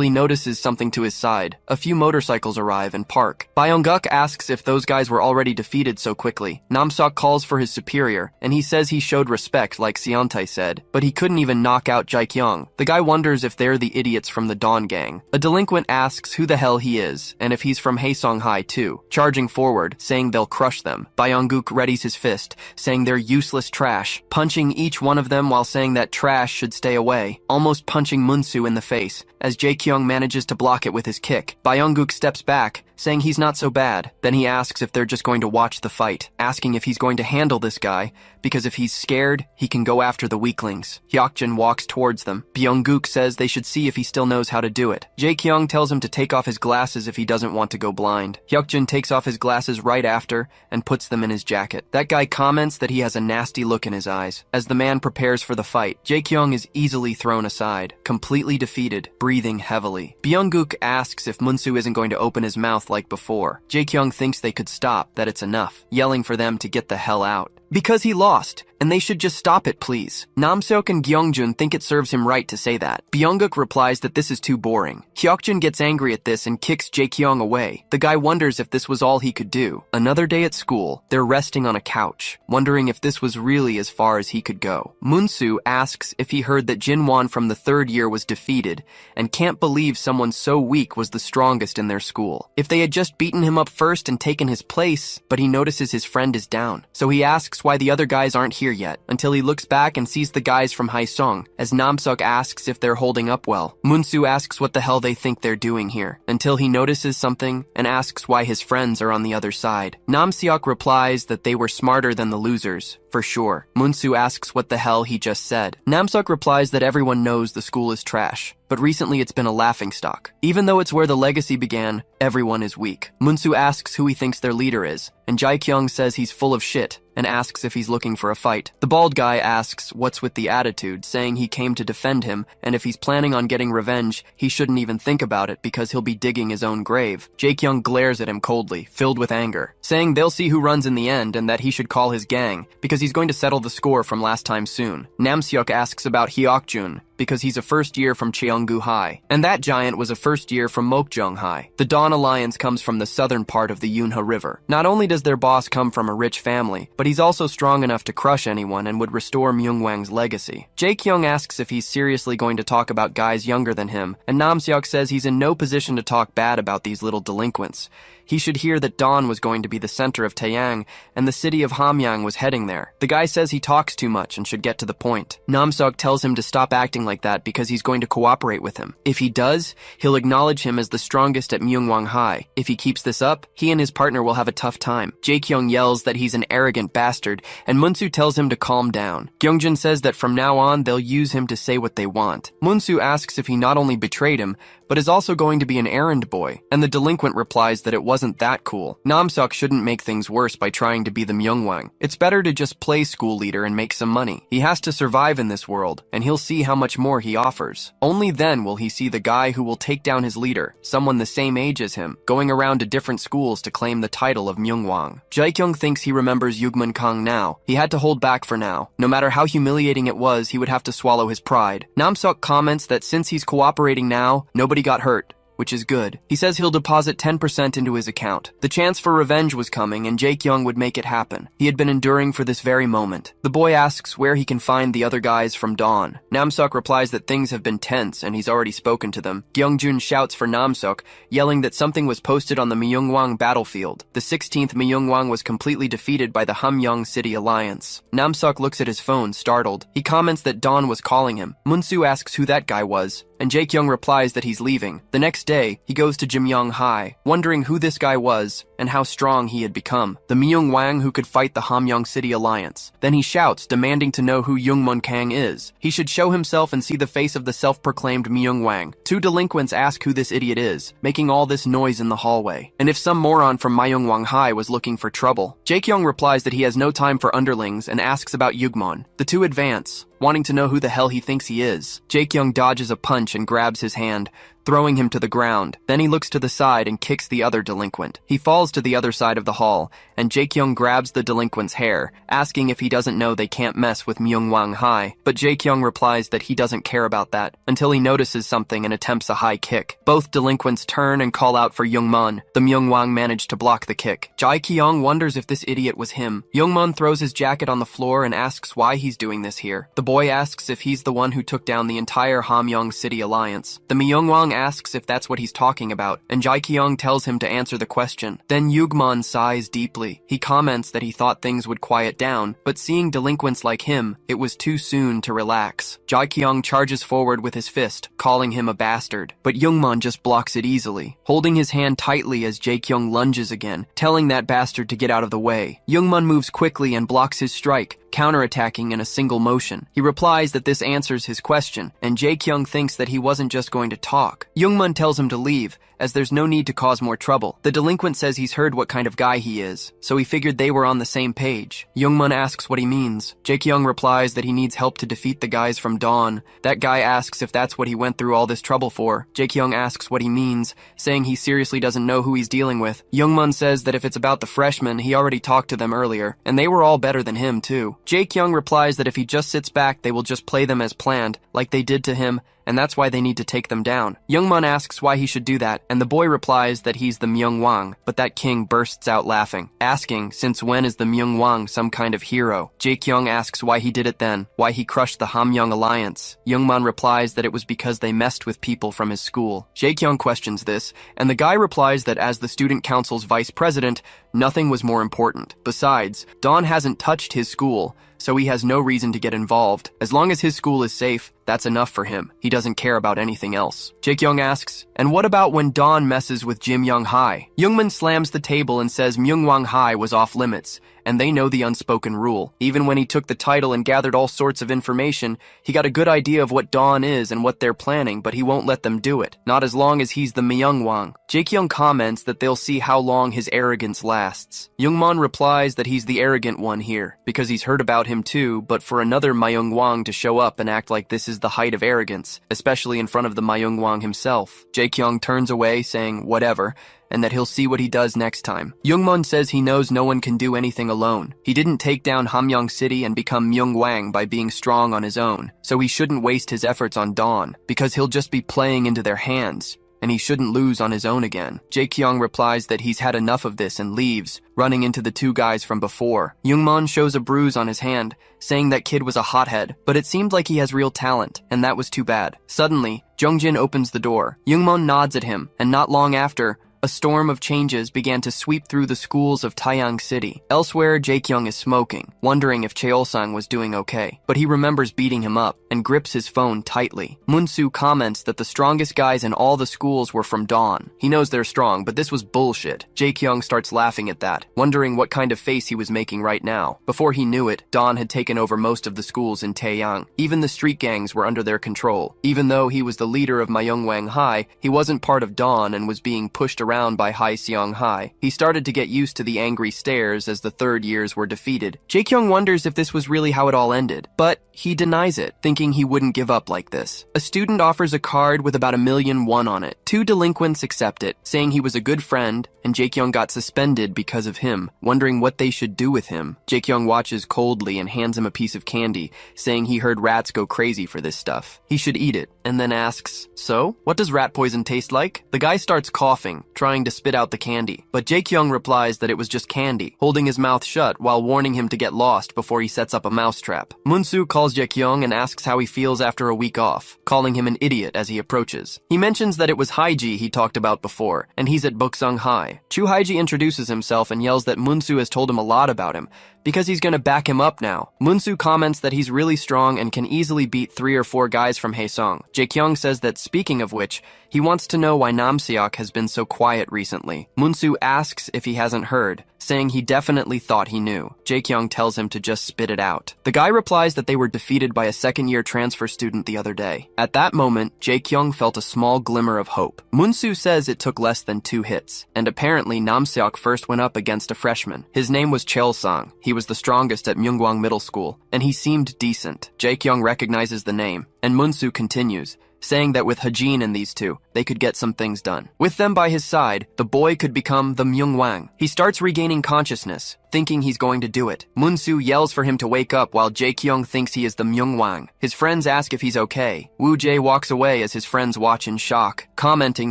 Speaker 1: he notices something to his side. A few motorcycles arrive and park. Byung-guk asks if those guys were already defeated so quickly. Namseok calls for his superior, and he says he showed respect like Seontae said, but he couldn't even knock out Jae-kyung. The guy wonders if they're the idiots from the Dawn gang. A delinquent asks who the hell he is, and if he's from Haesung High too, charging forward, saying they'll crush them. Byung-guk readies his fist, saying they're useless trash, punching each one of them while saying that trash should stay away, almost punching Munsu in the face, as Jae-kyung manages to block it with his kick. Byung-guk steps back, saying he's not so bad. Then he asks if they're just going to watch the fight, asking if he's going to handle this guy, because if he's scared, he can go after the weaklings. Hyokjin walks towards them. Byung-guk says they should see if he still knows how to do it. Jae-kyung tells him to take off his glasses if he doesn't want to go blind. Hyokjin takes off his glasses right after and puts them in his jacket. That guy comments that he has a nasty look in his eyes. As the man prepares for the fight, Jae-kyung is easily thrown aside, completely defeated, breathing heavily. Byung-guk asks if Munsu isn't going to open his mouth like before. Jae-kyung thinks they could stop, that it's enough, yelling for them to get the hell out. Because he lost, and they should just stop it, please. Namseok and Gyeongjun think it serves him right to say that. Byung-guk replies that this is too boring. Hyokjin gets angry at this and kicks Jae-kyung away. The guy wonders if this was all he could do. Another day at school, they're resting on a couch, wondering if this was really as far as he could go. Munsu asks if he heard that Jinwon from the third year was defeated, and can't believe someone so weak was the strongest in their school. If they had just beaten him up first and taken his place, but he notices his friend is down. So he asks why the other guys aren't here yet, until he looks back and sees the guys from Haesung, as Namseok asks if they're holding up well. Munsu asks what the hell they think they're doing here, until he notices something and asks why his friends are on the other side. Namseok replies that they were smarter than the losers, for sure. Munsu asks what the hell he just said. Namseok replies that everyone knows the school is trash, but recently it's been a laughingstock. Even though it's where the legacy began, everyone is weak. Munsu asks who he thinks their leader is, and Jae-kyung says he's full of shit, and asks if he's looking for a fight. The bald guy asks what's with the attitude, saying he came to defend him, and if he's planning on getting revenge, he shouldn't even think about it because he'll be digging his own grave. Jae-kyung glares at him coldly, filled with anger, saying they'll see who runs in the end and that he should call his gang, because he's going to settle the score from last time soon. Namseok asks about Hyokjun, because he's a first year from Cheonggu High, and that giant was a first year from Mokjong High. The Dawn Alliance comes from the southern part of the Yunha River. Not only does their boss come from a rich family, but he's also strong enough to crush anyone and would restore Myungwang's legacy. Jae-kyung asks if he's seriously going to talk about guys younger than him, and Namseok says he's in no position to talk bad about these little delinquents. He should hear that Dawn was going to be the center of Taeyang, and the city of Hamyang was heading there. The guy says he talks too much and should get to the point. Namseok tells him to stop acting like that because he's going to cooperate with him. If he does, he'll acknowledge him as the strongest at Myungwang High. If he keeps this up, he and his partner will have a tough time. Jae-kyung yells that he's an arrogant bastard, and Munsu tells him to calm down. Gyeongjin says that from now on, they'll use him to say what they want. Munsu asks if he not only betrayed him, but is also going to be an errand boy, and the delinquent replies that it wasn't that cool. Namseok shouldn't make things worse by trying to be the Myungwang. It's better to just play school leader and make some money. He has to survive in this world, and he'll see how much more he offers. Only then will he see the guy who will take down his leader, someone the same age as him, going around to different schools to claim the title of Myungwang. Jae-kyung thinks he remembers Yugman Kang now. He had to hold back for now. No matter how humiliating it was, he would have to swallow his pride. Namseok comments that since he's cooperating now, nobody got hurt, which is good. He says he'll deposit 10% into his account. The chance for revenge was coming, and Jae-kyung would make it happen. He had been enduring for this very moment. The boy asks where he can find the other guys from Dawn. Namseok replies that things have been tense, and he's already spoken to them. Gyeongjun shouts for Namseok, yelling that something was posted on the Myungwang battlefield. The 16th Myungwang was completely defeated by the Hamyang City Alliance. Namseok looks at his phone, startled. He comments that Dawn was calling him. Munsu asks who that guy was, and Jae-kyung replies that he's leaving. The next day, he goes to Jimyong High, wondering who this guy was and how strong he had become. The Myungwang who could fight the Hamyang City Alliance. Then he shouts, demanding to know who Youngmun Kang is. He should show himself and see the face of the self-proclaimed Myungwang. Two delinquents ask who this idiot is, making all this noise in the hallway, and if some moron from Myungwang High was looking for trouble. Jae-kyung replies that he has no time for underlings and asks about Yugmon. The two advance, wanting to know who the hell he thinks he is. Jae-kyung dodges a punch and grabs his hand, throwing him to the ground. Then he looks to the side and kicks the other delinquent. He falls to the other side of the hall, and Jae-kyung grabs the delinquent's hair, asking if he doesn't know they can't mess with Myungwang High. But Jae-kyung replies that he doesn't care about that, until he notices something and attempts a high kick. Both delinquents turn and call out for Youngmun. The Myungwang manage to block the kick. Jae-kyung wonders if this idiot was him. Youngmun throws his jacket on the floor and asks why he's doing this here. The boy asks if he's the one who took down the entire Hamyang City Alliance. The Myungwang asks if that's what he's talking about, and Jae-kyung tells him to answer the question. Then Yugmon sighs deeply. He comments that he thought things would quiet down, but seeing delinquents like him, it was too soon to relax. Jae-kyung charges forward with his fist, calling him a bastard, but Youngmon just blocks it easily, holding his hand tightly as Jae-kyung lunges again, telling that bastard to get out of the way. Youngmon moves quickly and blocks his strike, counterattacking in a single motion. He replies that this answers his question, and Jae-kyung thinks that he wasn't just going to talk. Youngmun tells him to leave, as there's no need to cause more trouble. The delinquent says he's heard what kind of guy he is, so he figured they were on the same page. Youngmun asks what he means. Jae-kyung replies that he needs help to defeat the guys from Dawn. That guy asks if that's what he went through all this trouble for. Jae-kyung asks what he means, saying he seriously doesn't know who he's dealing with. Youngmun says that if it's about the freshmen, he already talked to them earlier, and they were all better than him too. Jae-kyung replies that if he just sits back, they will just play them as planned, like they did to him, and that's why they need to take them down. Youngmun asks why he should do that, and the boy replies that he's the Myungwang, but that king bursts out laughing, asking since when is the Myungwang some kind of hero. Jae-kyung asks why he did it then, why he crushed the Hamyang Alliance. Youngmun replies that it was because they messed with people from his school. Jae-kyung questions this, and the guy replies that as the student council's vice president, nothing was more important. Besides, Dawn hasn't touched his school, so he has no reason to get involved. As long as his school is safe, that's enough for him. He doesn't care about anything else. Jae-kyung asks, and what about when Dawn messes with Jimyong High? Youngmun slams the table and says Myungwang High was off limits, and they know the unspoken rule. Even when he took the title and gathered all sorts of information, he got a good idea of what Dawn is and what they're planning, but he won't let them do it. Not as long as he's the Myungwang. Jaekyung comments that they'll see how long his arrogance lasts. Youngmon replies that he's the arrogant one here, because he's heard about him too, but for another Myungwang to show up and act like this is the height of arrogance, especially in front of the Myungwang himself. Jaekyung turns away, saying whatever, and that he'll see what he does next time. Youngmon says he knows no one can do anything alone. He didn't take down Hamyong City and become Myungwang by being strong on his own, so he shouldn't waste his efforts on Dawn, because he'll just be playing into their hands, and he shouldn't lose on his own again. Jaekyung replies that he's had enough of this and leaves, running into the two guys from before. Youngmon shows a bruise on his hand, saying that kid was a hothead, but it seemed like he has real talent, and that was too bad. Suddenly, Jongjin opens the door. Youngmon nods at him, and not long after, a storm of changes began to sweep through the schools of Taeyang City. Elsewhere, Jaekyung is smoking, wondering if Cheol-sang was doing okay, but he remembers beating him up and grips his phone tightly. Munsu comments that the strongest guys in all the schools were from Dawn. He knows they're strong, but this was bullshit. Jaekyung starts laughing at that, wondering what kind of face he was making right now. Before he knew it, Dawn had taken over most of the schools in Taeyang. Even the street gangs were under their control. Even though he was the leader of Myungwang High, he wasn't part of Dawn and was being pushed around by Hai Seong High. He started to get used to the angry stares as the third years were defeated. Jaekyung wonders if this was really how it all ended, but he denies it, thinking he wouldn't give up like this. A student offers a card with about 1,000,000 won on it. Two delinquents accept it, saying he was a good friend, and Jaekyung got suspended because of him, wondering what they should do with him. Jaekyung watches coldly and hands him a piece of candy, saying he heard rats go crazy for this stuff. He should eat it, and then asks, "So, what does rat poison taste like?" The guy starts coughing, trying to spit out the candy, but Jaekyung replies that it was just candy, holding his mouth shut while warning him to get lost before he sets up a mousetrap. Munsu calls Jaekyung and asks how he feels after a week off, calling him an idiot as he approaches. He mentions that it was Haiji he talked about before, and he's at Buksung High. Chu Haiji introduces himself and yells that Munsu has told him a lot about him, because he's gonna back him up now. Munsu comments that he's really strong and can easily beat 3 or 4 guys from Haesong. Jaekyung says that speaking of which, he wants to know why Namseok has been so quiet recently. Munsu asks if he hasn't heard, saying he definitely thought he knew. Jaekyung tells him to just spit it out. The guy replies that they were defeated by a second-year transfer student the other day. At that moment, Jaekyung felt a small glimmer of hope. Munsu says it took less than 2 hits, and apparently Namseok first went up against a freshman. His name was Cheol-sang. He was the strongest at Myungwang Middle School, and he seemed decent. Jaekyung recognizes the name, and Munsu continues, saying that with Hajin and these two, they could get some things done. With them by his side, the boy could become the Myungwang. He starts regaining consciousness, thinking he's going to do it. Munsu yells for him to wake up while Jaekyung thinks he is the Myungwang. His friends ask if he's okay. Woo Jae walks away as his friends watch in shock, commenting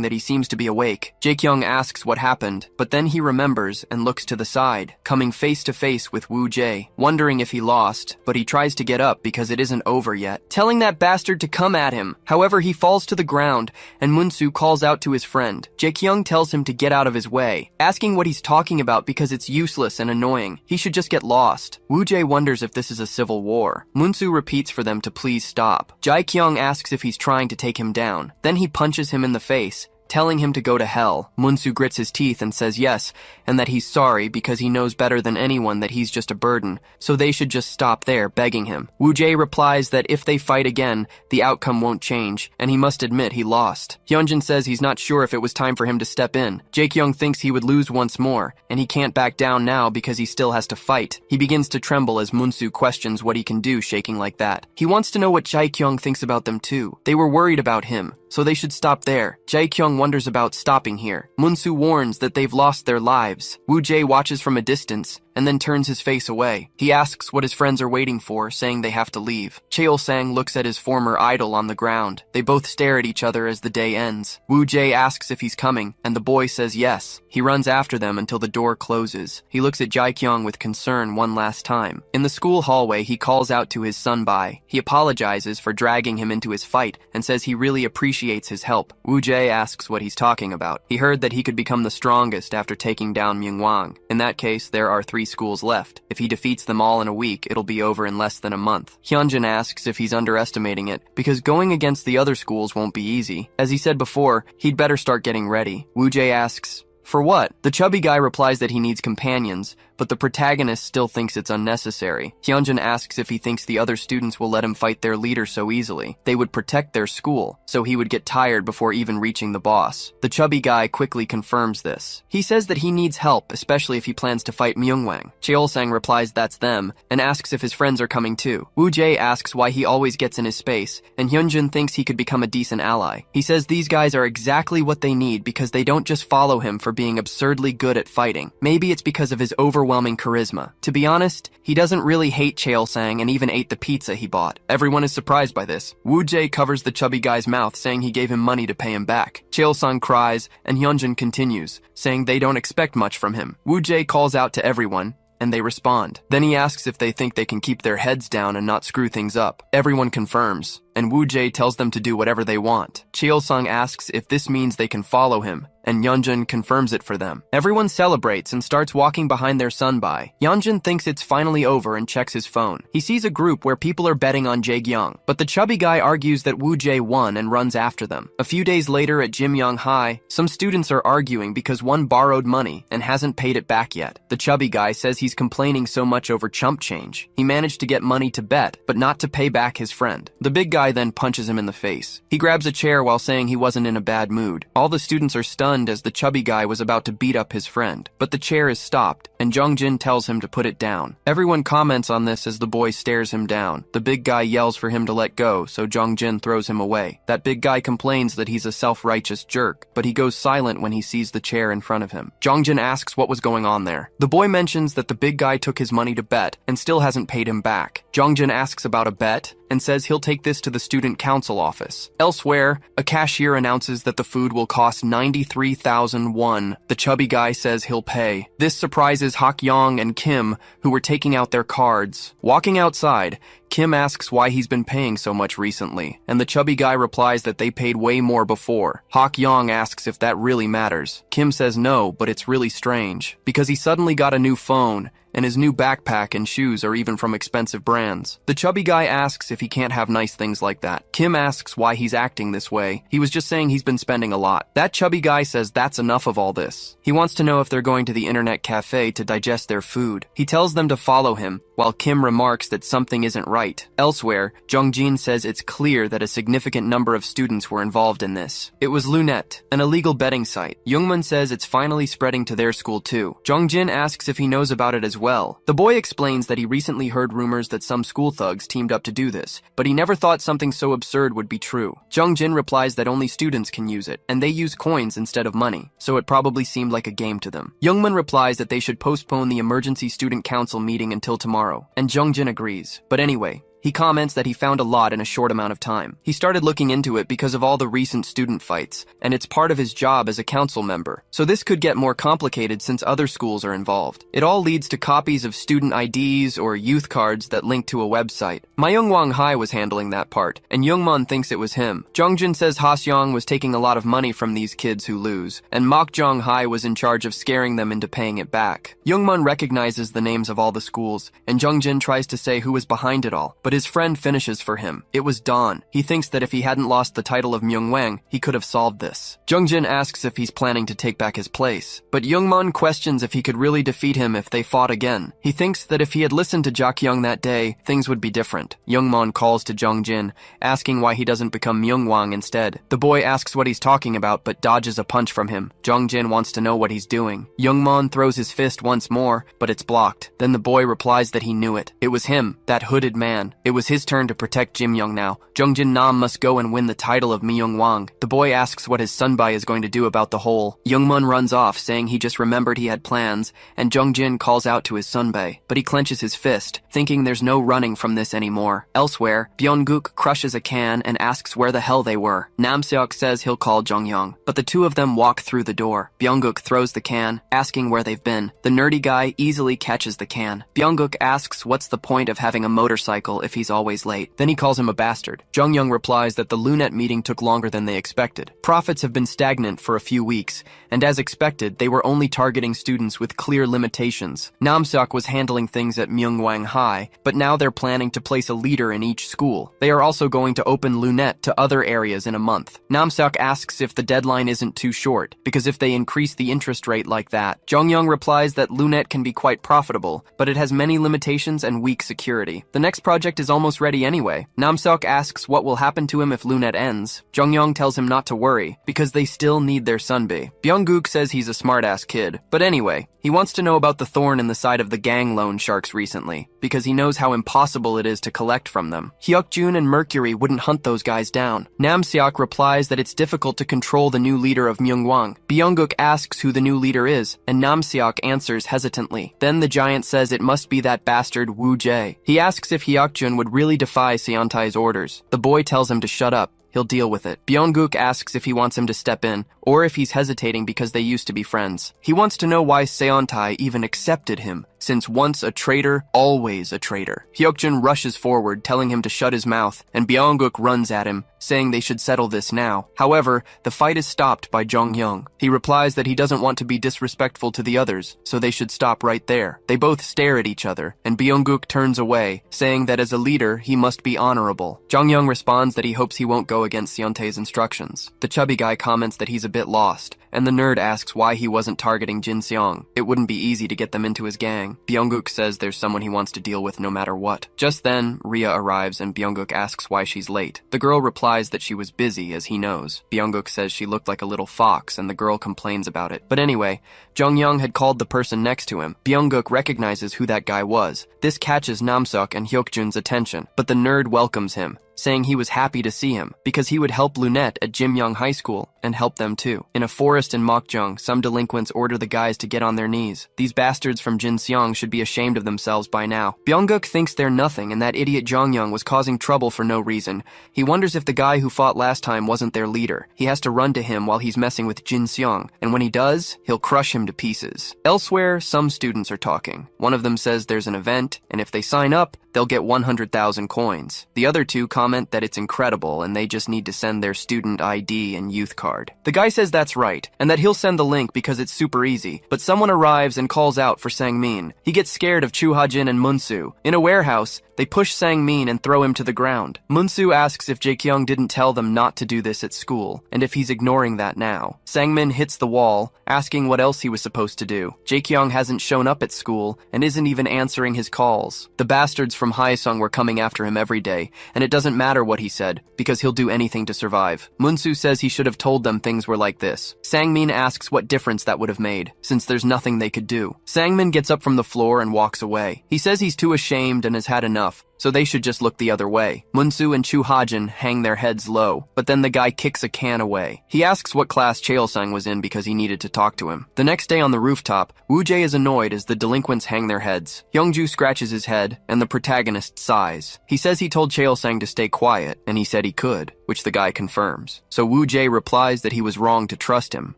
Speaker 1: that he seems to be awake. Jaekyung asks what happened, but then he remembers and looks to the side, coming face to face with Woo Jae, wondering if he lost, but he tries to get up because it isn't over yet, telling that bastard to come at him. However, he falls to the ground, and Munsu calls out to his friend. Jaekyung tells him to get out of his way, asking what he's talking about because it's useless and annoying. He should just get lost. Woo Jae wonders if this is a civil war. Munsu repeats for them to please stop. Jaekyung asks if he's trying to take him down. Then he punches him in the face, telling him to go to hell. Munsu grits his teeth and says yes, and that he's sorry because he knows better than anyone that he's just a burden, so they should just stop there, begging him. Woo Jae replies that if they fight again, the outcome won't change, and he must admit he lost. Hyunjin says he's not sure if it was time for him to step in. Jaekyung thinks he would lose once more, and he can't back down now because he still has to fight. He begins to tremble as Munsu questions what he can do shaking like that. He wants to know what Jaekyung thinks about them too. They were worried about him, so they should stop there. Jaekyung wonders about stopping here. Munsu warns that they've lost their lives. Woo Jae watches from a distance, and then turns his face away. He asks what his friends are waiting for, saying they have to leave. Cheol-sang looks at his former idol on the ground. They both stare at each other as the day ends. Woo Jae asks if he's coming, and the boy says yes. He runs after them until the door closes. He looks at Jaekyung with concern one last time. In the school hallway, he calls out to his son Bai. He apologizes for dragging him into his fight, and says he really appreciates his help. Woo Jae asks what he's talking about. He heard that he could become the strongest after taking down Myungwang. In that case, there are 3 schools left. If he defeats them all in a week, it'll be over in less than a month. Hyunjin asks if he's underestimating it, because going against the other schools won't be easy. As he said before, he'd better start getting ready. Woo Jae asks, "For what?" The chubby guy replies that he needs companions, but the protagonist still thinks it's unnecessary. Hyunjin asks if he thinks the other students will let him fight their leader so easily. They would protect their school, so he would get tired before even reaching the boss. The chubby guy quickly confirms this. He says that he needs help, especially if he plans to fight Myungwang. Cheolsang replies that's them, and asks if his friends are coming too. Woo Jae asks why he always gets in his space, and Hyunjin thinks he could become a decent ally. He says these guys are exactly what they need because they don't just follow him for being absurdly good at fighting. Maybe it's because of his overwhelming charisma. To be honest, he doesn't really hate Cheolsang and even ate the pizza he bought. Everyone is surprised by this. Woo Jae covers the chubby guy's mouth, saying he gave him money to pay him back. Cheolsang cries, and Hyunjin continues, saying they don't expect much from him. Woo Jae calls out to everyone, and they respond. Then he asks if they think they can keep their heads down and not screw things up. Everyone confirms, and Woo Jae tells them to do whatever they want. Cheolsang asks if this means they can follow him, and Hyunjin confirms it for them. Everyone celebrates and starts walking behind their sunbae. Hyunjin thinks it's finally over and checks his phone. He sees a group where people are betting on Jaegyong, but the chubby guy argues that Woo Jae won and runs after them. A few days later at Jimyong High, some students are arguing because one borrowed money and hasn't paid it back yet. The chubby guy says he's complaining so much over chump change. He managed to get money to bet, but not to pay back his friend. The big guy then punches him in the face. He grabs a chair while saying he wasn't in a bad mood. All the students are stunned as the chubby guy was about to beat up his friend, but the chair is stopped, and Jongjin tells him to put it down. Everyone comments on this as the boy stares him down. The big guy yells for him to let go, so Jongjin throws him away. That big guy complains that he's a self-righteous jerk, but he goes silent when he sees the chair in front of him. Jongjin asks what was going on there. The boy mentions that the big guy took his money to bet and still hasn't paid him back. Jongjin asks about a bet and says he'll take this to the student council office. Elsewhere, a cashier announces that the food will cost 93,000 won. The chubby guy says he'll pay. This surprises Hak Yong and Kim, who were taking out their cards. Walking outside, Kim asks why he's been paying so much recently, and the chubby guy replies that they paid way more before. Hak Yong asks if that really matters. Kim says no, but it's really strange, because he suddenly got a new phone, and his new backpack and shoes are even from expensive brands. The chubby guy asks if he can't have nice things like that. Kim asks why he's acting this way. He was just saying he's been spending a lot. That chubby guy says that's enough of all this. He wants to know if they're going to the internet cafe to digest their food. He tells them to follow him, while Kim remarks that something isn't right. Elsewhere, Jongjin says it's clear that a significant number of students were involved in this. It was Lunette, an illegal betting site. Youngmun says it's finally spreading to their school too. Jongjin asks if he knows about it as well. The boy explains that he recently heard rumors that some school thugs teamed up to do this, but he never thought something so absurd would be true. Jongjin replies that only students can use it, and they use coins instead of money, so it probably seemed like a game to them. Youngmun replies that they should postpone the emergency student council meeting until tomorrow, and Jongjin agrees. But anyway, he comments that he found a lot in a short amount of time. He started looking into it because of all the recent student fights, and it's part of his job as a council member. So this could get more complicated since other schools are involved. It all leads to copies of student IDs or youth cards that link to a website. Myungwang Hai was handling that part, and Youngmun thinks it was him. Jongjin says Haseong was taking a lot of money from these kids who lose, and Mokjong Hai was in charge of scaring them into paying it back. Youngmun recognizes the names of all the schools, and Jongjin tries to say who was behind it all, but his friend finishes for him. It was Dawn. He thinks that if he hadn't lost the title of Myungwang, he could have solved this. Jongjin asks if he's planning to take back his place, but Youngmun questions if he could really defeat him if they fought again. He thinks that if he had listened to Jakyung that day, things would be different. Youngmun calls to Jongjin, asking why he doesn't become Myungwang instead. The boy asks what he's talking about, but dodges a punch from him. Jongjin wants to know what he's doing. Youngmun throws his fist once more, but it's blocked. Then the boy replies that he knew it. It was him, that hooded man. It was his turn to protect Jim Young now. Jongjin Nam must go and win the title of Myungwang. The boy asks what his sunbae is going to do about the hole. Youngmun runs off, saying he just remembered he had plans, and Jongjin calls out to his sunbae, but he clenches his fist, thinking there's no running from this anymore. Elsewhere, Byung-guk crushes a can and asks where the hell they were. Nam-seok says he'll call Jong-young, but the two of them walk through the door. Byung-guk throws the can, asking where they've been. The nerdy guy easily catches the can. Byung-guk asks what's the point of having a motorcycle if if he's always late. Then he calls him a bastard. Jung-young replies that the Lunette meeting took longer than they expected. Profits have been stagnant for a few weeks, and as expected, they were only targeting students with clear limitations. Namseok was handling things at Myungwang High, but now they're planning to place a leader in each school. They are also going to open Lunette to other areas in a month. Namseok asks if the deadline isn't too short, because if they increase the interest rate like that. Jung-young replies that Lunette can be quite profitable, but it has many limitations and weak security. The next project is almost ready anyway. Namseok asks what will happen to him if Lunette ends. Jung-young tells him not to worry, because they still need their Sunbae. Byung-guk says he's a smart-ass kid, but anyway, he wants to know about the thorn in the side of the gang loan sharks recently, because he knows how impossible it is to collect from them. Hyuk-jun and Mercury wouldn't hunt those guys down. Namseok replies that it's difficult to control the new leader of Myungwang. Byung-guk asks who the new leader is, and Namseok answers hesitantly. Then the giant says it must be that bastard Woo Jae. He asks if Hyuk-jun would really defy Seontai's orders. The boy tells him to shut up. He'll deal with it. Byung-guk asks if he wants him to step in, or if he's hesitating because they used to be friends. He wants to know why Seontai even accepted him, since once a traitor, always a traitor. Hyuk-jun rushes forward, telling him to shut his mouth, and Byung-guk runs at him, saying they should settle this now. However, the fight is stopped by Jung-young. He replies that he doesn't want to be disrespectful to the others, so they should stop right there. They both stare at each other, and Byung-guk turns away, saying that as a leader, he must be honorable. Jung-young responds that he hopes he won't go against Seontai's instructions. The chubby guy comments that he's a bit lost, and the nerd asks why he wasn't targeting Jin Seong. It wouldn't be easy to get them into his gang. Byung-guk says there's someone he wants to deal with no matter what. Just then, Rhea arrives and Byung-guk asks why she's late. The girl replies that she was busy, as he knows. Byung-guk says she looked like a little fox, and the girl complains about it. But anyway, Jung-young had called the person next to him. Byung-guk recognizes who that guy was. This catches Namseok and Hyuk-jun's attention, but the nerd welcomes him, saying he was happy to see him, because he would help Lunette at Jimyong High School, and help them too. In a forest in Mokjong, some delinquents order the guys to get on their knees. These bastards from Jinseong should be ashamed of themselves by now. Byung-guk thinks they're nothing, and that idiot Jong-young was causing trouble for no reason. He wonders if the guy who fought last time wasn't their leader. He has to run to him while he's messing with Jinseong, and when he does, he'll crush him to pieces. Elsewhere, some students are talking. One of them says there's an event, and if they sign up, they'll get 100,000 coins. The other two comment that it's incredible and they just need to send their student ID and youth card. The guy says that's right, and that he'll send the link because it's super easy, but someone arrives and calls out for Sang-min. He gets scared of Chu Ha-jin and Munsu. In a warehouse, they push Sang-min and throw him to the ground. Munsu asks if Jae-kyung didn't tell them not to do this at school, and if he's ignoring that now. Sang-min hits the wall, asking what else he was supposed to do. Jae-kyung hasn't shown up at school and isn't even answering his calls. The bastards from Haesung were coming after him every day, and it doesn't matter what he said, because he'll do anything to survive. Munsu says he should have told them things were like this. Sang-min asks what difference that would have made, since there's nothing they could do. Sang-min gets up from the floor and walks away. He says he's too ashamed and has had enough, so they should just look the other way. Munsu and Chu Ha-jin hang their heads low, but then the guy kicks a can away. He asks what class Cheol-sang was in because he needed to talk to him. The next day on the rooftop, Woo Jae is annoyed as the delinquents hang their heads. Youngju scratches his head, and the protagonist sighs. He says he told Cheol-sang to stay quiet, and he said he could, which the guy confirms. So Woo Jae replies that he was wrong to trust him.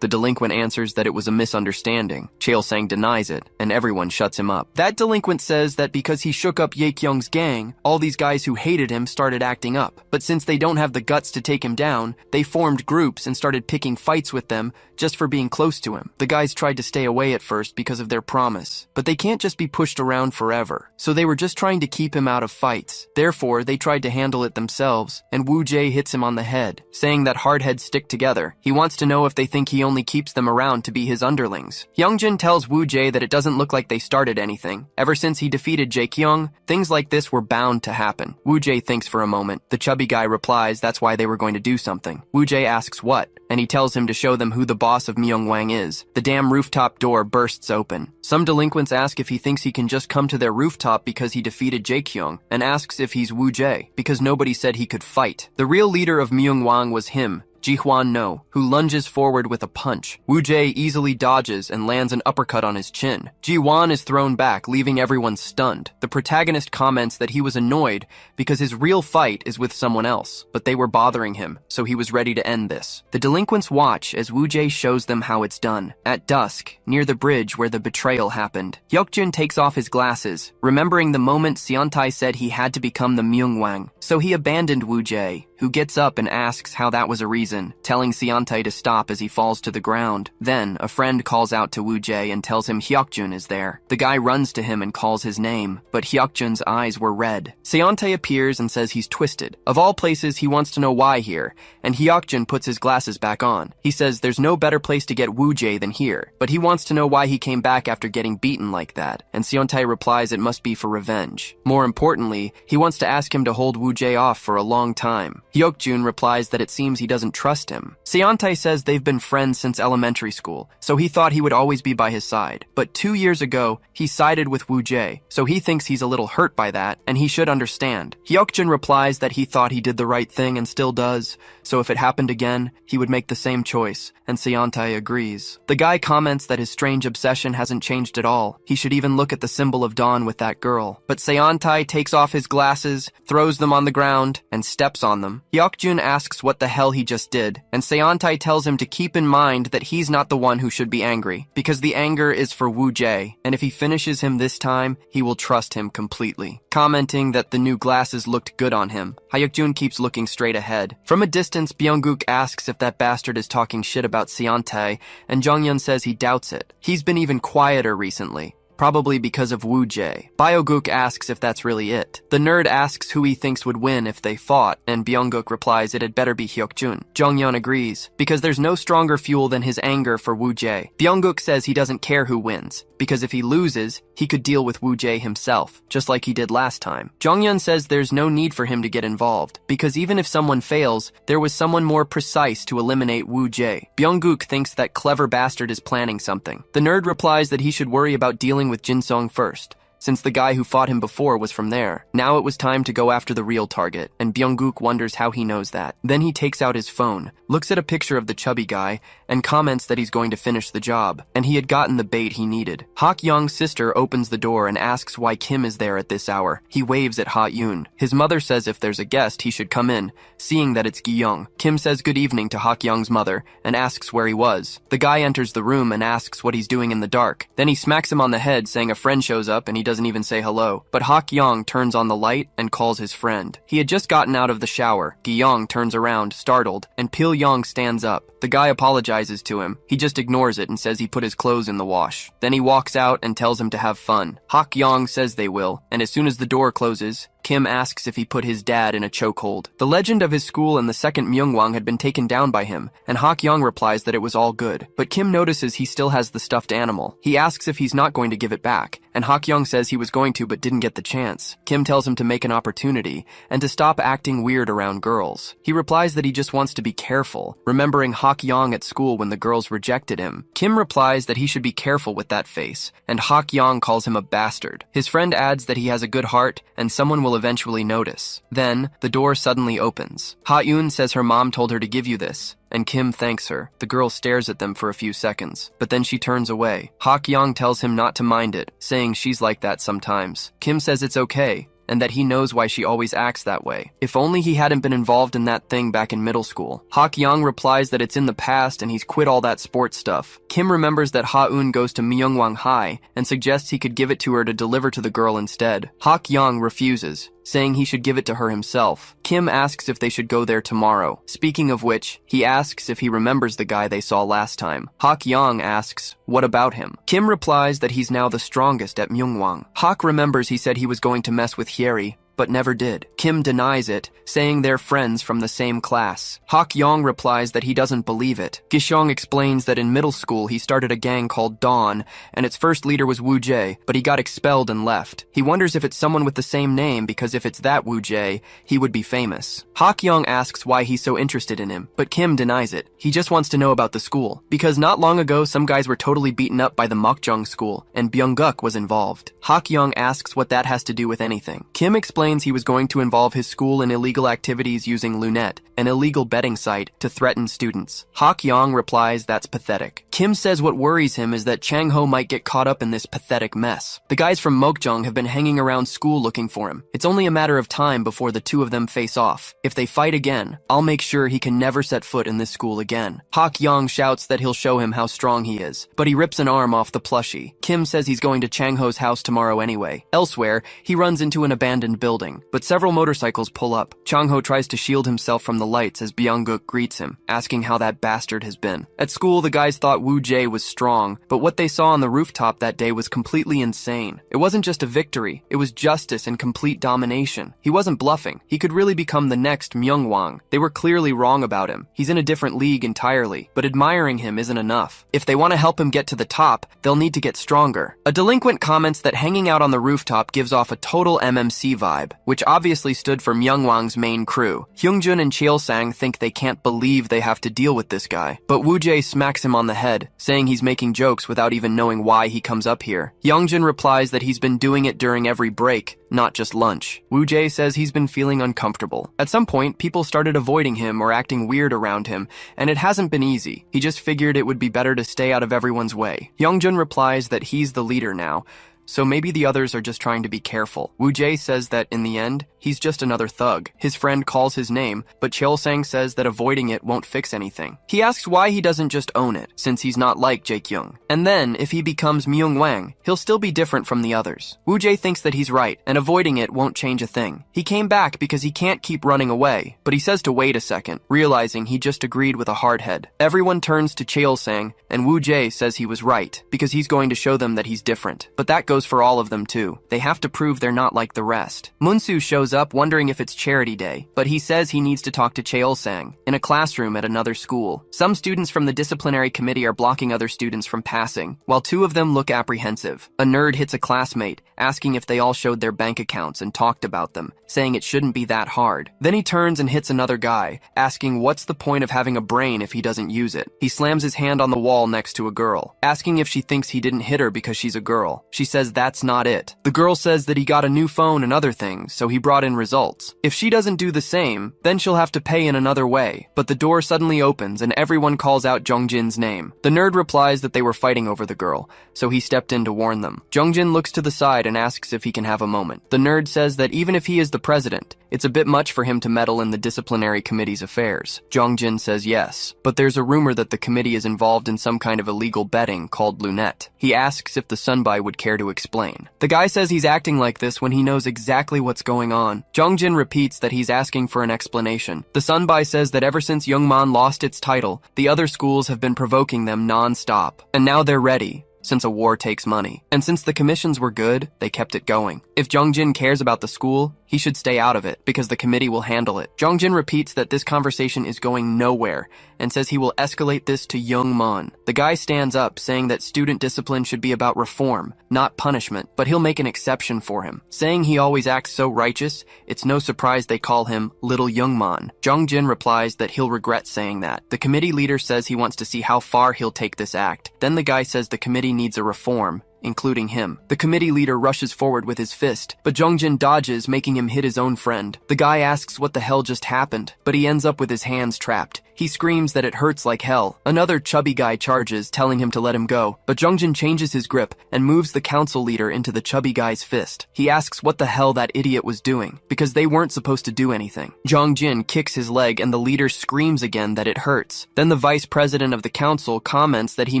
Speaker 1: The delinquent answers that it was a misunderstanding. Cheol-sang denies it, and everyone shuts him up. That delinquent says that because he shook up Ye-kyung's gang, all these guys who hated him started acting up. But since they don't have the guts to take him down, they formed groups and started picking fights with them just for being close to him. The guys tried to stay away at first because of their promise, but they can't just be pushed around forever. So they were just trying to keep him out of fights. Therefore, they tried to handle it themselves, and Woo Jae hits him on the head, saying that hardheads stick together. He wants to know if they think he only keeps them around to be his underlings. Youngjin tells Woo Jae that it doesn't look like they started anything. Ever since he defeated Jae-kyung, things like this were bound to happen. Woo Jae thinks for a moment. The chubby guy replies that's why they were going to do something. Woo Jae asks what, and he tells him to show them who the boss of Myungwang is. The damn rooftop door bursts open. Some delinquents ask if he thinks he can just come to their rooftop because he defeated Jae-kyung, and asks if he's Woo Jae, because nobody said he could fight. The real leader of Myungwang was him, Ji-hwan No, who lunges forward with a punch. Woo-jae easily dodges and lands an uppercut on his chin. Ji-hwan is thrown back, leaving everyone stunned. The protagonist comments that he was annoyed because his real fight is with someone else, but they were bothering him, so he was ready to end this. The delinquents watch as Woo-jae shows them how it's done. At dusk, near the bridge where the betrayal happened, Hyukjun takes off his glasses, remembering the moment Seontae said he had to become the Myungwang, so he abandoned Woo-jae, who gets up and asks how that was a reason, telling Seontae to stop as he falls to the ground. Then, a friend calls out to Woo-jae and tells him Hyukjun is there. The guy runs to him and calls his name, but Hyukjun's eyes were red. Seontae appears and says he's twisted. Of all places, he wants to know why here, and Hyukjun puts his glasses back on. He says there's no better place to get Woo-jae than here, but he wants to know why he came back after getting beaten like that, and Seontae replies it must be for revenge. More importantly, he wants to ask him to hold Woo-jae off for a long time. Hyukjun replies that it seems he doesn't trust him. Seontae says they've been friends since elementary school, so he thought he would always be by his side. But 2 years ago, he sided with Woo-jae, so he thinks he's a little hurt by that, and he should understand. Hyukjun replies that he thought he did the right thing and still does, so if it happened again, he would make the same choice, and Seontae agrees. The guy comments that his strange obsession hasn't changed at all. He should even look at the symbol of dawn with that girl. But Seontae takes off his glasses, throws them on the ground, and steps on them. Hyukjun asks what the hell he just did, and Seontae tells him to keep in mind that he's not the one who should be angry, because the anger is for Woo-jae, and if he finishes him this time, he will trust him completely. Commenting that the new glasses looked good on him, Hyukjun keeps looking straight ahead. From a distance, Byung-guk asks if that bastard is talking shit about Seontae, and Jonghyun says he doubts it. He's been even quieter recently, probably because of Woo-jae. Byung-guk asks if that's really it. The nerd asks who he thinks would win if they fought, and Byung-guk replies it had better be Hyukjun. Jonghyun agrees, because there's no stronger fuel than his anger for Woo-jae. Byung-guk says he doesn't care who wins, because if he loses, he could deal with Woo-jae himself, just like he did last time. Jonghyun says there's no need for him to get involved, because even if someone fails, there was someone more precise to eliminate Woo-jae. Byung-guk thinks that clever bastard is planning something. The nerd replies that he should worry about dealing with Jinsung first, since the guy who fought him before was from there. Now it was time to go after the real target, and Byung-guk wonders how he knows that. Then he takes out his phone, looks at a picture of the chubby guy, and comments that he's going to finish the job, and he had gotten the bait he needed. Ha-kyung's sister opens the door and asks why Kim is there at this hour. He waves at Ha-yoon. His mother says if there's a guest, he should come in, seeing that it's Gi-young. Kim says good evening to Ha-kyung's mother, and asks where he was. The guy enters the room and asks what he's doing in the dark. Then he smacks him on the head, saying a friend shows up and he doesn't even say hello. But Ha-kyung turns on the light and calls his friend. He had just gotten out of the shower. Gi-young turns around, startled, and Pil-young stands up. The guy apologizes to him. He just ignores it and says he put his clothes in the wash. Then he walks out and tells him to have fun. Ha-kyung says they will, and as soon as the door closes, Kim asks if he put his dad in a chokehold. The legend of his school and the second Myungwang had been taken down by him, and Ha-kyung replies that it was all good. But Kim notices he still has the stuffed animal. He asks if he's not going to give it back, and Ha-kyung says he was going to but didn't get the chance. Kim tells him to make an opportunity, and to stop acting weird around girls. He replies that he just wants to be careful, remembering Ha-kyung at school when the girls rejected him. Kim replies that he should be careful with that face, and Ha-kyung calls him a bastard. His friend adds that he has a good heart, and someone will eventually notice. Then, the door suddenly opens. Ha-yoon says her mom told her to give you this, and Kim thanks her. The girl stares at them for a few seconds, but then she turns away. Ha-kyung tells him not to mind it, saying she's like that sometimes. Kim says it's okay, and that he knows why she always acts that way. If only he hadn't been involved in that thing back in middle school. Ha-kyung replies that it's in the past and he's quit all that sports stuff. Kim remembers that Ha-eun goes to Myeongwang High and suggests he could give it to her to deliver to the girl instead. Ha-kyung refuses, saying he should give it to her himself. Kim asks if they should go there tomorrow. Speaking of which, he asks if he remembers the guy they saw last time. Ha-kyung asks, what about him? Kim replies that he's now the strongest at Myungwang. Hak remembers he said he was going to mess with Hyeri, but never did. Kim denies it, saying they're friends from the same class. Ha-kyung replies that he doesn't believe it. Gishong explains that in middle school he started a gang called Dawn, and its first leader was Woo-jae, but he got expelled and left. He wonders if it's someone with the same name, because if it's that Woo-jae, he would be famous. Ha-kyung asks why he's so interested in him, but Kim denies it. He just wants to know about the school, because not long ago some guys were totally beaten up by the Mokjong school, and Byung-guk was involved. Ha-kyung asks what that has to do with anything. Kim explains explains he was going to involve his school in illegal activities using Lunette, an illegal betting site, to threaten students. Hak Yang replies that's pathetic. Kim says what worries him is that Chang Ho might get caught up in this pathetic mess. The guys from Mokjong have been hanging around school looking for him. It's only a matter of time before the two of them face off. If they fight again, I'll make sure he can never set foot in this school again. Hak Yang shouts that he'll show him how strong he is, but he rips an arm off the plushie. Kim says he's going to Chang Ho's house tomorrow anyway. Elsewhere, he runs into an abandoned building, but several motorcycles pull up. Chang Ho tries to shield himself from the lights as Byung-guk greets him, asking how that bastard has been. At school, the guys thought Woo Jae was strong, but what they saw on the rooftop that day was completely insane. It wasn't just a victory, it was justice and complete domination. He wasn't bluffing. He could really become the next Myung-wang. They were clearly wrong about him. He's in a different league entirely, but admiring him isn't enough. If they want to help him get to the top, they'll need to get stronger. A delinquent comments that hanging out on the rooftop gives off a total MMC vibe, which obviously stood for Myung-wang's main crew. Hyungjun and Cheol-sang think they can't believe they have to deal with this guy, but Woo Jae smacks him on the head, saying he's making jokes without even knowing why he comes up here. Youngjun replies that he's been doing it during every break, not just lunch. Woo Jae says he's been feeling uncomfortable. At some point, people started avoiding him or acting weird around him, and it hasn't been easy. He just figured it would be better to stay out of everyone's way. Youngjun replies that he's the leader now, so maybe the others are just trying to be careful. Woo Jae says that, in the end, he's just another thug. His friend calls his name, but Cheol-sang says that avoiding it won't fix anything. He asks why he doesn't just own it, since he's not like Jae-kyung. And then, if he becomes Myung-wang, he'll still be different from the others. Woo Jae thinks that he's right, and avoiding it won't change a thing. He came back because he can't keep running away, but he says to wait a second, realizing he just agreed with a hard head. Everyone turns to Cheol-sang, and Woo Jae says he was right, because he's going to show them that he's different. But that goes for all of them too. They have to prove they're not like the rest. Munsu shows up wondering if it's charity day, but he says he needs to talk to Cheol-sang in a classroom at another school. Some students from the disciplinary committee are blocking other students from passing, while two of them look apprehensive. A nerd hits a classmate, asking if they all showed their bank accounts and talked about them, saying it shouldn't be that hard. Then he turns and hits another guy, asking what's the point of having a brain if he doesn't use it. He slams his hand on the wall next to a girl, asking if she thinks he didn't hit her because she's a girl. She says that's not it. The girl says that he got a new phone and other things, so he brought in results. If she doesn't do the same, then she'll have to pay in another way. But the door suddenly opens and everyone calls out Jongjin's name. The nerd replies that they were fighting over the girl, so he stepped in to warn them. Jongjin looks to the side and asks if he can have a moment. The nerd says that even if he is the president, it's a bit much for him to meddle in the disciplinary committee's affairs. Jongjin says yes, but there's a rumor that the committee is involved in some kind of illegal betting called Lunette. He asks if the Sunbai would care to explain. The guy says he's acting like this when he knows exactly what's going on. Jongjin repeats that he's asking for an explanation. The Sunbai says that ever since Youngman lost its title, the other schools have been provoking them non-stop, and now they're ready. Since a war takes money. And since the commissions were good, they kept it going. If Jongjin cares about the school, he should stay out of it, because the committee will handle it. Jongjin repeats that this conversation is going nowhere, and says he will escalate this to Youngman. The guy stands up, saying that student discipline should be about reform, not punishment, but he'll make an exception for him. Saying he always acts so righteous, it's no surprise they call him Little Youngman. Jongjin replies that he'll regret saying that. The committee leader says he wants to see how far he'll take this act. Then the guy says the committee needs a reform, including him. The committee leader rushes forward with his fist, but Jongjin dodges, making him hit his own friend. The guy asks what the hell just happened, but he ends up with his hands trapped. He screams that it hurts like hell. Another chubby guy charges, telling him to let him go, but Jongjin changes his grip and moves the council leader into the chubby guy's fist. He asks what the hell that idiot was doing, because they weren't supposed to do anything. Jongjin kicks his leg and the leader screams again that it hurts. Then the vice president of the council comments that he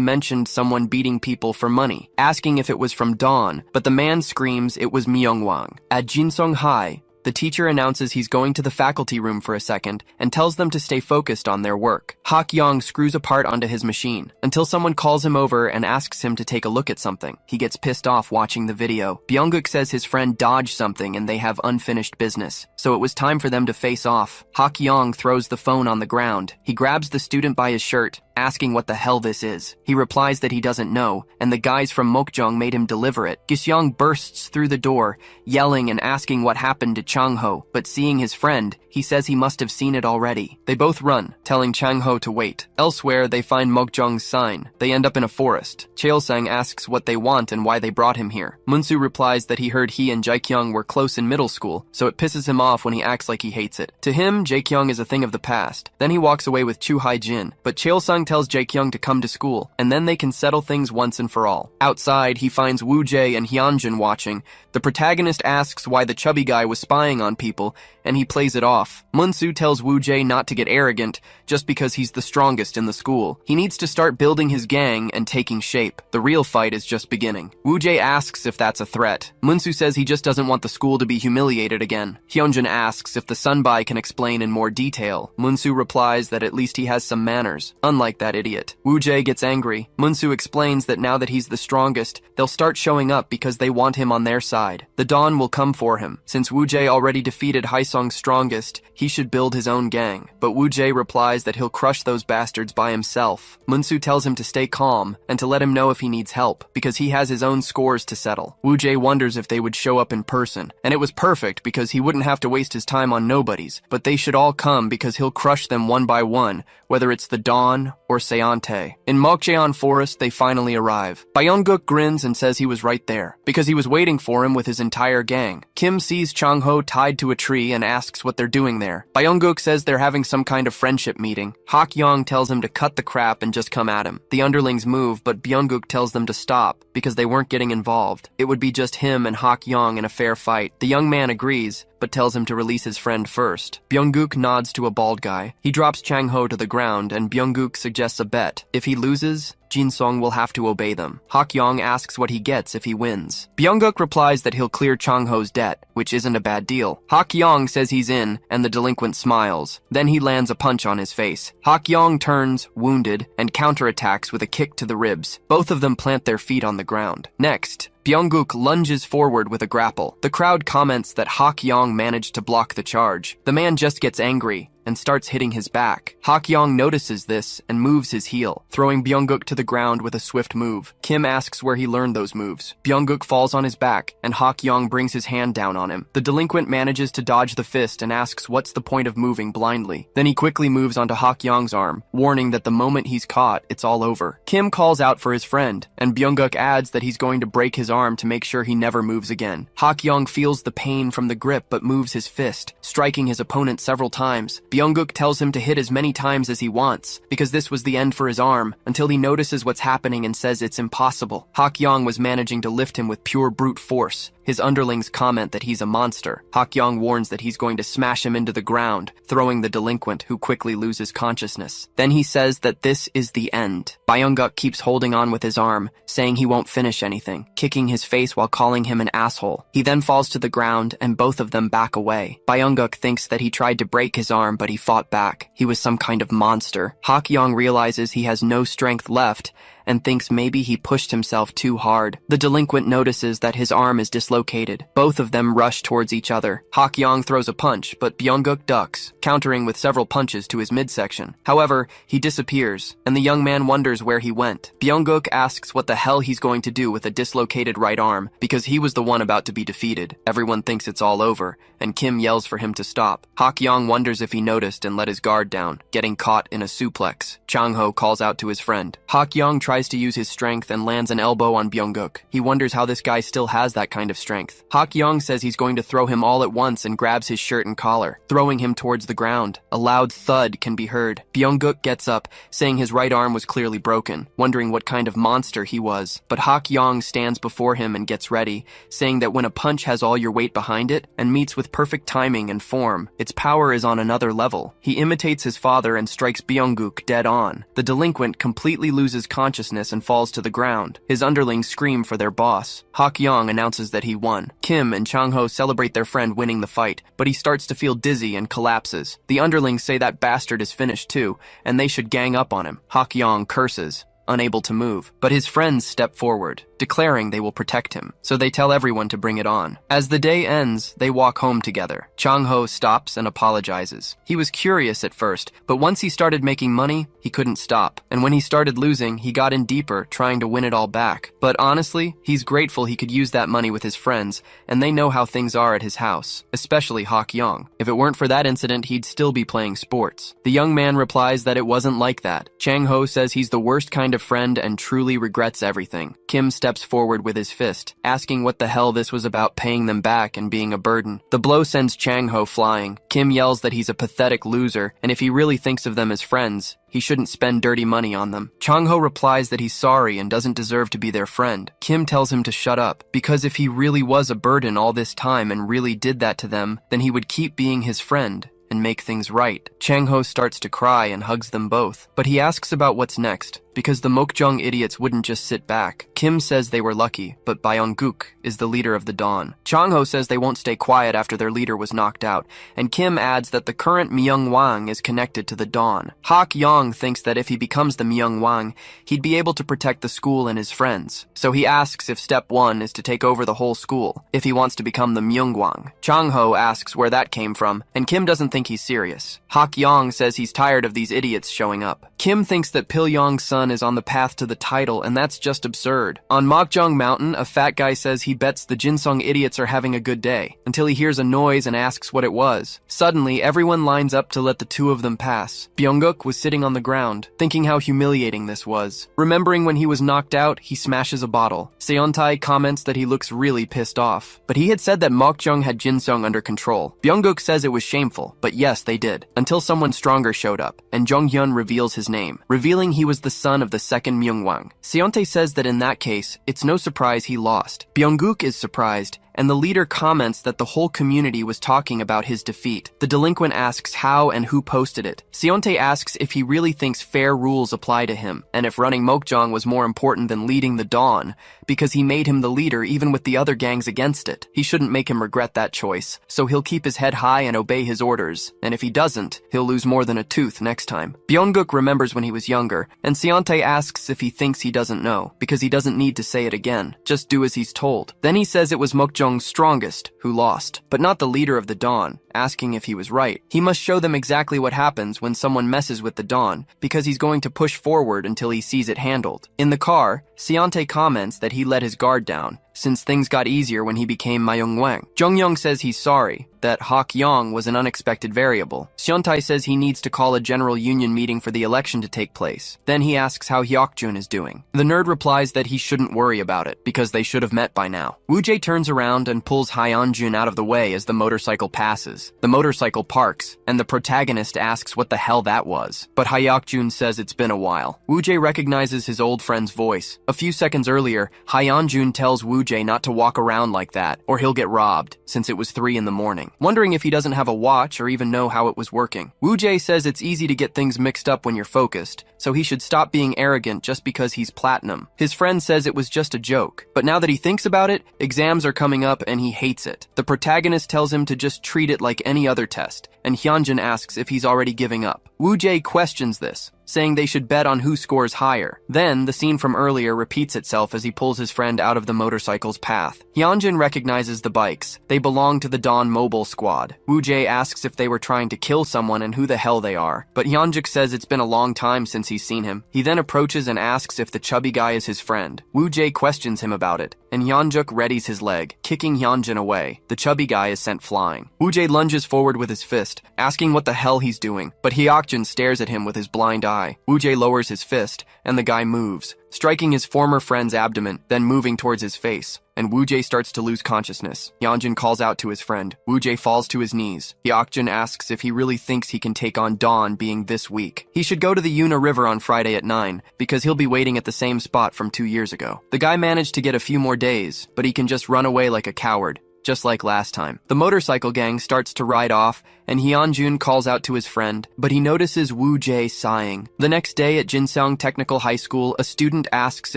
Speaker 1: mentioned someone beating people for money, asking if it was from Dawn, but the man screams it was Myungwang. At Jinsong High, the teacher announces he's going to the faculty room for a second and tells them to stay focused on their work. Hak Yang screws a part onto his machine until someone calls him over and asks him to take a look at something. He gets pissed off watching the video. Byung-guk says his friend dodged something and they have unfinished business, so it was time for them to face off. Hak Yang throws the phone on the ground. He grabs the student by his shirt, asking what the hell this is. He replies that he doesn't know, and the guys from Mokjong made him deliver it. Gisyong bursts through the door, yelling and asking what happened to Chang-ho, but seeing his friend, He says he must have seen it already. They both run, telling Chang-ho to wait. Elsewhere, they find Mokjong's sign. They end up in a forest. Cheol-sang asks what they want and why they brought him here. Munsu replies that he heard he and Jaekyung were close in middle school, so it pisses him off when he acts like he hates it. To him, Jaekyung is a thing of the past. Then he walks away with Chu Hai-jin, but Cheol-sang tells Jaekyung to come to school, and then they can settle things once and for all. Outside, he finds Woo-jae and Hyunjin watching. The protagonist asks why the chubby guy was spying on people, and he plays it off. Munsu tells Woo-jae not to get arrogant just because he's the strongest in the school. He needs to start building his gang and taking shape. The real fight is just beginning. Woo-jae asks if that's a threat. Munsu says he just doesn't want the school to be humiliated again. Hyunjin asks if the Sunbai can explain in more detail. Munsu replies that at least he has some manners, unlike that idiot. Woo-jae gets angry. Munsu explains that now that he's the strongest, they'll start showing up because they want him on their side. The dawn will come for him. Since Woo-jae already defeated Haesung's strongest, he should build his own gang. But Woo-jae replies that he'll crush those bastards by himself. Munsu tells him to stay calm and to let him know if he needs help, because he has his own scores to settle. Woo-jae wonders if they would show up in person, and it was perfect because he wouldn't have to waste his time on nobodies, but they should all come because he'll crush them one by one, whether it's the Dawn or Seontae. In Mokjeon Forest, they finally arrive. Byung-guk grins and says he was right there, because he was waiting for him with his entire gang. Kim sees Chang-ho tied to a tree and asks what they're doing there. Byung-guk says they're having some kind of friendship meeting. Hak-yong tells him to cut the crap and just come at him. The underlings move, but Byung-guk tells them to stop, because they weren't getting involved. It would be just him and Hak-yong in a fair fight. The young man agrees, but tells him to release his friend first. Byung-guk nods to a bald guy. He drops Chang-ho to the ground, and Byung-guk suggests a bet. If he loses, Jin-sung will have to obey them. Hak-yong asks what he gets if he wins. Byung-guk replies that he'll clear Chang-ho's debt, which isn't a bad deal. Hak-yong says he's in, and the delinquent smiles. Then he lands a punch on his face. Hak-yong turns, wounded, and counterattacks with a kick to the ribs. Both of them plant their feet on the ground. Next, Byung-guk lunges forward with a grapple. The crowd comments that Hak-yong managed to block the charge. The man just gets angry and starts hitting his back. Hak-yong notices this and moves his heel, throwing Byung-guk to the ground with a swift move. Kim asks where he learned those moves. Byung-guk falls on his back, and Hak-yong brings his hand down on him. The delinquent manages to dodge the fist and asks what's the point of moving blindly. Then he quickly moves onto Hak-yong's arm, warning that the moment he's caught, it's all over. Kim calls out for his friend, and Byung-guk adds that he's going to break his arm to make sure he never moves again. Hak-yong feels the pain from the grip but moves his fist, striking his opponent several times. Byung-guk tells him to hit as many times as he wants, because this was the end for his arm, until he notices what's happening and says it's impossible. Hak-yong was managing to lift him with pure brute force. His underlings comment that he's a monster. Hak-yong warns that he's going to smash him into the ground, throwing the delinquent, who quickly loses consciousness. Then he says that this is the end. Byung-guk keeps holding on with his arm, saying he won't finish anything, kicking his face while calling him an asshole. He then falls to the ground, and both of them back away. Byung-guk thinks that he tried to break his arm, but he fought back. He was some kind of monster. Hak-yong realizes he has no strength left, and thinks maybe he pushed himself too hard. The delinquent notices that his arm is dislocated. Both of them rush towards each other. Hak-yong throws a punch, but Byung-guk ducks, countering with several punches to his midsection. However, he disappears, and the young man wonders where he went. Byung-guk asks what the hell he's going to do with a dislocated right arm, because he was the one about to be defeated. Everyone thinks it's all over, and Kim yells for him to stop. Hak-yong wonders if he noticed and let his guard down, getting caught in a suplex. Chang-ho calls out to his friend. Hak-yong tries to use his strength and lands an elbow on Byung-guk. He wonders how this guy still has that kind of strength. Hak-yong says he's going to throw him all at once and grabs his shirt and collar, throwing him towards the ground. A loud thud can be heard. Byung-guk gets up, saying his right arm was clearly broken, wondering what kind of monster he was. But Hak-yong stands before him and gets ready, saying that when a punch has all your weight behind it and meets with perfect timing and form, its power is on another level. He imitates his father and strikes Byung-guk dead on. The delinquent completely loses consciousness and falls to the ground. His underlings scream for their boss. Hak-yong announces that he won. Kim and Chang-ho celebrate their friend winning the fight, but he starts to feel dizzy and collapses. The underlings say that bastard is finished too, and they should gang up on him. Hak-yong curses, unable to move, but his friends step forward. declaring they will protect him, so they tell everyone to bring it on. As the day ends, they walk home together. Chang-ho stops and apologizes. He was curious at first, but once he started making money, he couldn't stop. And when he started losing, he got in deeper, trying to win it all back. But honestly, he's grateful he could use that money with his friends, and they know how things are at his house, especially Hak Young. If it weren't for that incident, he'd still be playing sports. The young man replies that it wasn't like that. Chang-ho says he's the worst kind of friend and truly regrets everything. Kim steps forward with his fist, asking what the hell this was about paying them back and being a burden. The blow sends Chang-ho flying. Kim yells that he's a pathetic loser, and if he really thinks of them as friends, he shouldn't spend dirty money on them. Chang-ho replies that he's sorry and doesn't deserve to be their friend. Kim tells him to shut up, because if he really was a burden all this time and really did that to them, then he would keep being his friend and make things right. Chang-ho starts to cry and hugs them both, but he asks about what's next, because the Mokjong idiots wouldn't just sit back. Kim says they were lucky, but Byung-guk is the leader of the Dawn. Chang-ho says they won't stay quiet after their leader was knocked out, and Kim adds that the current Myung-wang is connected to the Dawn. Hak Young thinks that if he becomes the Myung-wang, he'd be able to protect the school and his friends. So he asks if step 1 is to take over the whole school, if he wants to become the Myung-wang. Chang-ho asks where that came from, and Kim doesn't think he's serious. Hak Young says he's tired of these idiots showing up. Kim thinks that Pil-yong's son is on the path to the title, and that's just absurd. On Mokjong Mountain, a fat guy says he bets the Jinsong idiots are having a good day, until he hears a noise and asks what it was. Suddenly, everyone lines up to let the two of them pass. Byung-guk was sitting on the ground, thinking how humiliating this was. Remembering when he was knocked out, he smashes a bottle. Seontae comments that he looks really pissed off, but he had said that Mokjong had Jinsong under control. Byung-guk says it was shameful, but yes, they did, until someone stronger showed up, and Jong-hyun reveals his name, revealing he was the son of the second Myung-wang. Seontae says that in that case, it's no surprise he lost. Byung-guk is surprised, and the leader comments that the whole community was talking about his defeat. The delinquent asks how and who posted it. Seontae asks if he really thinks fair rules apply to him, and if running Mokjong was more important than leading the Dawn, because he made him the leader even with the other gangs against it. He shouldn't make him regret that choice, so he'll keep his head high and obey his orders, and if he doesn't, he'll lose more than a tooth next time. Byung-guk remembers when he was younger, and Seontae asks if he thinks he doesn't know, because he doesn't need to say it again. Just do as he's told. Then he says it was Mokjong's strongest who lost, but not the leader of the Dawn, asking if he was right. He must show them exactly what happens when someone messes with the Dawn, because he's going to push forward until he sees it handled. In the car, Seontae comments that he let his guard down, since things got easier when he became Myung-wang. Jong-young says he's sorry, that Hak Young was an unexpected variable. Seontae says he needs to call a general union meeting for the election to take place. Then he asks how Hyokjun is doing. The nerd replies that he shouldn't worry about it, because they should have met by now. Woo-jae turns around and pulls Hyeonjun out of the way as the motorcycle passes. The motorcycle parks, and the protagonist asks what the hell that was. But Hyokjun says it's been a while. Woo-jae recognizes his old friend's voice. A few seconds earlier, Hyeonjun tells Woo-jae not to walk around like that, or he'll get robbed, since it was 3 in the morning. Wondering if he doesn't have a watch or even know how it was working. Woo-jae says it's easy to get things mixed up when you're focused, so he should stop being arrogant just because he's platinum. His friend says it was just a joke, but now that he thinks about it, exams are coming up and he hates it. The protagonist tells him to just treat it like any other test, and Hyunjin asks if he's already giving up. Woo-jae questions this, saying they should bet on who scores higher. Then, the scene from earlier repeats itself as he pulls his friend out of the motorcycle's path. Hyunjin recognizes the bikes. They belong to the Dawn Mobile Squad. Woo-jae asks if they were trying to kill someone and who the hell they are, but Hyunjuk says it's been a long time since he's seen him. He then approaches and asks if the chubby guy is his friend. Woo-jae questions him about it, and Hyunjuk readies his leg, kicking Hyunjin away. The chubby guy is sent flying. Woo-jae lunges forward with his fist, asking what the hell he's doing, but Hyokjin stares at him with his blind eye. Woo-jae lowers his fist, and the guy moves, striking his former friend's abdomen, then moving towards his face, and Woo-jae starts to lose consciousness. Hyunjin calls out to his friend. Woo-jae falls to his knees. Hyokjin asks if he really thinks he can take on Dawn being this weak. He should go to the Yuna River on Friday at 9, because he'll be waiting at the same spot from 2 years ago. The guy managed to get a few more days, but he can just run away like a coward. just like last time. The motorcycle gang starts to ride off, and Hyunjun calls out to his friend, but he notices Woo Jae sighing. The next day at Jinseong Technical High School, a student asks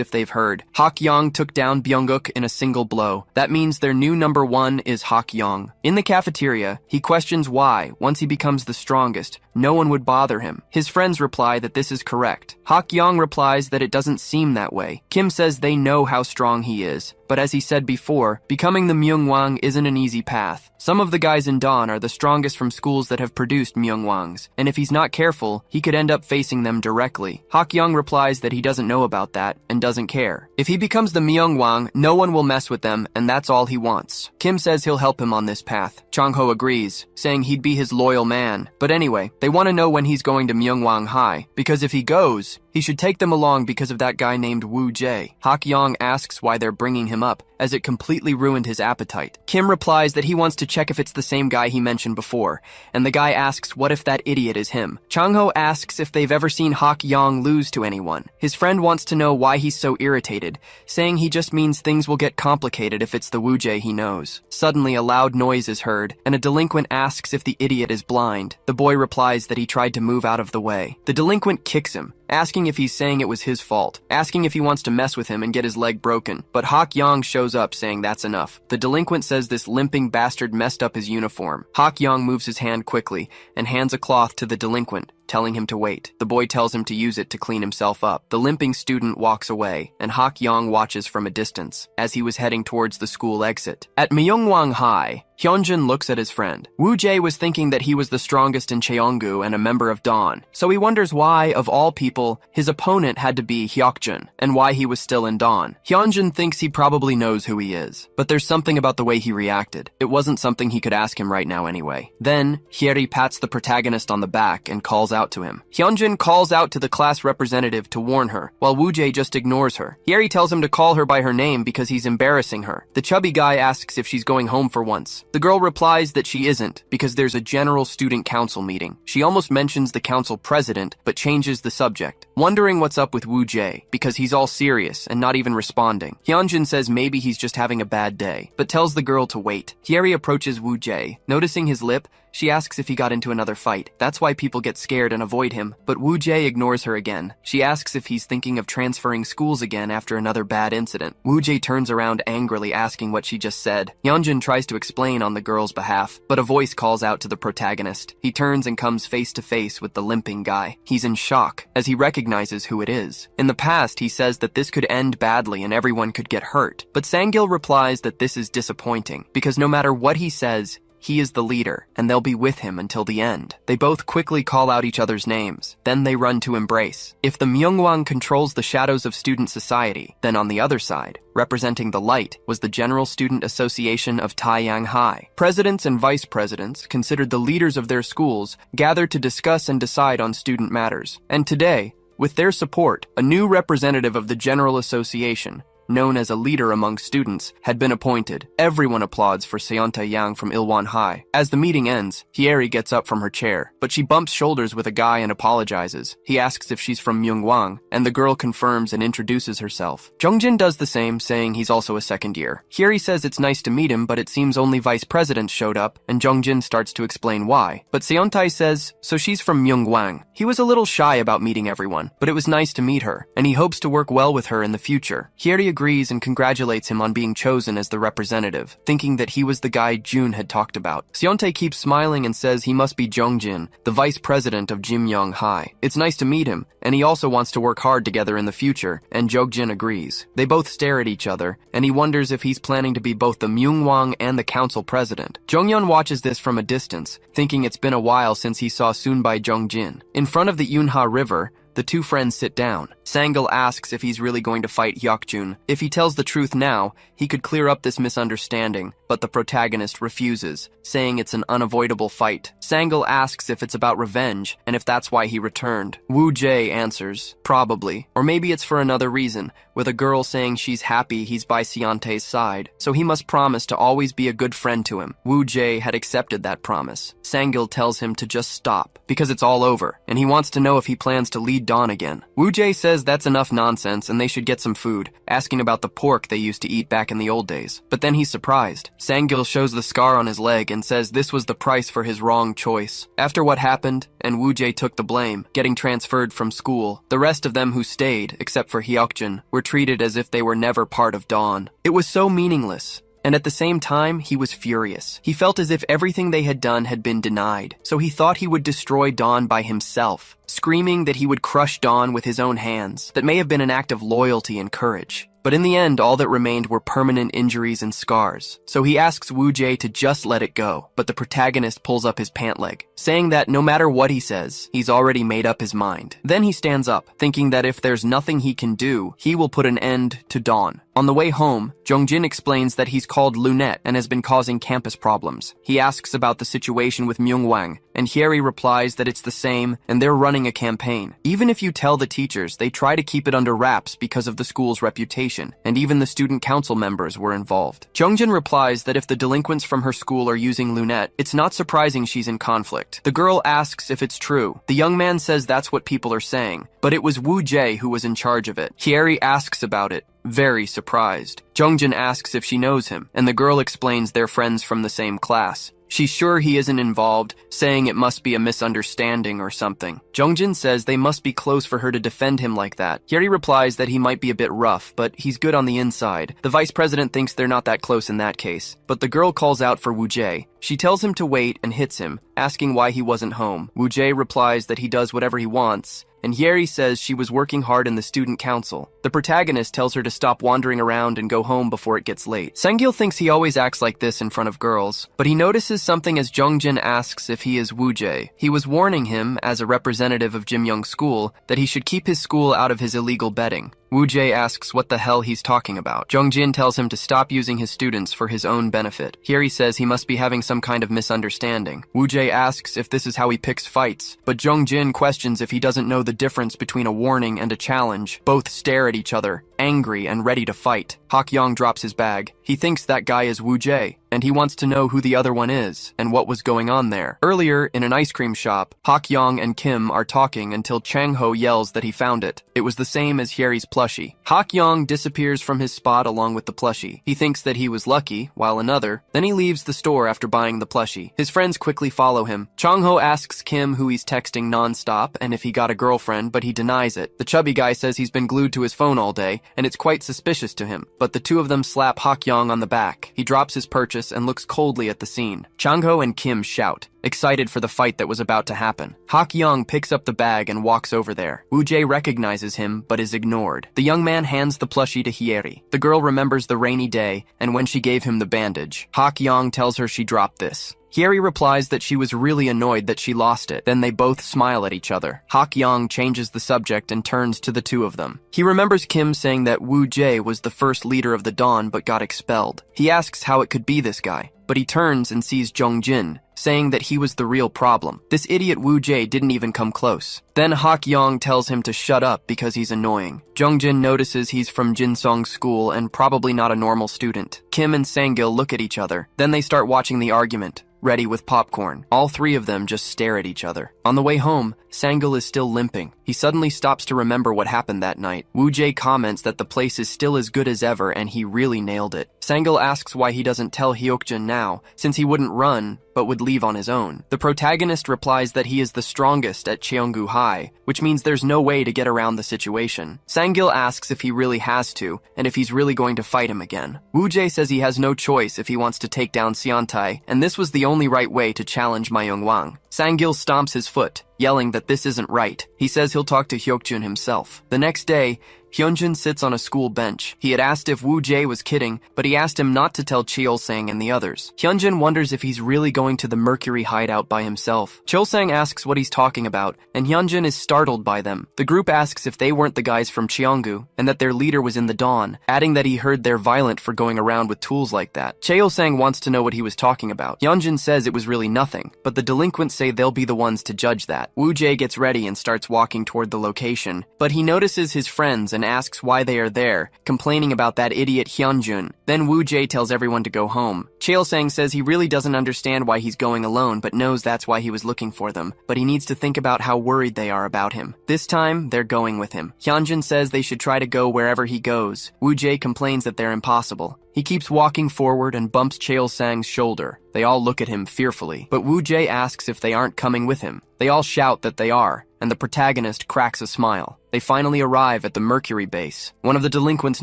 Speaker 1: if they've heard. Hak Yong took down Byunguk in a single blow. That means their new number one is Hak Yong. In the cafeteria, he questions why, once he becomes the strongest, no one would bother him. His friends reply that this is correct. Hak Yong replies that it doesn't seem that way. Kim says they know how strong he is, but as he said before, becoming the Myungwang isn't an easy path. Some of the guys in Dawn are the strongest from schools that have produced Myungwangs, and if he's not careful, he could end up facing them directly. Hak Young replies that he doesn't know about that and doesn't care. If he becomes the Myungwang, no one will mess with them, and that's all he wants. Kim says he'll help him on this path. Chang-ho agrees, saying he'd be his loyal man. But anyway, they want to know when he's going to Myungwang High, because if he goes, he should take them along because of that guy named Woo Jae. Hak Yong asks why they're bringing him up, as it completely ruined his appetite. Kim replies that he wants to check if it's the same guy he mentioned before, and the guy asks what if that idiot is him. Chang-ho asks if they've ever seen Hak Yong lose to anyone. His friend wants to know why he's so irritated, saying he just means things will get complicated if it's the Woo Jae he knows. Suddenly, a loud noise is heard, and a delinquent asks if the idiot is blind. The boy replies that he tried to move out of the way. The delinquent kicks him, asking if he's saying it was his fault, asking if he wants to mess with him and get his leg broken. But Hak Yong shows up saying that's enough. The delinquent says this limping bastard messed up his uniform. Hak Yong moves his hand quickly and hands a cloth to the delinquent, telling him to wait. The boy tells him to use it to clean himself up. The limping student walks away, and Hak Yong watches from a distance as he was heading towards the school exit. At Myungwang High, Hyunjin looks at his friend. Woo Jae was thinking that he was the strongest in Cheonggu and a member of Dawn, so he wonders why, of all people, his opponent had to be Hyokjun, and why he was still in Dawn. Hyunjin thinks he probably knows who he is, but there's something about the way he reacted. It wasn't something he could ask him right now anyway. Then, Hyeri pats the protagonist on the back and calls out to him. Hyunjin calls out to the class representative to warn her, while Woo Jae just ignores her. Hyeri tells him to call her by her name because he's embarrassing her. The chubby guy asks if she's going home for once. The girl replies that she isn't, because there's a general student council meeting. She almost mentions the council president, but changes the subject, wondering what's up with Woo Jae, because he's all serious and not even responding. Hyunjin says maybe he's just having a bad day, but tells the girl to wait. Hyeri approaches Woo Jae. Noticing his lip, she asks if he got into another fight. That's why people get scared and avoid him, but Woo Jae ignores her again. She asks if he's thinking of transferring schools again after another bad incident. Woo Jae turns around angrily asking what she just said. Hyunjin tries to explain on the girl's behalf, but a voice calls out to the protagonist. He turns and comes face to face with the limping guy. He's in shock, as he recognizes who it is. In the past, he says that this could end badly and everyone could get hurt, but Sangil replies that this is disappointing, because no matter what he says, he is the leader, and they'll be with him until the end. They both quickly call out each other's names. Then they run to embrace. If the Myungwang controls the shadows of student society, then on the other side, representing the light, was the General Student Association of Taiyang High. Presidents and vice presidents, considered the leaders of their schools, gathered to discuss and decide on student matters. And today, with their support, a new representative of the General Association, known as a leader among students, had been appointed. Everyone applauds for Seonta Yang from Ilwon High. As the meeting ends, Hyeri gets up from her chair, but she bumps shoulders with a guy and apologizes. He asks if she's from Myungwang, and the girl confirms and introduces herself. Jongjin does the same, saying he's also a second year. Hyeri says it's nice to meet him, but it seems only vice presidents showed up, and Jongjin starts to explain why. But Seontai says, so she's from Myungwang. He was a little shy about meeting everyone, but it was nice to meet her, and he hopes to work well with her in the future. Hyeri agrees and congratulates him on being chosen as the representative, thinking that he was the guy Jun had talked about. Seontae keeps smiling and says he must be Jongjin, the vice president of Jimyong High. It's nice to meet him, and he also wants to work hard together in the future, and Jongjin agrees. They both stare at each other, and he wonders if he's planning to be both the Myungwang and the council president. Jonghyun watches this from a distance, thinking it's been a while since he saw Soonbai Jongjin. In front of the Yunha River, the two friends sit down. Sangil asks if he's really going to fight Hyokjun. If he tells the truth now, he could clear up this misunderstanding, but the protagonist refuses, saying it's an unavoidable fight. Sangil asks if it's about revenge, and if that's why he returned. Woo Jae answers, probably, or maybe it's for another reason, with a girl saying she's happy he's by Seontae's side, so he must promise to always be a good friend to him. Woo-jae had accepted that promise. Sang-gil tells him to just stop, because it's all over, and he wants to know if he plans to lead Dawn again. Woo-jae says that's enough nonsense and they should get some food, asking about the pork they used to eat back in the old days. But then he's surprised. Sang-gil shows the scar on his leg and says this was the price for his wrong choice. After what happened, and Woo-jae took the blame, getting transferred from school, the rest of them who stayed, except for Hyukjin, were treated as if they were never part of Dawn. It was so meaningless. And at the same time, he was furious. He felt as if everything they had done had been denied, so he thought he would destroy Dawn by himself, screaming that he would crush Dawn with his own hands. That may have been an act of loyalty and courage. But in the end, all that remained were permanent injuries and scars. So he asks Woo-jae to just let it go, but the protagonist pulls up his pant leg, saying that no matter what he says, he's already made up his mind. Then he stands up, thinking that if there's nothing he can do, he will put an end to Dawn. On the way home, Jongjin explains that he's called Lunette and has been causing campus problems. He asks about the situation with Myungwang, and Hyeri replies that it's the same and they're running a campaign. Even if you tell the teachers, they try to keep it under wraps because of the school's reputation, and even the student council members were involved. Jongjin replies that if the delinquents from her school are using Lunette, it's not surprising she's in conflict. The girl asks if it's true. The young man says that's what people are saying, but it was Woo-jae who was in charge of it. Hyeri asks about it, very surprised. Jongjin asks if she knows him, and the girl explains they're friends from the same class. She's sure he isn't involved, saying it must be a misunderstanding or something. Jongjin says they must be close for her to defend him like that. Hyeri replies that he might be a bit rough, but he's good on the inside. The vice president thinks they're not that close in that case. But the girl calls out for Woo-jae. She tells him to wait and hits him, asking why he wasn't home. Woo-jae replies that he does whatever he wants, and Hyeri says she was working hard in the student council. The protagonist tells her to stop wandering around and go home before it gets late. Sang-gil thinks he always acts like this in front of girls, but he notices something as Jongjin asks if he is Woo-jae. He was warning him, as a representative of Jim-young's school, that he should keep his school out of his illegal betting. Woo-jae asks what the hell he's talking about. Jongjin tells him to stop using his students for his own benefit. Hyeri says he must be having some kind of misunderstanding. Woo-jae asks if this is how he picks fights, but Jongjin questions if he doesn't know the difference between a warning and a challenge. Both stare at each other, angry and ready to fight. Hak-young drops his bag. He thinks that guy is Woo-jae, and he wants to know who the other one is and what was going on there. Earlier, in an ice cream shop, Hak-young and Kim are talking until Chang-ho yells that he found it. It was the same as Hyeri's plushie. Hak-young disappears from his spot along with the plushie. He thinks that he was lucky, while another. Then he leaves the store after buying the plushie. His friends quickly follow him. Chang-ho asks Kim who he's texting non-stop and if he got a girlfriend, but he denies it. The chubby guy says he's been glued to his phone all day, and it's quite suspicious to him. But the two of them slap Hak-young on the back. He drops his purchase and looks coldly at the scene. Chang-ho and Kim shout, excited for the fight that was about to happen. Hak-young picks up the bag and walks over there. Woo-jae recognizes him, but is ignored. The young man hands the plushie to Hyeri. The girl remembers the rainy day and when she gave him the bandage. Hak-young tells her she dropped this. Hyeri replies that she was really annoyed that she lost it. Then they both smile at each other. Hak-young changes the subject and turns to the two of them. He remembers Kim saying that Woo-jae was the first leader of the Dawn but got expelled. He asks how it could be this guy, but he turns and sees Jongjin, saying that he was the real problem. This idiot Woo-jae didn't even come close. Then Hak-young tells him to shut up because he's annoying. Jongjin notices he's from Jinsong's school and probably not a normal student. Kim and Sang-gil look at each other. Then they start watching the argument, ready with popcorn. All three of them just stare at each other. On the way home, Sang-gil is still limping. He suddenly stops to remember what happened that night. Woo-jae comments that the place is still as good as ever and he really nailed it. Sang-gil asks why he doesn't tell Hyukjin now, since he wouldn't run, but would leave on his own. The protagonist replies that he is the strongest at Cheonggu High, which means there's no way to get around the situation. Sang-gil asks if he really has to, and if he's really going to fight him again. Woo-jae says he has no choice if he wants to take down Seontae, and this was the only right way to challenge Myungwang. Sang-gil stomps his foot, yelling that this isn't right. He says he'll talk to Hyukjin himself. The next day, Hyunjin sits on a school bench. He had asked if Woo-jae was kidding, but he asked him not to tell Cheol-sang and the others. Hyunjin wonders if he's really going to the Mercury hideout by himself. Cheol-sang asks what he's talking about, and Hyunjin is startled by them. The group asks if they weren't the guys from Cheonggu, and that their leader was in the Dawn, adding that he heard they're violent for going around with tools like that. Cheol-sang wants to know what he was talking about. Hyunjin says it was really nothing, but the delinquents say they'll be the ones to judge that. Woo-jae gets ready and starts walking toward the location, but he notices his friends and and asks why they are there, complaining about that idiot Hyunjun. Then Woo-jae tells everyone to go home. Chael-sang says he really doesn't understand why he's going alone, but knows that's why he was looking for them. But he needs to think about how worried they are about him. This time, they're going with him. Hyunjun says they should try to go wherever he goes. Woo-jae complains that they're impossible. He keeps walking forward and bumps Chael-sang's shoulder. They all look at him fearfully, but Woo-jae asks if they aren't coming with him. They all shout that they are, and the protagonist cracks a smile. They finally arrive at the Mercury base. One of the delinquents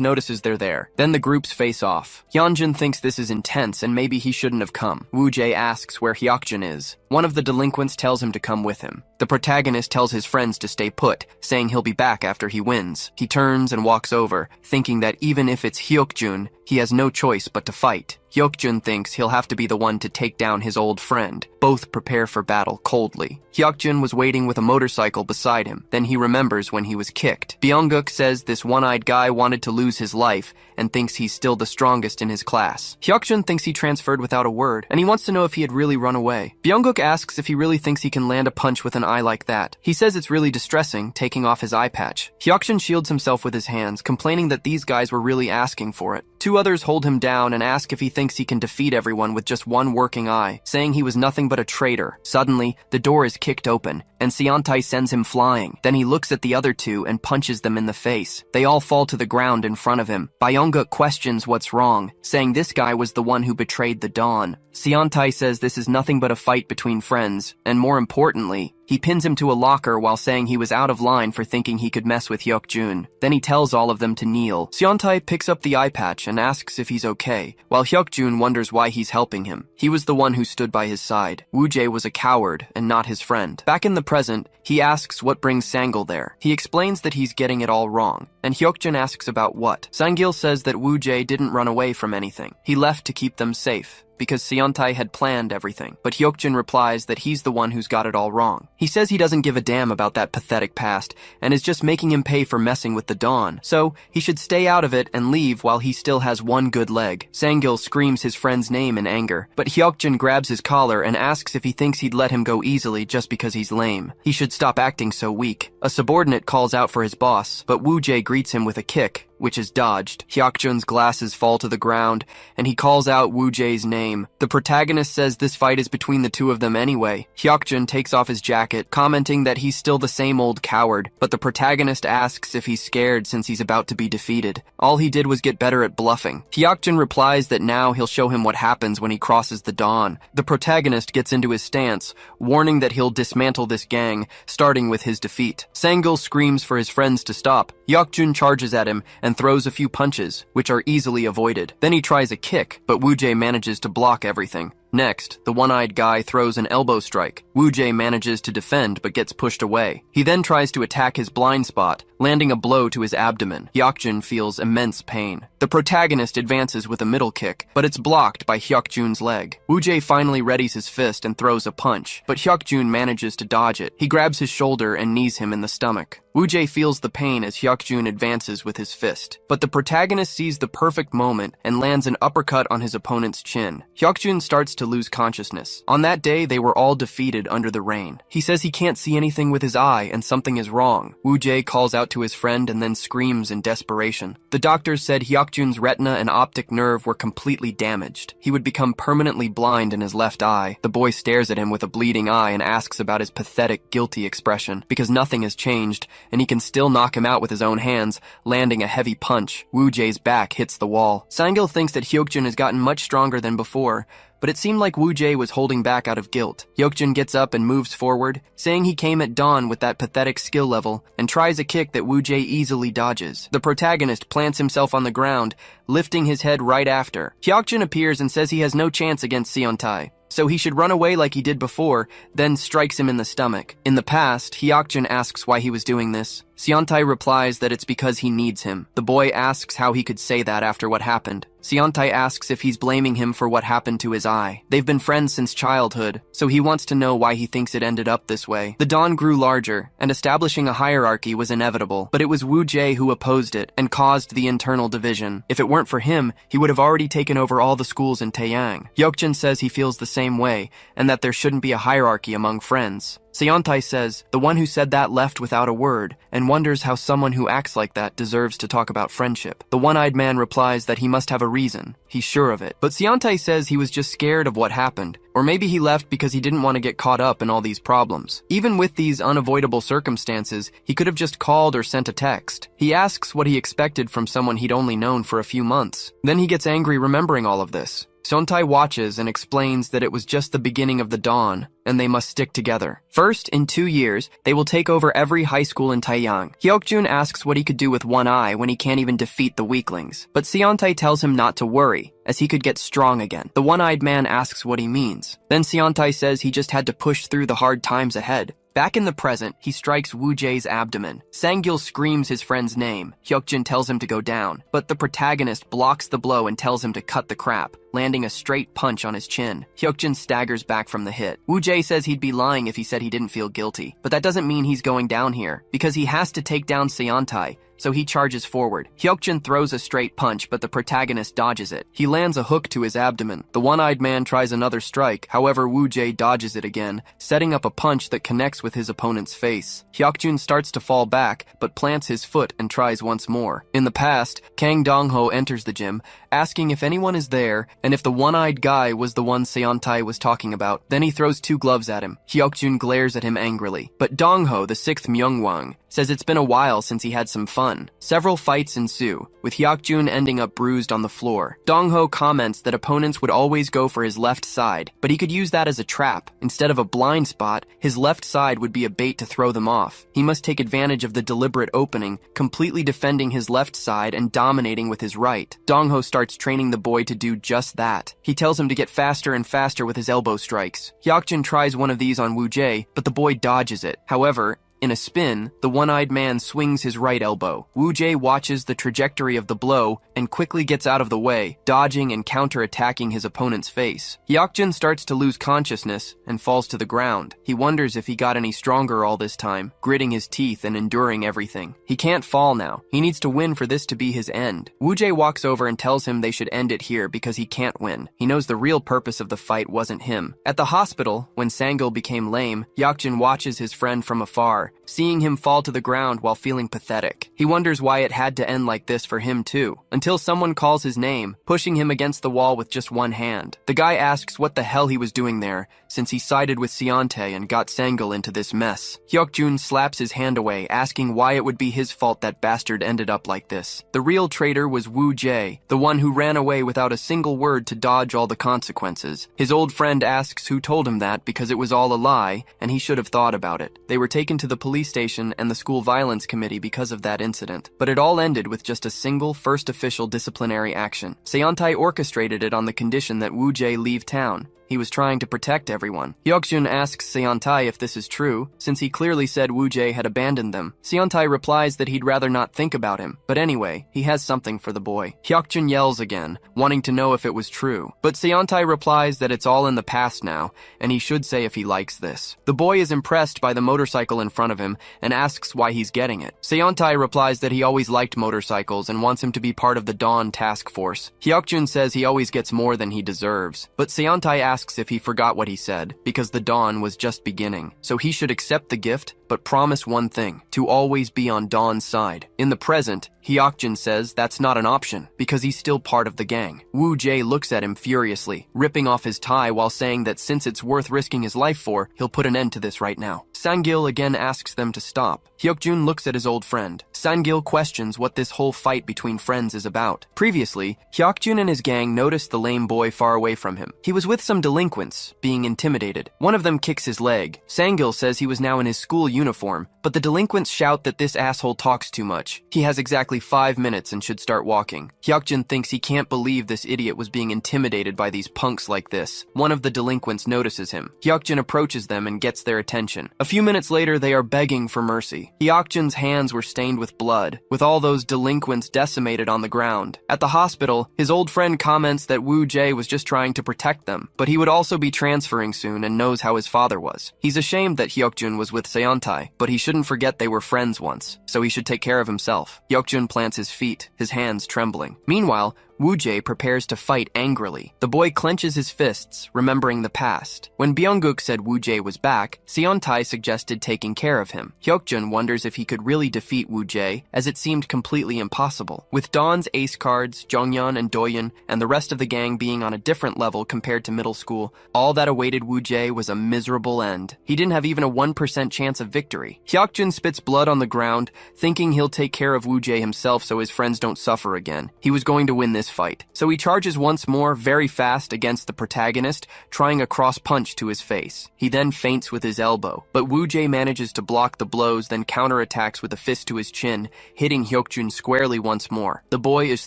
Speaker 1: notices they're there. Then the groups face off. Hyunjun thinks this is intense and maybe he shouldn't have come. Woo-jae asks where Hyokjun is. One of the delinquents tells him to come with him. The protagonist tells his friends to stay put, saying he'll be back after he wins. He turns and walks over, thinking that even if it's Hyokjun, he has no choice but to fight. Hyokjun thinks he'll have to be the one to take down his old friend. Both prepare for battle coldly. Hyokjun was waiting with a motorcycle beside him. Then he remembers when he was kicked. Byunguk says this one-eyed guy wanted to lose his life and thinks he's still the strongest in his class. Hyokjun thinks he transferred without a word, and he wants to know if he had really run away. Byunguk asks if he really thinks he can land a punch with an eye like that. He says it's really distressing, taking off his eye patch. Hyokjun shields himself with his hands, complaining that these guys were really asking for it. Two others hold him down and ask if he thinks he can defeat everyone with just one working eye, saying he was nothing but a traitor. Suddenly, the door is kicked open, and Seontae sends him flying. Then he looks at the other two and punches them in the face. They all fall to the ground in front of him. Byunguk questions what's wrong, saying this guy was the one who betrayed the Dawn. Seontae says this is nothing but a fight between friends, and more importantly, he pins him to a locker while saying he was out of line for thinking he could mess with Hyokjun. Then he tells all of them to kneel. Seontae picks up the eye patch and asks if he's okay, while Hyokjun wonders why he's helping him. He was the one who stood by his side. Woo-jae was a coward and not his friend. Back in the present, he asks what brings Sangil there. He explains that he's getting it all wrong, and Hyokjun asks about what. Sangil says that Woo-jae didn't run away from anything. He left to keep them safe, because Seontae had planned everything. But Hyokjun replies that he's the one who's got it all wrong. He says he doesn't give a damn about that pathetic past, and is just making him pay for messing with the Dawn. So, he should stay out of it and leave while he still has one good leg. Sangil screams his friend's name in anger, but Hyokjun grabs his collar and asks if he thinks he'd let him go easily just because he's lame. He should stop acting so weak. A subordinate calls out for his boss, but Woo-jae greets him with a kick, which is dodged. Hyokjun's glasses fall to the ground, and he calls out Woo-jae's name. The protagonist says this fight is between the two of them anyway. Hyokjun takes off his jacket, commenting that he's still the same old coward, but the protagonist asks if he's scared since he's about to be defeated. All he did was get better at bluffing. Hyokjun replies that now he'll show him what happens when he crosses the Dawn. The protagonist gets into his stance, warning that he'll dismantle this gang, starting with his defeat. Sangil screams for his friends to stop. Hyokjun charges at him and throws a few punches, which are easily avoided. Then he tries a kick, but Woo-jae manages to block everything. Next, the one-eyed guy throws an elbow strike. Woo-jae manages to defend but gets pushed away. He then tries to attack his blind spot, landing a blow to his abdomen. Hyokjun feels immense pain. The protagonist advances with a middle kick, but it's blocked by Hyokjun's leg. Woo-jae finally readies his fist and throws a punch, but Hyokjun manages to dodge it. He grabs his shoulder and knees him in the stomach. Woo-jae feels the pain as Hyokjun advances with his fist, but the protagonist sees the perfect moment and lands an uppercut on his opponent's chin. Hyokjun starts to lose consciousness. On that day, they were all defeated under the rain. He says he can't see anything with his eye and something is wrong. Woo-jae calls out to his friend and then screams in desperation. The doctors said Hyokjun's retina and optic nerve were completely damaged. He would become permanently blind in his left eye. The boy stares at him with a bleeding eye and asks about his pathetic, guilty expression, because nothing has changed, and he can still knock him out with his own hands, landing a heavy punch. Woo-jae's back hits the wall. Sangil thinks that Hyokjun has gotten much stronger than before, but it seemed like Woo-jae was holding back out of guilt. Hyokjun gets up and moves forward, saying he came at dawn with that pathetic skill level, and tries a kick that Woo-jae easily dodges. The protagonist plants himself on the ground, lifting his head right after. Hyokjun appears and says he has no chance against Seontae, so he should run away like he did before, then strikes him in the stomach. In the past, Hyokjun asks why he was doing this. Seontae replies that it's because he needs him. The boy asks how he could say that after what happened. Seontae asks if he's blaming him for what happened to his eye. They've been friends since childhood, so he wants to know why he thinks it ended up this way. The Dawn grew larger, and establishing a hierarchy was inevitable, but it was Woo-jae who opposed it and caused the internal division. If it weren't for him, he would have already taken over all the schools in Taeyang. Hyokjun says he feels the same way, and that there shouldn't be a hierarchy among friends. Seontae says, the one who said that left without a word, and wonders how someone who acts like that deserves to talk about friendship. The one-eyed man replies that he must have a reason. He's sure of it. But Seontae says he was just scared of what happened, or maybe he left because he didn't want to get caught up in all these problems. Even with these unavoidable circumstances, he could have just called or sent a text. He asks what he expected from someone he'd only known for a few months. Then he gets angry remembering all of this. Seontae watches and explains that it was just the beginning of the dawn, and they must stick together. First, in 2 years, they will take over every high school in Taeyang. Hyokjun asks what he could do with one eye when he can't even defeat the weaklings. But Seontae tells him not to worry, as he could get strong again. The one-eyed man asks what he means. Then Seontae says he just had to push through the hard times ahead. Back in the present, he strikes Woo-jae's abdomen. Sang-gil screams his friend's name. Hyokjun tells him to go down, but the protagonist blocks the blow and tells him to cut the crap, landing a straight punch on his chin. Hyokjun staggers back from the hit. Woo-jae says he'd be lying if he said he didn't feel guilty, but that doesn't mean he's going down here, because he has to take down Seontae, so he charges forward. Hyokjun throws a straight punch, but the protagonist dodges it. He lands a hook to his abdomen. The one-eyed man tries another strike, however Woo-jae dodges it again, setting up a punch that connects with his opponent's face. Hyokjun starts to fall back, but plants his foot and tries once more. In the past, Kang Dong-ho enters the gym, asking if anyone is there, and if the one-eyed guy was the one Seontae was talking about. Then he throws 2 gloves at him. Hyokjun glares at him angrily. But Dong-ho, the 6th Myungwang, says it's been a while since he had some fun. Several fights ensue, with Hyokjun ending up bruised on the floor. Dong-ho comments that opponents would always go for his left side, but he could use that as a trap. Instead of a blind spot, his left side would be a bait to throw them off. He must take advantage of the deliberate opening, completely defending his left side and dominating with his right. Dong-ho starts training the boy to do just that. He tells him to get faster and faster with his elbow strikes. Hyokjun tries one of these on Woo-jae, but the boy dodges it. However, in a spin, the one-eyed man swings his right elbow. Woo-jae watches the trajectory of the blow and quickly gets out of the way, dodging and counter-attacking his opponent's face. Hyokjun starts to lose consciousness and falls to the ground. He wonders if he got any stronger all this time, gritting his teeth and enduring everything. He can't fall now. He needs to win for this to be his end. Woo-jae walks over and tells him they should end it here because he can't win. He knows the real purpose of the fight wasn't him. At the hospital, when Sang-gil became lame, Hyokjun watches his friend from afar, seeing him fall to the ground while feeling pathetic. He wonders why it had to end like this for him too, until someone calls his name, pushing him against the wall with just one hand. The guy asks what the hell he was doing there, since he sided with Seontae and got Sang-gil into this mess. Hyokjun slaps his hand away, asking why it would be his fault that bastard ended up like this. The real traitor was Woo-jae, the one who ran away without a single word to dodge all the consequences. His old friend asks who told him that because it was all a lie, and he should have thought about it. They were taken to the police station and the school violence committee because of that incident. But it all ended with just a single first official disciplinary action. Seontae orchestrated it on the condition that Woo-jae leave town. He was trying to protect everyone. Hyokjun asks Seontae if this is true, since he clearly said Woo-jae had abandoned them. Seontae replies that he'd rather not think about him, but anyway, he has something for the boy. Hyokjun yells again, wanting to know if it was true, but Seontae replies that it's all in the past now, and he should say if he likes this. The boy is impressed by the motorcycle in front of him and asks why he's getting it. Seontae replies that he always liked motorcycles and wants him to be part of the Dawn task force. Hyokjun says he always gets more than he deserves, but Seontae asks if he forgot what he said, because the dawn was just beginning. So he should accept the gift, but promise one thing, to always be on Dawn's side. In the present, Hyokjun says that's not an option, because he's still part of the gang. Woo-jae looks at him furiously, ripping off his tie while saying that since it's worth risking his life for, he'll put an end to this right now. Sang-gil again asks them to stop. Hyokjun looks at his old friend. Sang-gil questions what this whole fight between friends is about. Previously, Hyokjun and his gang noticed the lame boy far away from him. He was with some delinquents, being intimidated. One of them kicks his leg. Sang-gil says he was now in his school uniform, but the delinquents shout that this asshole talks too much. He has exactly 5 minutes and should start walking. Hyokjun thinks he can't believe this idiot was being intimidated by these punks like this. One of the delinquents notices him. Hyokjun approaches them and gets their attention. A few minutes later, they are begging for mercy. Hyokjun's hands were stained with blood, with all those delinquents decimated on the ground. At the hospital, his old friend comments that Woo-jae was just trying to protect them, but he would also be transferring soon and knows how his father was. He's ashamed that Hyokjun was with Seontae, but he shouldn't forget they were friends once, so he should take care of himself. Hyokjun plants his feet, his hands trembling. Meanwhile, Woo Jae prepares to fight angrily. The boy clenches his fists, remembering the past. When Byung-guk said Woo Jae was back, Seon-tae suggested taking care of him. Hyuk-jun wonders if he could really defeat Woo Jae, as it seemed completely impossible. With Dawn's ace cards, Jonghyun and Doyeon, and the rest of the gang being on a different level compared to middle school, all that awaited Woo Jae was a miserable end. He didn't have even a 1% chance of victory. Hyuk-jun spits blood on the ground, thinking he'll take care of Woo Jae himself so his friends don't suffer again. He was going to win this fight. So he charges once more, very fast, against the protagonist, trying a cross punch to his face. He then feints with his elbow, but Woo Jae manages to block the blows, then counterattacks with a fist to his chin, hitting Hyuk-jun squarely once more. The boy is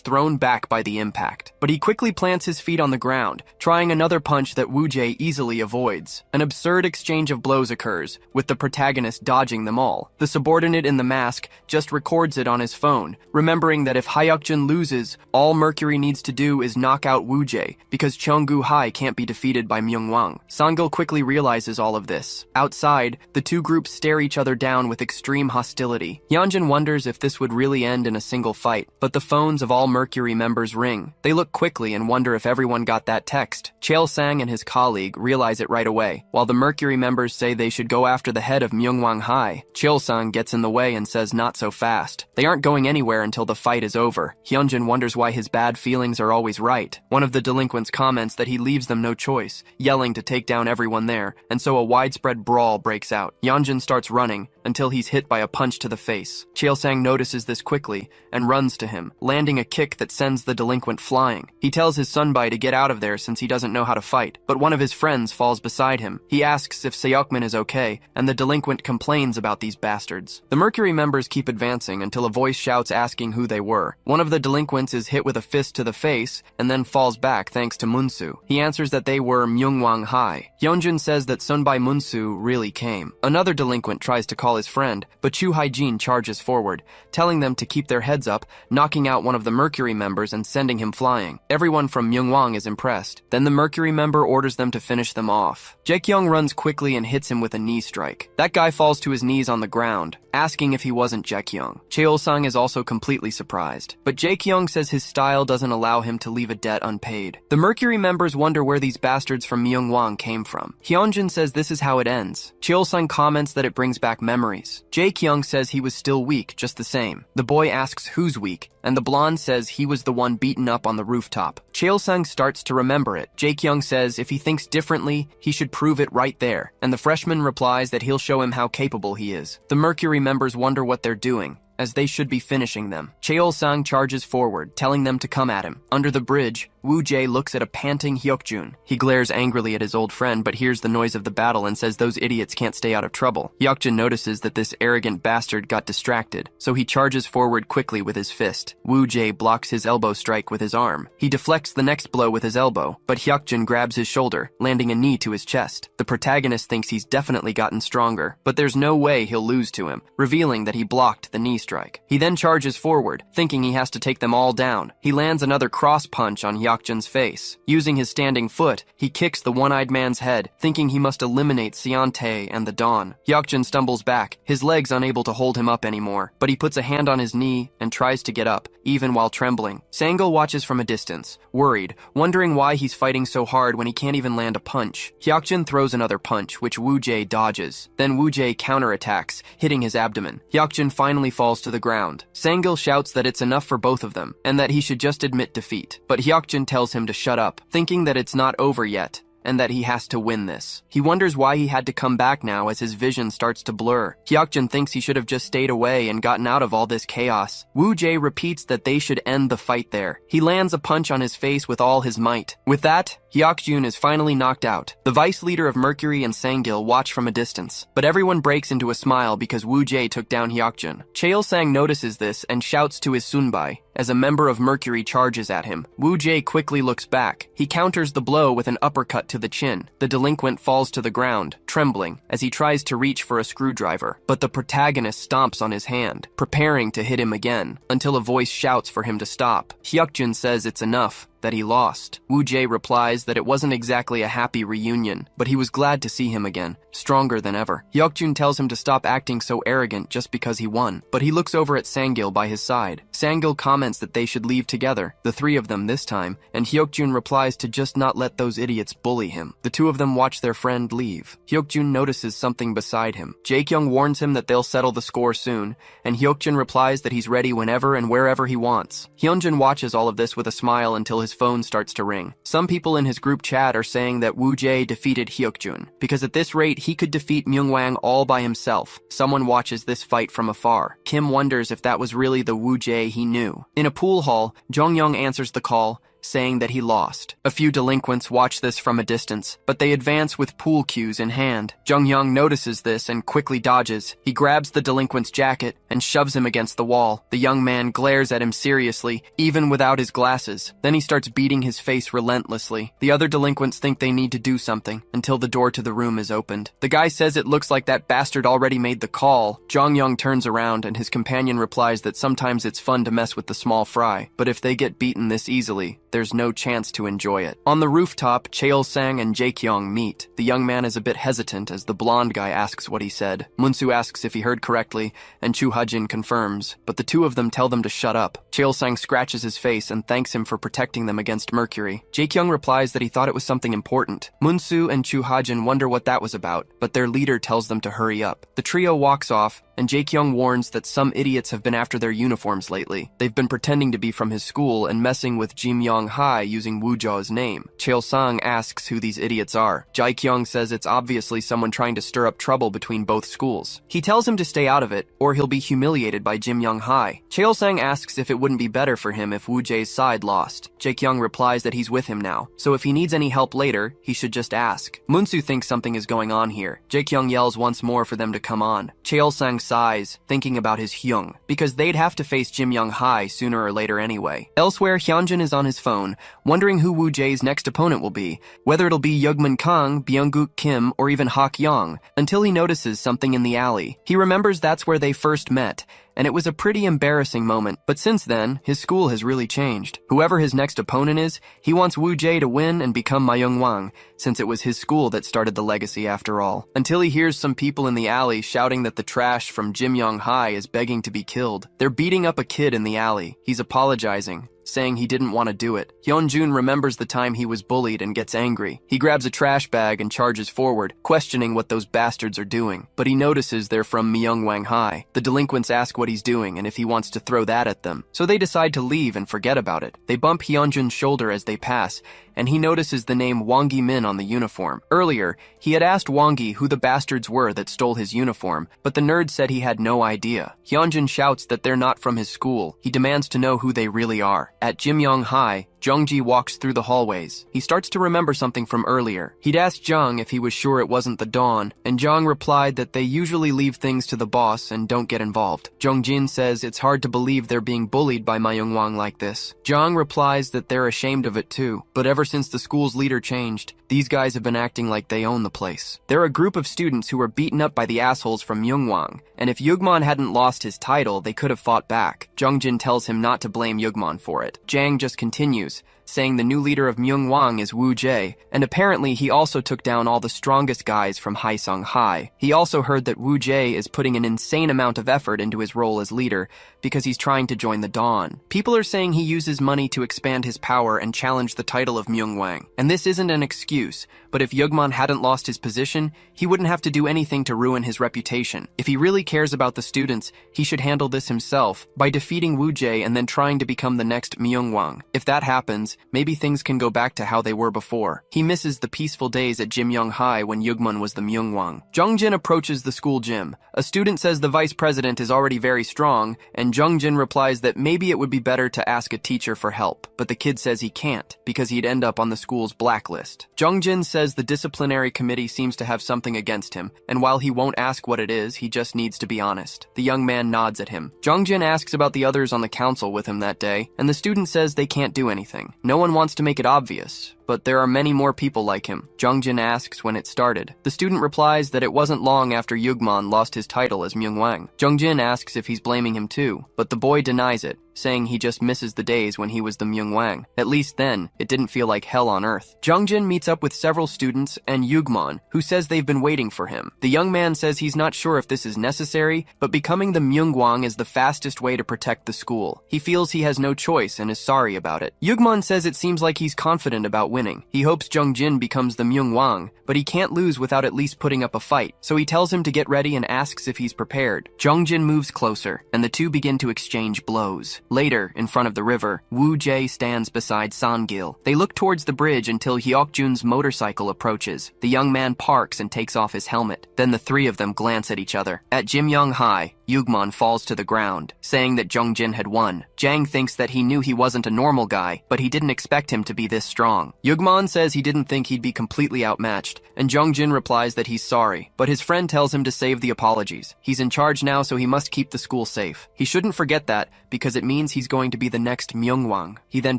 Speaker 1: thrown back by the impact, but he quickly plants his feet on the ground, trying another punch that Woo Jae easily avoids. An absurd exchange of blows occurs, with the protagonist dodging them all. The subordinate in the mask just records it on his phone, remembering that if Hyuk-jun loses, all Mercury needs to do is knock out Woo Jae, because Cheonggu Hai can't be defeated by Myungwang. Sangil quickly realizes all of this. Outside, the two groups stare each other down with extreme hostility. Hyunjin wonders if this would really end in a single fight, but the phones of all Mercury members ring. They look quickly and wonder if everyone got that text. Chael-sang and his colleague realize it right away. While the Mercury members say they should go after the head of Myungwang Hai, Chael-sang gets in the way and says not so fast. They aren't going anywhere until the fight is over. Hyunjin wonders why his bad feelings are always right. One of the delinquents comments that he leaves them no choice, yelling to take down everyone there, and so a widespread brawl breaks out. Hyunjin starts running until he's hit by a punch to the face. Chael-sang notices this quickly and runs to him, landing a kick that sends the delinquent flying. He tells his Sunbai to get out of there since he doesn't know how to fight, but one of his friends falls beside him. He asks if Seokmin is okay, and the delinquent complains about these bastards. The Mercury members keep advancing until a voice shouts asking who they were. One of the delinquents is hit with a fist to the face and then falls back thanks to Munsu. He answers that they were Myungwang Hai. Hyunjin says that Sunbai Munsu really came. Another delinquent tries to call his friend, but Chu Haijin charges forward, telling them to keep their heads up, knocking out one of the Mercury members and sending him flying. Everyone from Myungwang is impressed. Then the Mercury member orders them to finish them off. Jaekyung runs quickly and hits him with a knee strike. That guy falls to his knees on the ground, asking if he wasn't Jaekyung. Cheol-sang is also completely surprised, but Jaekyung says his style doesn't allow him to leave a debt unpaid. The Mercury members wonder where these bastards from Myungwang came from. Hyunjin says this is how it ends. Cheol-sang comments that it brings back memories. Jaekyung says he was still weak, just the same. The boy asks who's weak, and the blonde says he was the one beaten up on the rooftop. Cheol-sang starts to remember it. Jaekyung says if he thinks differently, he should prove it right there, and the freshman replies that he'll show him how capable he is. The Mercury members wonder what they're doing, as they should be finishing them. Cheol-sang charges forward, telling them to come at him. Under the bridge, Woo Jae looks at a panting Hyuk-jun. He glares angrily at his old friend but hears the noise of the battle and says those idiots can't stay out of trouble. Hyuk-jun notices that this arrogant bastard got distracted, so he charges forward quickly with his fist. Woo Jae blocks his elbow strike with his arm. He deflects the next blow with his elbow, but Hyuk-jun grabs his shoulder, landing a knee to his chest. The protagonist thinks he's definitely gotten stronger, but there's no way he'll lose to him, revealing that he blocked the knee strike. He then charges forward, thinking he has to take them all down. He lands another cross punch on Hyuk-jun's face. Using his standing foot, he kicks the one-eyed man's head, thinking he must eliminate Seon-tae and the Dawn. Hyuk-jun stumbles back, his legs unable to hold him up anymore, but he puts a hand on his knee and tries to get up, even while trembling. Sangil watches from a distance, worried, wondering why he's fighting so hard when he can't even land a punch. Hyuk-jun throws another punch, which Woo Jae dodges. Then Woo Jae counterattacks, hitting his abdomen. Hyuk-jun finally falls to the ground. Sangil shouts that it's enough for both of them, and that he should just admit defeat. But Hyuk-jun tells him to shut up, thinking that it's not over yet, and that he has to win this. He wonders why he had to come back now as his vision starts to blur. Hyuk-jun thinks he should have just stayed away and gotten out of all this chaos. Woo Jae repeats that they should end the fight there. He lands a punch on his face with all his might. With that, Hyuk-jun is finally knocked out. The vice leader of Mercury and Sangil watch from a distance, but everyone breaks into a smile because Woo Jae took down Hyuk-jun. Cheol-sang notices this and shouts to his Sunbai as a member of Mercury charges at him. Woo Jae quickly looks back. He counters the blow with an uppercut to the chin. The delinquent falls to the ground. trembling, as he tries to reach for a screwdriver. But the protagonist stomps on his hand, preparing to hit him again, until a voice shouts for him to stop. Hyukjun says it's enough, that he lost. Woo-jae replies that it wasn't exactly a happy reunion, but he was glad to see him again, stronger than ever. Hyukjun tells him to stop acting so arrogant just because he won, but he looks over at Sangil by his side. Sangil comments that they should leave together, the three of them this time, and Hyukjun replies to just not let those idiots bully him. The two of them watch their friend leave. Hyukjun notices something beside him. Jae-kyung warns him that they'll settle the score soon, and Hyukjun replies that he's ready whenever and wherever he wants. Hyunjin watches all of this with a smile until his phone starts to ring. Some people in his group chat are saying that Woo-jae defeated Hyukjun, because at this rate he could defeat Myungwang all by himself. Someone watches this fight from afar. Kim wonders if that was really the Woo-jae he knew. In a pool hall, Jong-young answers the call, saying that he lost. A few delinquents watch this from a distance, but they advance with pool cues in hand. Jung-young notices this and quickly dodges. He grabs the delinquent's jacket and shoves him against the wall. The young man glares at him seriously, even without his glasses. Then he starts beating his face relentlessly. The other delinquents think they need to do something, until the door to the room is opened. The guy says it looks like that bastard already made the call. Jong-young turns around and his companion replies that sometimes it's fun to mess with the small fry, but if they get beaten this easily, there's no chance to enjoy it. On the rooftop, Cheol-sang and Jae-kyung meet. The young man is a bit hesitant as the blonde guy asks what he said. Munsu asks if he heard correctly, and Chu Ha-jin confirms, but the two of them tell them to shut up. Cheol-sang scratches his face and thanks him for protecting them against Mercury. Jae-kyung replies that he thought it was something important. Munsu and Chu Ha-jin wonder what that was about, but their leader tells them to hurry up. The trio walks off, and Jae-kyung warns that some idiots have been after their uniforms lately. They've been pretending to be from his school and messing with Jimyong-hae using Woo-jae's name. Cheol-sang asks who these idiots are. Jae-kyung says it's obviously someone trying to stir up trouble between both schools. He tells him to stay out of it, or he'll be humiliated by Jimyong-hae. Cheol-sang asks if it wouldn't be better for him if Woo-jae's side lost. Jae-kyung replies that he's with him now, so if he needs any help later, he should just ask. Munsu thinks something is going on here. Jae-kyung yells once more for them to come on. Cheol-sang sighs, thinking about his Hyung, because they'd have to face Jimyong-hae sooner or later anyway. Elsewhere, Hyunjin is on his phone, wondering who Woo-jae's next opponent will be, whether it'll be Yeogman Kang, Byung-guk Kim, or even Hak Young, until he notices something in the alley. He remembers that's where they first met, and it was a pretty embarrassing moment, but since then, his school has really changed. Whoever his next opponent is, he wants Woo-jae to win and become Mayungwang, since it was his school that started the legacy after all. Until he hears some people in the alley shouting that the trash from Jimyong-hae is begging to be killed. They're beating up a kid in the alley. He's apologizing, saying he didn't want to do it. Hyunjun remembers the time he was bullied and gets angry. He grabs a trash bag and charges forward, questioning what those bastards are doing. But he notices they're from Myungwang-hae. The delinquents ask what he's doing and if he wants to throw that at them. So they decide to leave and forget about it. They bump Hyunjun's shoulder as they pass, and he notices the name Wongi Min on the uniform. Earlier, he had asked Wongi who the bastards were that stole his uniform, but the nerd said he had no idea. Hyunjun shouts that they're not from his school. He demands to know who they really are. At Jimyong-hae, Jungji walks through the hallways. He starts to remember something from earlier. He'd asked Jung if he was sure it wasn't the Dawn, and Jung replied that they usually leave things to the boss and don't get involved. Jungjin says it's hard to believe they're being bullied by Mayungwang like this. Jung replies that they're ashamed of it too, but ever since the school's leader changed, these guys have been acting like they own the place. They're a group of students who were beaten up by the assholes from Myungwang, and if Yugman hadn't lost his title, they could have fought back. Jungjin tells him not to blame Yugman for it. Jang just continues, saying the new leader of Myungwang is Woo-jae, and apparently he also took down all the strongest guys from Haesung-hae. He also heard that Woo-jae is putting an insane amount of effort into his role as leader because he's trying to join the Dawn. People are saying he uses money to expand his power and challenge the title of Myungwang. And this isn't an excuse, but if Yugman hadn't lost his position, he wouldn't have to do anything to ruin his reputation. If he really cares about the students, he should handle this himself by defeating Woo-jae and then trying to become the next Myungwang. If that happens, maybe things can go back to how they were before. He misses the peaceful days at Jimyong-hae when Yugman was the Myungwang. Jungjin approaches the school gym. A student says the vice president is already very strong, and Jungjin replies that maybe it would be better to ask a teacher for help, but the kid says he can't, because he'd end up on the school's blacklist. Jungjin says the disciplinary committee seems to have something against him, and while he won't ask what it is, he just needs to be honest. The young man nods at him. Jungjin asks about the others on the council with him that day, and the student says they can't do anything. No one wants to make it obvious, but there are many more people like him. Jungjin asks when it started. The student replies that it wasn't long after Yugmon lost his title as Myungwang. Jungjin asks if he's blaming him too, but the boy denies it, saying he just misses the days when he was the Myungwang. At least then, it didn't feel like hell on earth. Jungjin meets up with several students and Yugmon, who says they've been waiting for him. The young man says he's not sure if this is necessary, but becoming the Myungwang is the fastest way to protect the school. He feels he has no choice and is sorry about it. Yugmon says it seems like he's confident about winning. He hopes Jungjin becomes the Myungwang, but he can't lose without at least putting up a fight, so he tells him to get ready and asks if he's prepared. Jungjin moves closer, and the two begin to exchange blows. Later, in front of the river, Woo Jae stands beside Sangil. They look towards the bridge until Hyokjun's motorcycle approaches. The young man parks and takes off his helmet. Then the three of them glance at each other. At Jimyong High, Yugmon falls to the ground, saying that Jungjin had won. Jang thinks that he knew he wasn't a normal guy, but he didn't expect him to be this strong. Yugmon says he didn't think he'd be completely outmatched, and Jungjin replies that he's sorry, but his friend tells him to save the apologies. He's in charge now, so he must keep the school safe. He shouldn't forget that, because it means he's going to be the next Myungwang. He then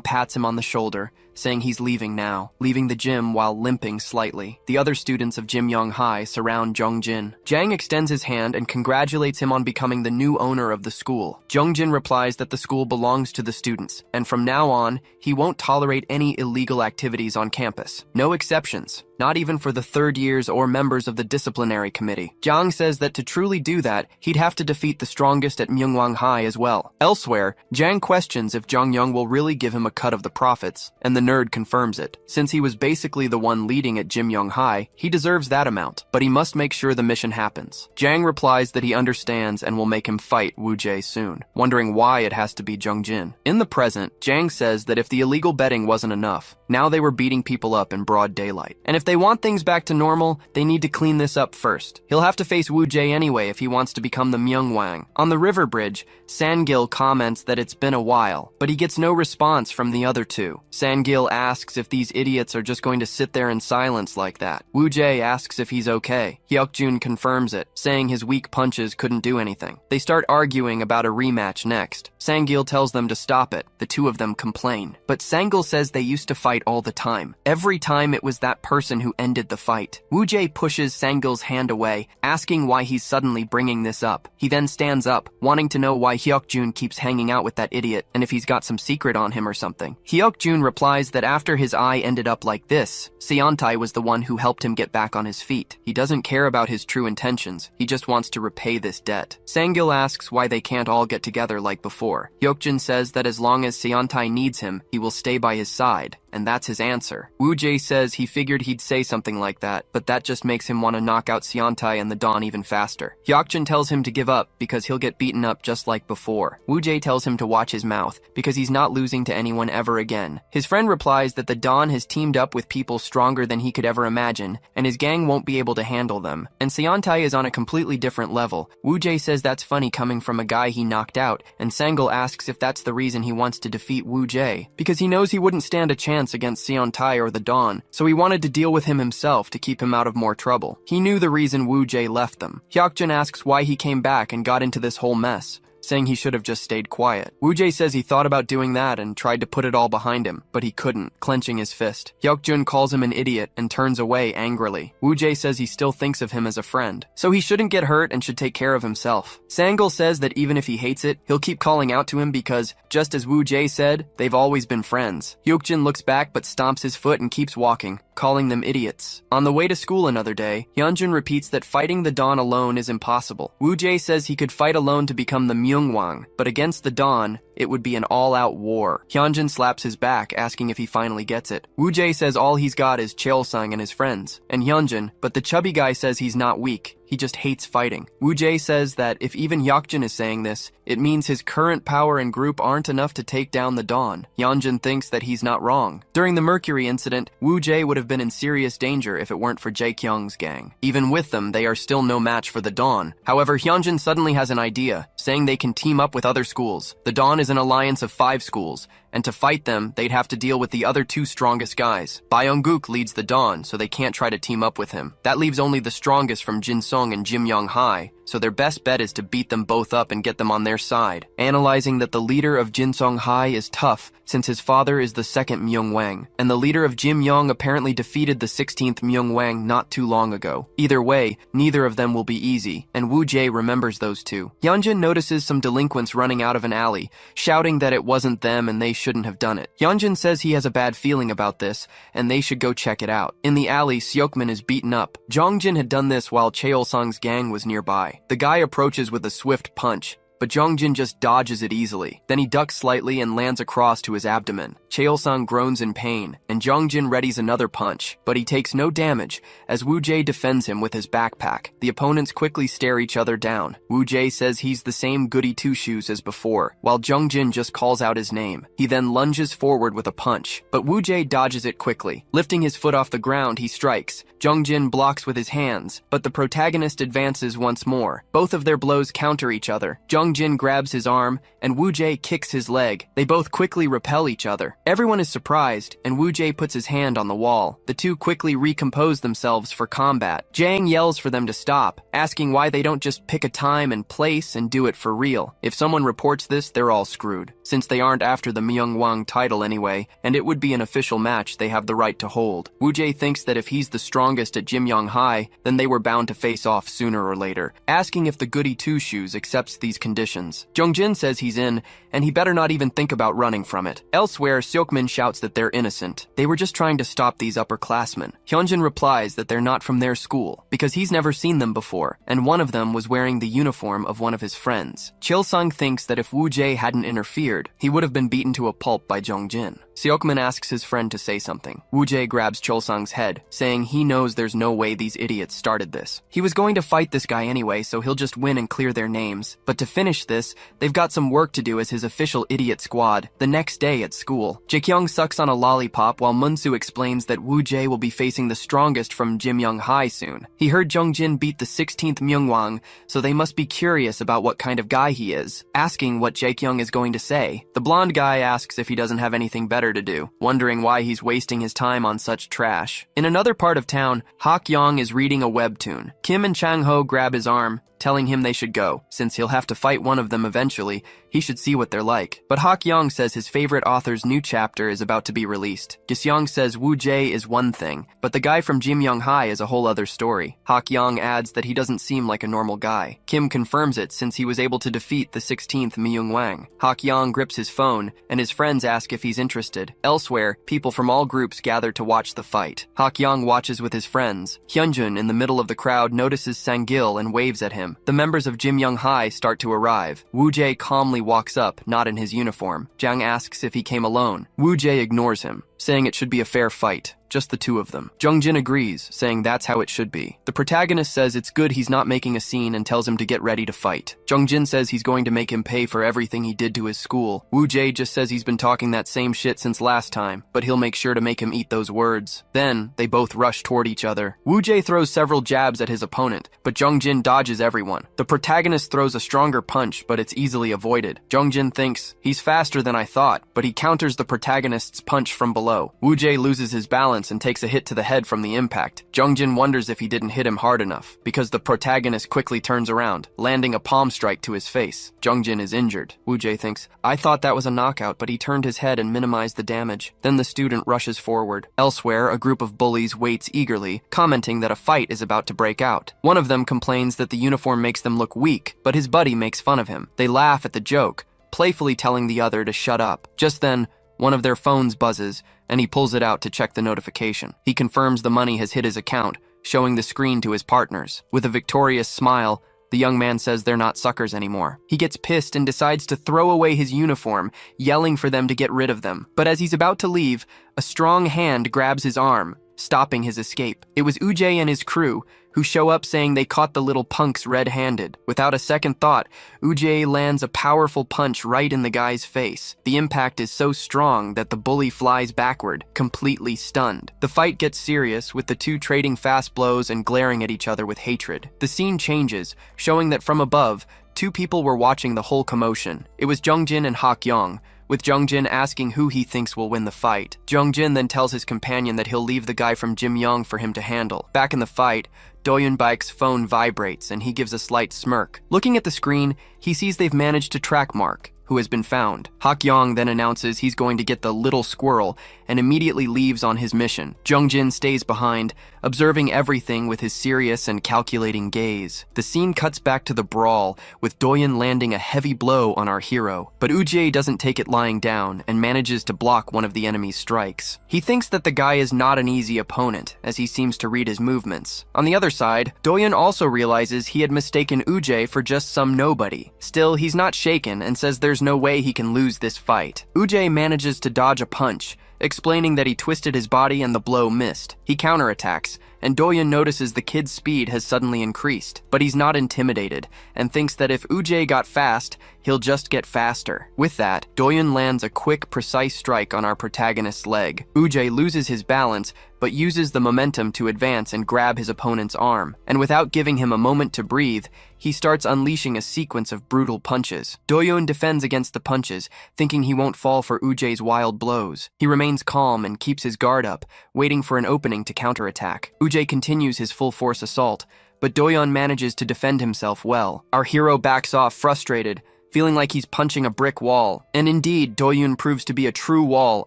Speaker 1: pats him on the shoulder, saying he's leaving now, leaving the gym while limping slightly. The other students of Jimyong High surround Jungjin. Jang extends his hand and congratulates him on becoming the new owner of the school. Jungjin replies that the school belongs to the students, and from now on, he won't tolerate any illegal activities on campus. No exceptions. Not even for the third years or members of the disciplinary committee. Jang says that to truly do that, he'd have to defeat the strongest at Myungwang High as well. Elsewhere, Jang questions if Jongyoung will really give him a cut of the profits, and the nerd confirms it. Since he was basically the one leading at Jimyong High, he deserves that amount, but he must make sure the mission happens. Jang replies that he understands and will make him fight Woo Jae soon, wondering why it has to be Jungjin. In the present, Jang says that if the illegal betting wasn't enough, now they were beating people up in broad daylight. And if they want things back to normal, they need to clean this up first. He'll have to face Woo Jae anyway if he wants to become the Myungwang. On the river bridge, Sangil comments that it's been a while, but he gets no response from the other two. Sangil asks if these idiots are just going to sit there in silence like that. Woo Jae asks if he's okay. Hyukjun confirms it, saying his weak punches couldn't do anything. They start arguing about a rematch next. Sangil tells them to stop it. The two of them complain. But Sangil says they used to fight all the time. Every time it was that person who ended the fight. Woo Jae pushes Sangil's hand away, asking why he's suddenly bringing this up. He then stands up, wanting to know why Hyukjun keeps hanging out with that idiot and if he's got some secret on him or something. Hyukjun replies that after his eye ended up like this, Seontai was the one who helped him get back on his feet. He doesn't care about his true intentions. He just wants to repay this debt. Sangil asks why they can't all get together like before. Hyukjun says that as long as Seontai needs him, he will stay by his side. And that's his answer. Woo Jae says he figured he'd say something like that, but that just makes him want to knock out Seontai and the Dawn even faster. Hyukjun tells him to give up because he'll get beaten up just like before. Woo Jae tells him to watch his mouth because he's not losing to anyone ever again. His friend replies that the Dawn has teamed up with people stronger than he could ever imagine, and his gang won't be able to handle them. And Seontai is on a completely different level. Woo Jae says that's funny coming from a guy he knocked out, and Sangil asks if that's the reason he wants to defeat Woo Jae, because he knows he wouldn't stand a chance against Seontai or the Dawn, so he wanted to deal with him himself to keep him out of more trouble. He knew the reason Woo Jae left them. Hyukjun asks why he came back and got into this whole mess, saying he should have just stayed quiet. Woo Jae says he thought about doing that and tried to put it all behind him, but he couldn't, clenching his fist. Hyukjun calls him an idiot and turns away angrily. Woo Jae says he still thinks of him as a friend, so he shouldn't get hurt and should take care of himself. Sangil says that even if he hates it, he'll keep calling out to him because, just as Woo Jae said, they've always been friends. Hyukjun looks back but stomps his foot and keeps walking, calling them idiots. On the way to school another day, Hyunjun repeats that fighting the Dawn alone is impossible. Woo Jae says he could fight alone to become the Myungwang, but against the Dawn, it would be an all-out war. Hyunjun slaps his back, asking if he finally gets it. Woo Jae says all he's got is Cheolsung and his friends, and Hyunjun, but the chubby guy says he's not weak. He just hates fighting. Woo Jae says that if even Hyukjun is saying this, it means his current power and group aren't enough to take down the Dawn. Hyunjun thinks that he's not wrong. During the Mercury incident, Woo Jae would have been in serious danger if it weren't for Jae Kyung's gang. Even with them, they are still no match for the Dawn. However, Hyunjun suddenly has an idea, saying they can team up with other schools. The Dawn is an alliance of 5 schools, and to fight them, they'd have to deal with the other 2 strongest guys. Byung-guk leads the Dawn, so they can't try to team up with him. That leaves only the strongest from Jinsung and Jimyong High, so their best bet is to beat them both up and get them on their side. Analyzing that the leader of Jinsong Hai is tough, since his father is the second Myungwang, and the leader of Jimyong apparently defeated the 16th Myungwang not too long ago. Either way, neither of them will be easy, and Wu Jae remembers those two. Hyunjin notices some delinquents running out of an alley, shouting that it wasn't them and they shouldn't have done it. Hyunjin says he has a bad feeling about this, and they should go check it out. In the alley, Seokmin is beaten up. Jongjin had done this while Cheol-sung's gang was nearby. The guy approaches with a swift punch, but Jongjin just dodges it easily. Then he ducks slightly and lands across to his abdomen. Cheol-sung groans in pain, and Jongjin readies another punch, but he takes no damage as Wu Jae defends him with his backpack. The opponents quickly stare each other down. Wu Jae says he's the same goody two-shoes as before, while Jongjin just calls out his name. He then lunges forward with a punch, but Wu Jae dodges it quickly. Lifting his foot off the ground, he strikes. Jongjin blocks with his hands, but the protagonist advances once more. Both of their blows counter each other. Jongjin grabs his arm, and Wu Jae kicks his leg. They both quickly repel each other. Everyone is surprised, and Wu Jae puts his hand on the wall. The two quickly recompose themselves for combat. Jang yells for them to stop, asking why they don't just pick a time and place and do it for real. If someone reports this, they're all screwed, since they aren't after the Myungwang title anyway, and it would be an official match they have the right to hold. Wu Jae thinks that if he's the strongest at Jimyong High, then they were bound to face off sooner or later, asking if the goody two-shoes accepts these conditions. Jongjin says he's in, and he better not even think about running from it. Elsewhere, Seokmin shouts that they're innocent. They were just trying to stop these upperclassmen. Hyunjin replies that they're not from their school, because he's never seen them before, and one of them was wearing the uniform of one of his friends. Chil-sung thinks that if Wu Jae hadn't interfered, he would have been beaten to a pulp by Jongjin. Seokmin asks his friend to say something. Wu Jae grabs Chol-sung's head, saying he knows there's no way these idiots started this. He was going to fight this guy anyway, so he'll just win and clear their names. But to finish this, they've got some work to do as his official idiot squad, the next day at school. Jaekyung sucks on a lollipop while Munsu explains that Wu Jae will be facing the strongest from Jimyong High soon. He heard Jongjin beat the 16th Myungwang, so they must be curious about what kind of guy he is, asking what Jaekyung is going to say. The blonde guy asks if he doesn't have anything better to do, wondering why he's wasting his time on such trash. In another part of town, Hak Yong is reading a webtoon. Kim and Chang Ho grab his arm, telling him they should go. Since he'll have to fight one of them eventually, he should see what they're like. But Hak Yong says his favorite author's new chapter is about to be released. Gisyong says Wu Jae is one thing, but the guy from Jimyong High is a whole other story. Hak Yong adds that he doesn't seem like a normal guy. Kim confirms it since he was able to defeat the 16th Myung Wang. Hak Yong grips his phone, and his friends ask if he's interested. Elsewhere, people from all groups gather to watch the fight. Hak Yong watches with his friends. Hyunjun, in the middle of the crowd, notices Sangil and waves at him. The members of Jimyong High start to arrive. Wu Jae calmly walks up, not in his uniform. Jang asks if he came alone. Wu Jae ignores him, saying it should be a fair fight, just the two of them. Jongjin agrees, saying that's how it should be. The protagonist says it's good he's not making a scene and tells him to get ready to fight. Jongjin says he's going to make him pay for everything he did to his school. Wu Jae just says he's been talking that same shit since last time, but he'll make sure to make him eat those words. Then, they both rush toward each other. Wu Jae throws several jabs at his opponent, but Jongjin dodges everyone. The protagonist throws a stronger punch, but it's easily avoided. Jongjin thinks, he's faster than I thought, but he counters the protagonist's punch from below. Wu Jae loses his balance and takes a hit to the head from the impact. Jongjin wonders if he didn't hit him hard enough, because the protagonist quickly turns around, landing a palm strike to his face. Jongjin is injured. Wu Jae thinks, I thought that was a knockout, but he turned his head and minimized the damage. Then the student rushes forward. Elsewhere, a group of bullies waits eagerly, commenting that a fight is about to break out. One of them complains that the uniform makes them look weak, but his buddy makes fun of him. They laugh at the joke, playfully telling the other to shut up. Just then, one of their phones buzzes, and he pulls it out to check the notification. He confirms the money has hit his account, showing the screen to his partners. With a victorious smile, the young man says they're not suckers anymore. He gets pissed and decides to throw away his uniform, yelling for them to get rid of them. But as he's about to leave, a strong hand grabs his arm, stopping his escape. It was Ujay and his crew, who show up saying they caught the little punks red-handed. Without a second thought, Ujay lands a powerful punch right in the guy's face. The impact is so strong that the bully flies backward, completely stunned. The fight gets serious, with the two trading fast blows and glaring at each other with hatred. The scene changes, showing that from above, two people were watching the whole commotion. It was Jongjin and Hak Yong, with Jungjin asking who he thinks will win the fight. Jungjin then tells his companion that he'll leave the guy from Jim Young for him to handle. Back in the fight, Doyunbaek's phone vibrates and he gives a slight smirk. Looking at the screen, he sees they've managed to track Mark, who has been found. Hakyong then announces he's going to get the little squirrel and immediately leaves on his mission. Jungjin stays behind, observing everything with his serious and calculating gaze. The scene cuts back to the brawl, with Doyun landing a heavy blow on our hero, but Ujie doesn't take it lying down and manages to block one of the enemy's strikes. He thinks that the guy is not an easy opponent, as he seems to read his movements. On the other side, Doyun also realizes he had mistaken Ujie for just some nobody. Still, he's not shaken and says there's no way he can lose this fight. Ujie manages to dodge a punch, explaining that he twisted his body and the blow missed. He counterattacks, and Doyun notices the kid's speed has suddenly increased, but he's not intimidated, and thinks that if Ujie got fast, he'll just get faster. With that, Doyun lands a quick, precise strike on our protagonist's leg. Ujie loses his balance, but uses the momentum to advance and grab his opponent's arm, and without giving him a moment to breathe, he starts unleashing a sequence of brutal punches. Doyun defends against the punches, thinking he won't fall for Ujie's wild blows. He remains calm and keeps his guard up, waiting for an opening to counterattack. Ujie continues his full-force assault, but Doyun manages to defend himself well. Our hero backs off frustrated, feeling like he's punching a brick wall. And indeed, Doyun proves to be a true wall,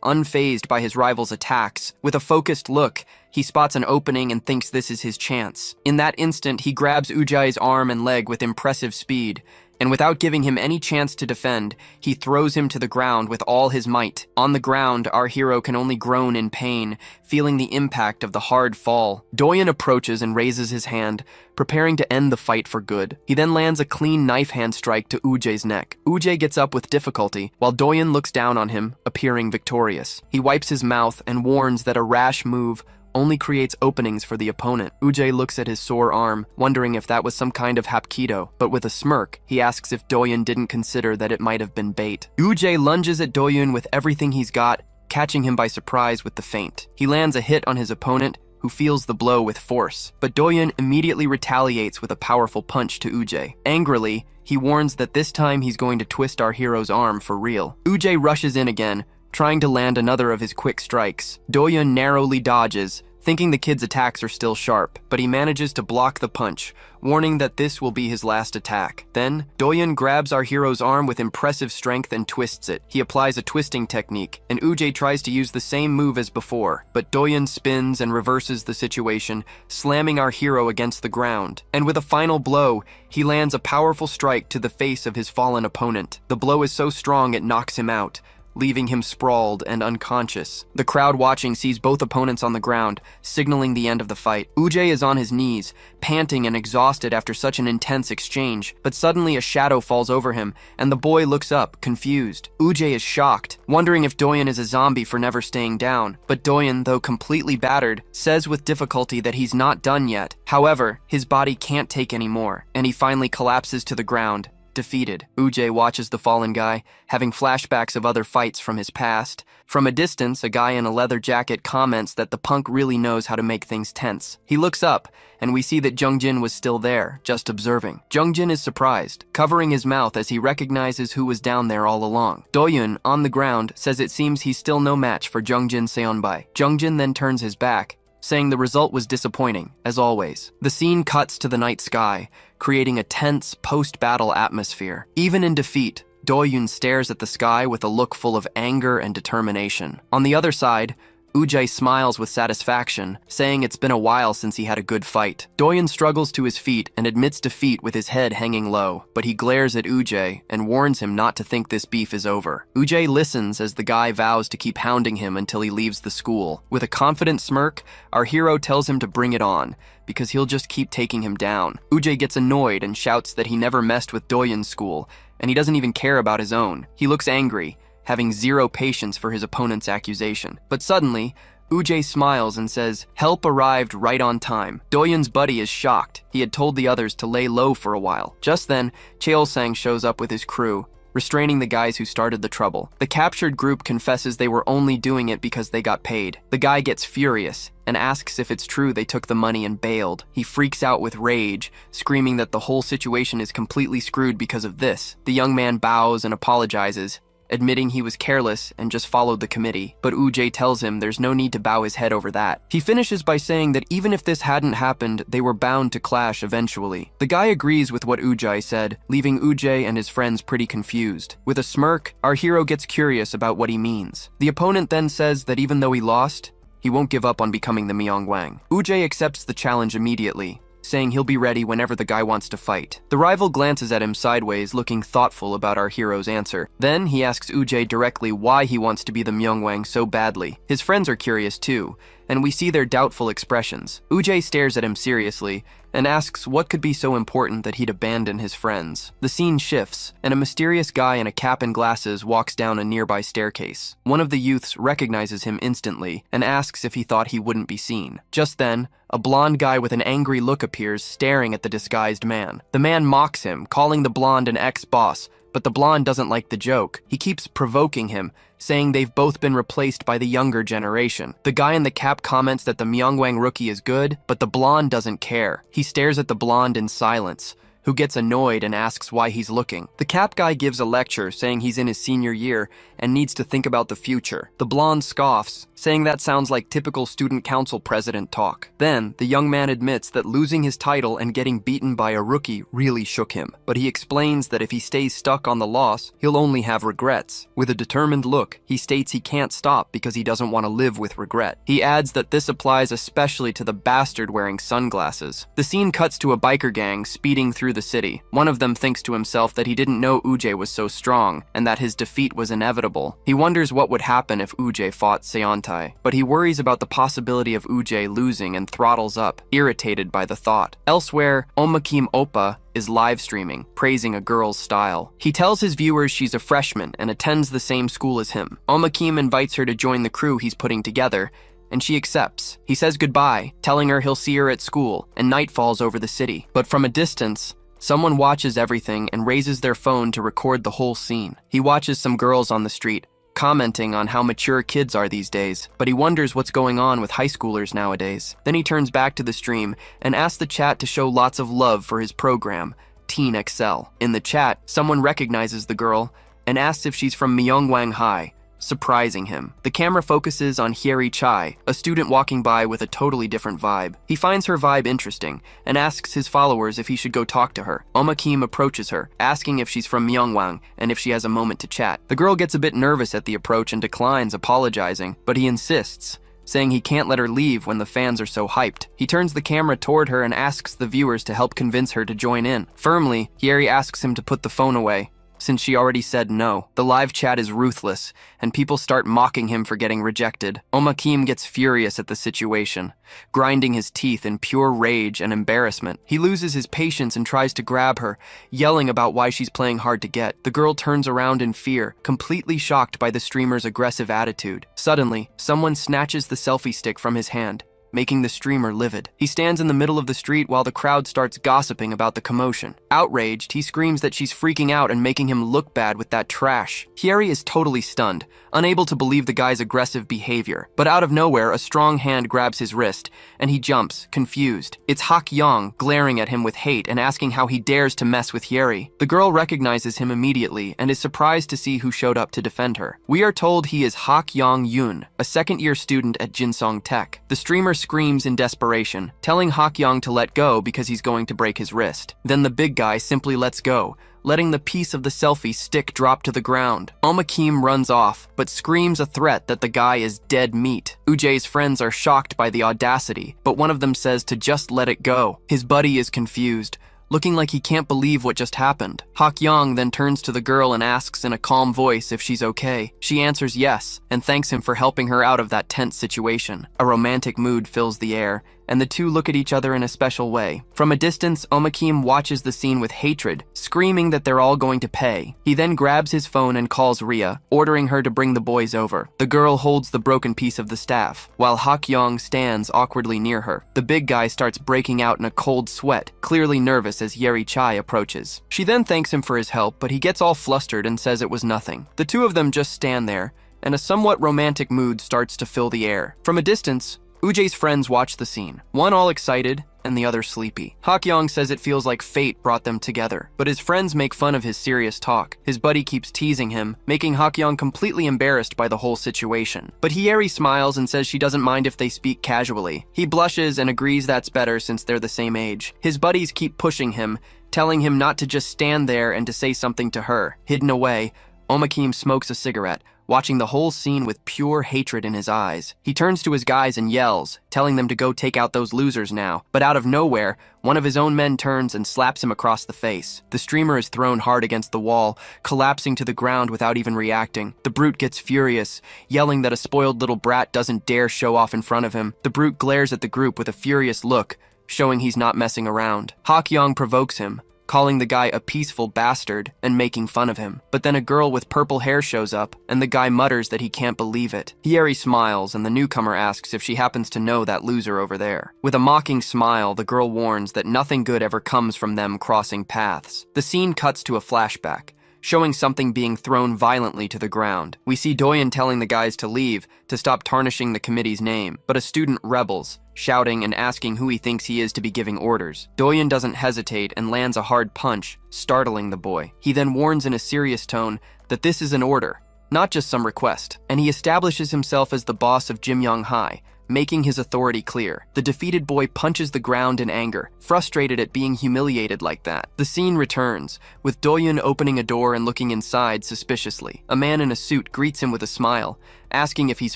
Speaker 1: unfazed by his rival's attacks. With a focused look, he spots an opening and thinks this is his chance. In that instant, he grabs Ujie's arm and leg with impressive speed, and without giving him any chance to defend, he throws him to the ground with all his might. On the ground, our hero can only groan in pain, feeling the impact of the hard fall. Doyun approaches and raises his hand, preparing to end the fight for good. He then lands a clean knife hand strike to Ujie's neck. Ujie gets up with difficulty, while Doyun looks down on him, appearing victorious. He wipes his mouth and warns that a rash move only creates openings for the opponent. Ujie looks at his sore arm, wondering if that was some kind of hapkido, but with a smirk, he asks if Doyun didn't consider that it might have been bait. Ujie lunges at Doyun with everything he's got, catching him by surprise with the feint. He lands a hit on his opponent, who feels the blow with force, but Doyun immediately retaliates with a powerful punch to Ujie. Angrily, he warns that this time he's going to twist our hero's arm for real. Ujie rushes in again, trying to land another of his quick strikes. Doyun narrowly dodges, thinking the kid's attacks are still sharp, but he manages to block the punch, warning that this will be his last attack. Then, Doyun grabs our hero's arm with impressive strength and twists it. He applies a twisting technique, and Ujie tries to use the same move as before, but Doyun spins and reverses the situation, slamming our hero against the ground. And with a final blow, he lands a powerful strike to the face of his fallen opponent. The blow is so strong it knocks him out, leaving him sprawled and unconscious. The crowd watching sees both opponents on the ground, signaling the end of the fight. Ujie is on his knees, panting and exhausted after such an intense exchange, but suddenly a shadow falls over him, and the boy looks up, confused. Ujie is shocked, wondering if Doyun is a zombie for never staying down, but Doyun, though completely battered, says with difficulty that he's not done yet. However, his body can't take any more, and he finally collapses to the ground, defeated. Ujie watches the fallen guy, having flashbacks of other fights from his past. From a distance, a guy in a leather jacket comments that the punk really knows how to make things tense. He looks up, and we see that Jungjin was still there, just observing. Jungjin is surprised, covering his mouth as he recognizes who was down there all along. Doyun, on the ground, says it seems he's still no match for Jungjin Seonbai. Jungjin then turns his back, saying the result was disappointing, as always. The scene cuts to the night sky, creating a tense, post-battle atmosphere. Even in defeat, Doyun stares at the sky with a look full of anger and determination. On the other side, Ujie smiles with satisfaction, saying it's been a while since he had a good fight. Doyun struggles to his feet and admits defeat with his head hanging low, but he glares at Ujie and warns him not to think this beef is over. Ujie listens as the guy vows to keep hounding him until he leaves the school. With a confident smirk, our hero tells him to bring it on, because he'll just keep taking him down. Ujie gets annoyed and shouts that he never messed with Doyun's school, and he doesn't even care about his own. He looks angry, having zero patience for his opponent's accusation. But suddenly, Ujie smiles and says, "Help arrived right on time." Doyun's buddy is shocked. He had told the others to lay low for a while. Just then, Cheolsang shows up with his crew, restraining the guys who started the trouble. The captured group confesses they were only doing it because they got paid. The guy gets furious and asks if it's true they took the money and bailed. He freaks out with rage, screaming that the whole situation is completely screwed because of this. The young man bows and apologizes, admitting he was careless and just followed the committee, but Ujay tells him there's no need to bow his head over that. He finishes by saying that even if this hadn't happened, they were bound to clash eventually. The guy agrees with what Ujay said, leaving Ujay and his friends pretty confused. With a smirk, our hero gets curious about what he means. The opponent then says that even though he lost, he won't give up on becoming the Myeongwang. Ujay accepts the challenge immediately, saying he'll be ready whenever the guy wants to fight. The rival glances at him sideways, looking thoughtful about our hero's answer. Then he asks Ujay directly why he wants to be the Myeongwang so badly. His friends are curious too, and we see their doubtful expressions. Ujay stares at him seriously and asks what could be so important that he'd abandon his friends. The scene shifts, and a mysterious guy in a cap and glasses walks down a nearby staircase. One of the youths recognizes him instantly and asks if he thought he wouldn't be seen. Just then, a blonde guy with an angry look appears, staring at the disguised man. The man mocks him, calling the blonde an ex-boss, but the blonde doesn't like the joke. He keeps provoking him, saying they've both been replaced by the younger generation. The guy in the cap comments that the Myeongwang rookie is good, but the blonde doesn't care. He stares at the blonde in silence, who gets annoyed and asks why he's looking. The cap guy gives a lecture saying he's in his senior year and needs to think about the future. The blonde scoffs, saying that sounds like typical student council president talk. Then, the young man admits that losing his title and getting beaten by a rookie really shook him, but he explains that if he stays stuck on the loss, he'll only have regrets. With a determined look, he states he can't stop because he doesn't want to live with regret. He adds that this applies especially to the bastard wearing sunglasses. The scene cuts to a biker gang speeding through the city. One of them thinks to himself that he didn't know Ujay was so strong and that his defeat was inevitable. He wonders what would happen if Ujay fought Seontai, but he worries about the possibility of Ujay losing and throttles up, irritated by the thought. Elsewhere, Omakim Oppa is live streaming, praising a girl's style. He tells his viewers she's a freshman and attends the same school as him. Omakim invites her to join the crew he's putting together, and she accepts. He says goodbye, telling her he'll see her at school, and night falls over the city. But from a distance, someone watches everything and raises their phone to record the whole scene. He watches some girls on the street, commenting on how mature kids are these days, but he wonders what's going on with high schoolers nowadays. Then he turns back to the stream and asks the chat to show lots of love for his program, Teen Excel. In the chat, someone recognizes the girl and asks if she's from Myeongwang High, surprising him. The camera focuses on Hyeri Chai, a student walking by with a totally different vibe. He finds her vibe interesting and asks his followers if he should go talk to her. Omakim approaches her, asking if she's from Myeongwang and if she has a moment to chat. The girl gets a bit nervous at the approach and declines, apologizing, but he insists, saying he can't let her leave when the fans are so hyped. He turns the camera toward her and asks the viewers to help convince her to join in. Firmly, Hyeri asks him to put the phone away, since she already said no. The live chat is ruthless, and people start mocking him for getting rejected. Omakim gets furious at the situation, grinding his teeth in pure rage and embarrassment. He loses his patience and tries to grab her, yelling about why she's playing hard to get. The girl turns around in fear, completely shocked by the streamer's aggressive attitude. Suddenly, someone snatches the selfie stick from his hand, making the streamer livid. He stands in the middle of the street while the crowd starts gossiping about the commotion. Outraged, he screams that she's freaking out and making him look bad with that trash. Hyeri is totally stunned, unable to believe the guy's aggressive behavior. But out of nowhere, a strong hand grabs his wrist, and he jumps, confused. It's Hak Yong, glaring at him with hate and asking how he dares to mess with Hyeri. The girl recognizes him immediately and is surprised to see who showed up to defend her. We are told he is Hak Yong Yoon, a second-year student at Jinsong Tech. The streamer screams in desperation, telling Hak Yong to let go because he's going to break his wrist. Then the big guy simply lets go, letting the piece of the selfie stick drop to the ground. Omakim runs off, but screams a threat that the guy is dead meat. Ujay's friends are shocked by the audacity, but one of them says to just let it go. His buddy is confused, looking like he can't believe what just happened. Hak Yong then turns to the girl and asks in a calm voice if she's okay. She answers yes, and thanks him for helping her out of that tense situation. A romantic mood fills the air, and the two look at each other in a special way. From a distance, Omakim watches the scene with hatred, screaming that they're all going to pay. He then grabs his phone and calls Rhea, ordering her to bring the boys over. The girl holds the broken piece of the staff, while Hak Yong stands awkwardly near her. The big guy starts breaking out in a cold sweat, clearly nervous as Hyeri Chai approaches. She then thanks him for his help, but he gets all flustered and says it was nothing. The two of them just stand there, and a somewhat romantic mood starts to fill the air. From a distance, Ujay's friends watch the scene, one all excited and the other sleepy. Hakyong says it feels like fate brought them together, but his friends make fun of his serious talk. His buddy keeps teasing him, making Hakyong completely embarrassed by the whole situation. But Hiyeri smiles and says she doesn't mind if they speak casually. He blushes and agrees that's better since they're the same age. His buddies keep pushing him, telling him not to just stand there and to say something to her. Hidden away, Omakim smokes a cigarette, watching the whole scene with pure hatred in his eyes. He turns to his guys and yells, telling them to go take out those losers now. But out of nowhere, one of his own men turns and slaps him across the face. The streamer is thrown hard against the wall, collapsing to the ground without even reacting. The brute gets furious, yelling that a spoiled little brat doesn't dare show off in front of him. The brute glares at the group with a furious look, showing he's not messing around. Hakyong provokes him, calling the guy a peaceful bastard and making fun of him. But then a girl with purple hair shows up, and the guy mutters that he can't believe it. Hiyeri smiles, and the newcomer asks if she happens to know that loser over there. With a mocking smile, the girl warns that nothing good ever comes from them crossing paths. The scene cuts to a flashback, showing something being thrown violently to the ground. We see Doyen telling the guys to leave, to stop tarnishing the committee's name, but a student rebels, shouting and asking who he thinks he is to be giving orders. Doyen doesn't hesitate and lands a hard punch, startling the boy. He then warns in a serious tone that this is an order, not just some request, and he establishes himself as the boss of Jimyong High, making his authority clear. The defeated boy punches the ground in anger, frustrated at being humiliated like that. The scene returns, with Doyun opening a door and looking inside suspiciously. A man in a suit greets him with a smile, asking if he's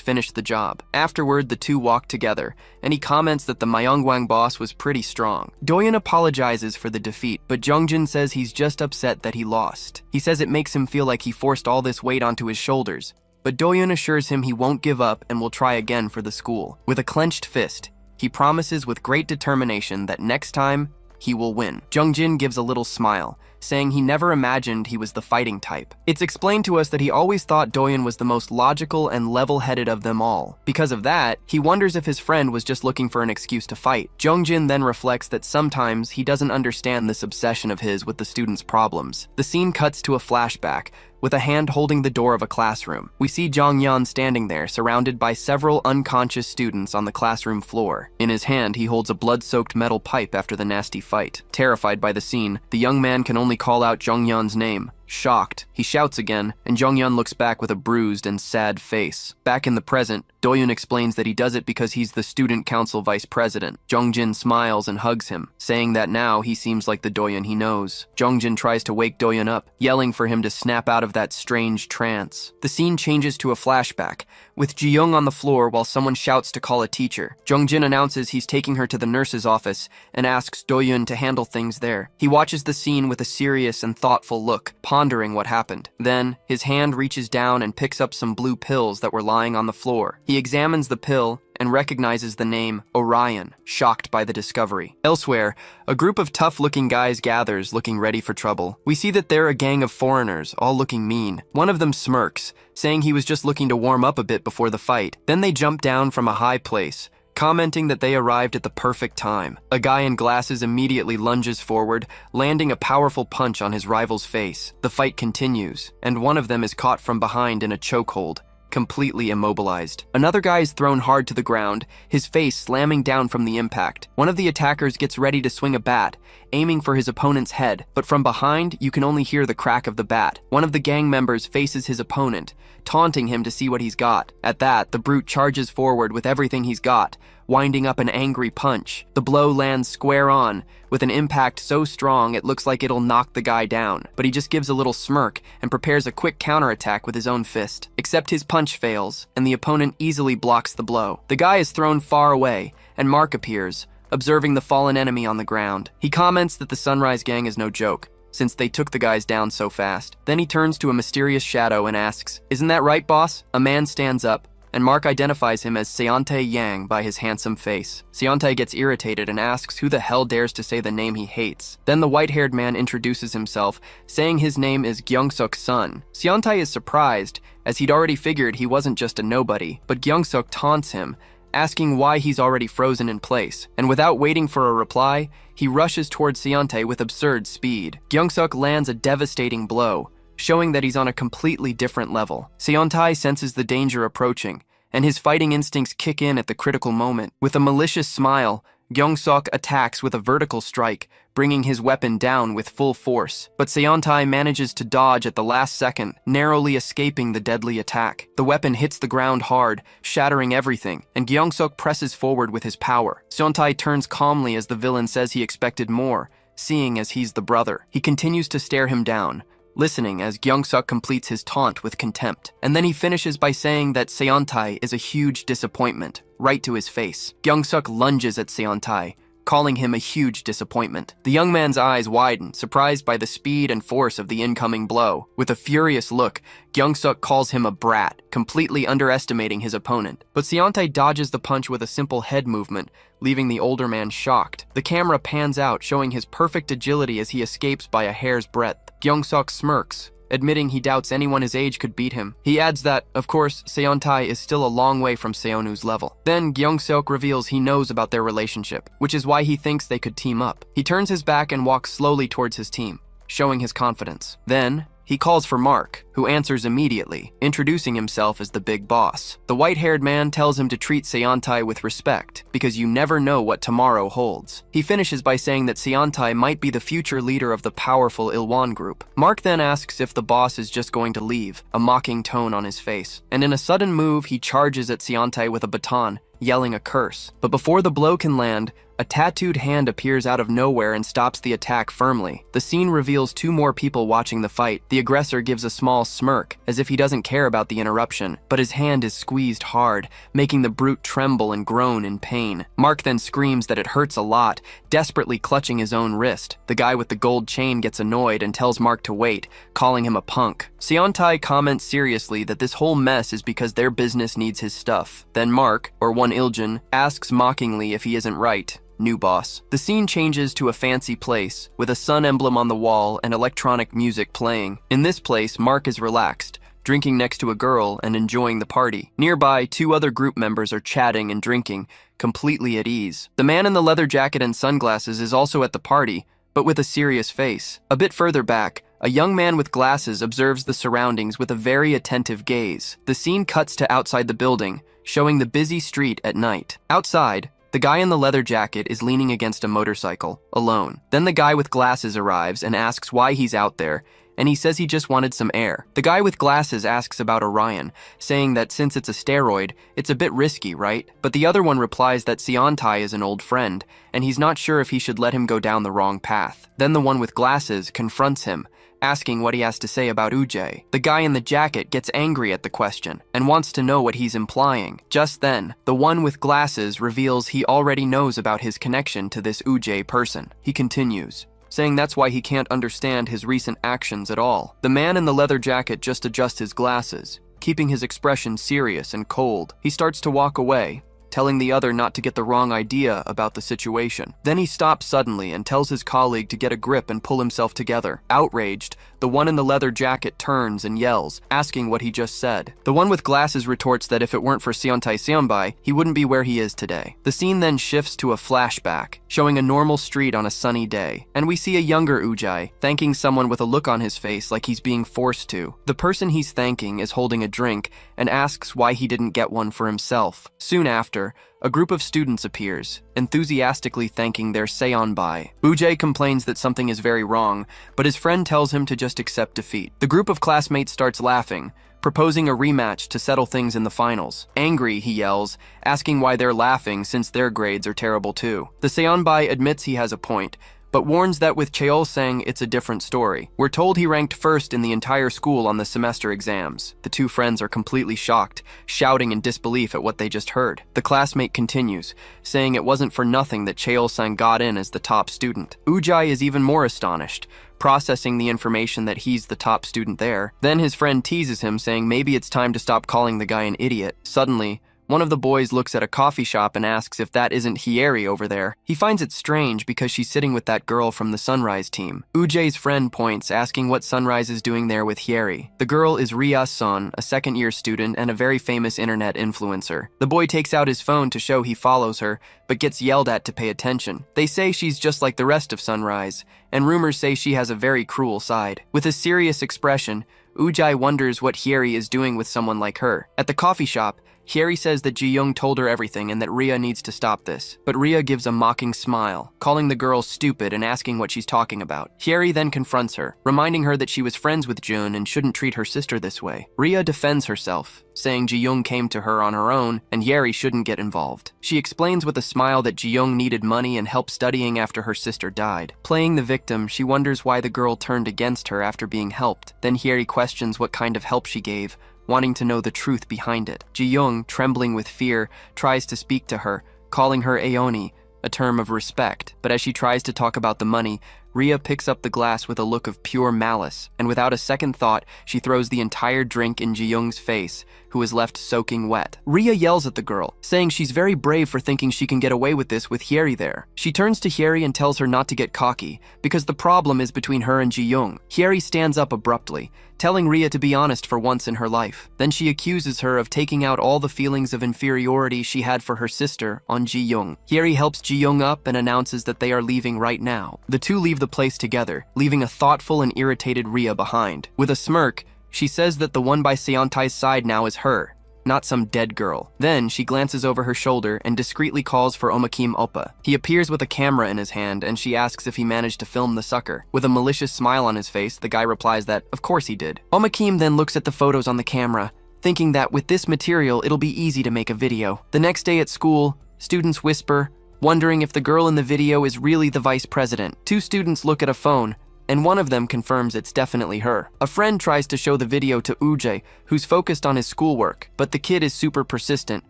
Speaker 1: finished the job. Afterward, the two walk together, and he comments that the Myeongwang boss was pretty strong. Doyun apologizes for the defeat, but Jongjin says he's just upset that he lost. He says it makes him feel like he forced all this weight onto his shoulders, but Doyun assures him he won't give up and will try again for the school. With a clenched fist, he promises with great determination that next time, he will win. Jongjin gives a little smile, saying he never imagined he was the fighting type. It's explained to us that he always thought Doyun was the most logical and level-headed of them all. Because of that, he wonders if his friend was just looking for an excuse to fight. Jongjin then reflects that sometimes he doesn't understand this obsession of his with the students' problems. The scene cuts to a flashback, with a hand holding the door of a classroom. We see Jonghyun standing there, surrounded by several unconscious students on the classroom floor. In his hand, he holds a blood-soaked metal pipe after the nasty fight. Terrified by the scene, the young man can only call out Jonghyun's name. Shocked, he shouts again, and Jonghyun looks back with a bruised and sad face. Back in the present, Doyun explains that he does it because he's the student council vice president. Jongjin smiles and hugs him, saying that now he seems like the Doyun he knows. Jongjin tries to wake Doyun up, yelling for him to snap out of that strange trance. The scene changes to a flashback, with Ji-young on the floor while someone shouts to call a teacher. Jongjin announces he's taking her to the nurse's office and asks Doyun to handle things there. He watches the scene with a serious and thoughtful look, pondering what happened. Then, his hand reaches down and picks up some blue pills that were lying on the floor. He examines the pill and recognizes the name Orion, shocked by the discovery. Elsewhere, a group of tough-looking guys gathers, looking ready for trouble. We see that they're a gang of foreigners, all looking mean. One of them smirks, saying he was just looking to warm up a bit before the fight. Then they jump down from a high place, commenting that they arrived at the perfect time. A guy in glasses immediately lunges forward, landing a powerful punch on his rival's face. The fight continues, and one of them is caught from behind in a chokehold, completely immobilized. Another guy is thrown hard to the ground, his face slamming down from the impact. One of the attackers gets ready to swing a bat, aiming for his opponent's head, but from behind, you can only hear the crack of the bat. One of the gang members faces his opponent, taunting him to see what he's got. At that, the brute charges forward with everything he's got, winding up an angry punch. The blow lands square on, with an impact so strong it looks like it'll knock the guy down, but he just gives a little smirk and prepares a quick counterattack with his own fist. Except his punch fails, and the opponent easily blocks the blow. The guy is thrown far away, and Mark appears, observing the fallen enemy on the ground. He comments that the Sunrise Gang is no joke, since they took the guys down so fast. Then he turns to a mysterious shadow and asks, "Isn't that right, boss?" A man stands up, and Mark identifies him as Seontae Yang by his handsome face. Seontae gets irritated and asks who the hell dares to say the name he hates. Then the white-haired man introduces himself, saying his name is Gyeongsuk's son. Seontae is surprised, as he'd already figured he wasn't just a nobody, but Gyeongsuk taunts him, asking why he's already frozen in place, and without waiting for a reply, he rushes towards Seontae with absurd speed. Gyeongsuk lands a devastating blow, showing that he's on a completely different level. Seontae senses the danger approaching and his fighting instincts kick in at the critical moment. With a malicious smile, Gyeong-seok attacks with a vertical strike, bringing his weapon down with full force. But Seontae manages to dodge at the last second, narrowly escaping the deadly attack. The weapon hits the ground hard, shattering everything, and Gyeong-seok presses forward with his power. Seontae turns calmly as the villain says he expected more, seeing as he's the brother. He continues to stare him down, listening as Gyeong-seok completes his taunt with contempt. And then he finishes by saying that Seontae is a huge disappointment, right to his face. Gyeong-seok lunges at Seontae, calling him a huge disappointment. The young man's eyes widen, surprised by the speed and force of the incoming blow. With a furious look, Gyeong-seok calls him a brat, completely underestimating his opponent. But Seontae dodges the punch with a simple head movement, leaving the older man shocked. The camera pans out, showing his perfect agility as he escapes by a hair's breadth. Gyeong-seok smirks, admitting he doubts anyone his age could beat him. He adds that, of course, Seontae is still a long way from Seonu's level. Then Gyeong-seok reveals he knows about their relationship, which is why he thinks they could team up. He turns his back and walks slowly towards his team, showing his confidence. Then, he calls for Mark, who answers immediately, introducing himself as the big boss. The white-haired man tells him to treat Seontae with respect, because you never know what tomorrow holds. He finishes by saying that Seontae might be the future leader of the powerful Ilwan group. Mark then asks if the boss is just going to leave, a mocking tone on his face. And in a sudden move, he charges at Seontae with a baton, yelling a curse. But before the blow can land, a tattooed hand appears out of nowhere and stops the attack firmly. The scene reveals two more people watching the fight. The aggressor gives a small smirk, as if he doesn't care about the interruption, but his hand is squeezed hard, making the brute tremble and groan in pain. Mark then screams that it hurts a lot, desperately clutching his own wrist. The guy with the gold chain gets annoyed and tells Mark to wait, calling him a punk. Seontae comments seriously that this whole mess is because their business needs his stuff. Then Mark, or one Iljin, asks mockingly if he isn't right. New boss. The scene changes to a fancy place, with a sun emblem on the wall and electronic music playing. In this place, Mark is relaxed, drinking next to a girl and enjoying the party. Nearby, two other group members are chatting and drinking, completely at ease. The man in the leather jacket and sunglasses is also at the party, but with a serious face. A bit further back, a young man with glasses observes the surroundings with a very attentive gaze. The scene cuts to outside the building, showing the busy street at night. Outside, the guy in the leather jacket is leaning against a motorcycle, alone. Then the guy with glasses arrives and asks why he's out there, and he says he just wanted some air. The guy with glasses asks about Orion, saying that since it's a steroid, it's a bit risky, right? But the other one replies that Seontae is an old friend, and he's not sure if he should let him go down the wrong path. Then the one with glasses confronts him, asking what he has to say about Ujjae. The guy in the jacket gets angry at the question and wants to know what he's implying. Just then, the one with glasses reveals he already knows about his connection to this Ujjae person. He continues, saying that's why he can't understand his recent actions at all. The man in the leather jacket just adjusts his glasses, keeping his expression serious and cold. He starts to walk away, telling the other not to get the wrong idea about the situation. Then he stops suddenly and tells his colleague to get a grip and pull himself together. Outraged, the one in the leather jacket turns and yells, asking what he just said. The one with glasses retorts that if it weren't for Seontae Seonbai, he wouldn't be where he is today. The scene then shifts to a flashback, showing a normal street on a sunny day, and we see a younger Ujjae thanking someone with a look on his face like he's being forced to. The person he's thanking is holding a drink and asks why he didn't get one for himself. Soon after, a group of students appears, enthusiastically thanking their Seonbai. Ujjae complains that something is very wrong, but his friend tells him to just accept defeat. The group of classmates starts laughing, proposing a rematch to settle things in the finals. Angry, he yells, asking why they're laughing since their grades are terrible too. The Seonbai admits he has a point, but warns that with Cheol-sang it's a different story. We're told he ranked first in the entire school on the semester exams. The two friends are completely shocked, shouting in disbelief at what they just heard. The classmate continues, saying it wasn't for nothing that Cheol-sang got in as the top student. Ujjae is even more astonished, processing the information that he's the top student there. Then his friend teases him, saying maybe it's time to stop calling the guy an idiot. Suddenly, one of the boys looks at a coffee shop and asks if that isn't Hyeri over there. He finds it strange because she's sitting with that girl from the Sunrise team. Ujjae's friend points, asking what Sunrise is doing there with Hyeri. The girl is Ria Son, a second-year student and a very famous internet influencer. The boy takes out his phone to show he follows her, but gets yelled at to pay attention. They say she's just like the rest of Sunrise, and rumors say she has a very cruel side. With a serious expression, Ujjae wonders what Hyeri is doing with someone like her. At the coffee shop, Hyeri says that Ji-young told her everything and that Rhea needs to stop this. But Rhea gives a mocking smile, calling the girl stupid and asking what she's talking about. Hyeri then confronts her, reminding her that she was friends with Jun and shouldn't treat her sister this way. Rhea defends herself, saying Ji-young came to her on her own and Hyeri shouldn't get involved. She explains with a smile that Ji-young needed money and help studying after her sister died. Playing the victim, she wonders why the girl turned against her after being helped. Then Hyeri questions what kind of help she gave, wanting to know the truth behind it. Ji-young, trembling with fear, tries to speak to her, calling her Aoni, a term of respect. But as she tries to talk about the money, Rhea picks up the glass with a look of pure malice, and without a second thought, she throws the entire drink in Ji-young's face, who is left soaking wet. Rhea yells at the girl, saying she's very brave for thinking she can get away with this with Hyeri there. She turns to Hyeri and tells her not to get cocky, because the problem is between her and Ji-young. Hyeri stands up abruptly, telling Rhea to be honest for once in her life. Then she accuses her of taking out all the feelings of inferiority she had for her sister on Ji-young. Hyeri helps Ji-young up and announces that they are leaving right now. The two leave the place together, leaving a thoughtful and irritated Rhea behind. With a smirk, she says that the one by Seontai's side now is her, not some dead girl. Then she glances over her shoulder and discreetly calls for Omakim Oppa. He appears with a camera in his hand and she asks if he managed to film the sucker. With a malicious smile on his face, the guy replies that, of course he did. Omakim then looks at the photos on the camera, thinking that with this material it'll be easy to make a video. The next day at school, students whisper, wondering if the girl in the video is really the vice president. Two students look at a phone, and one of them confirms it's definitely her. A friend tries to show the video to Uje, who's focused on his schoolwork, but the kid is super persistent,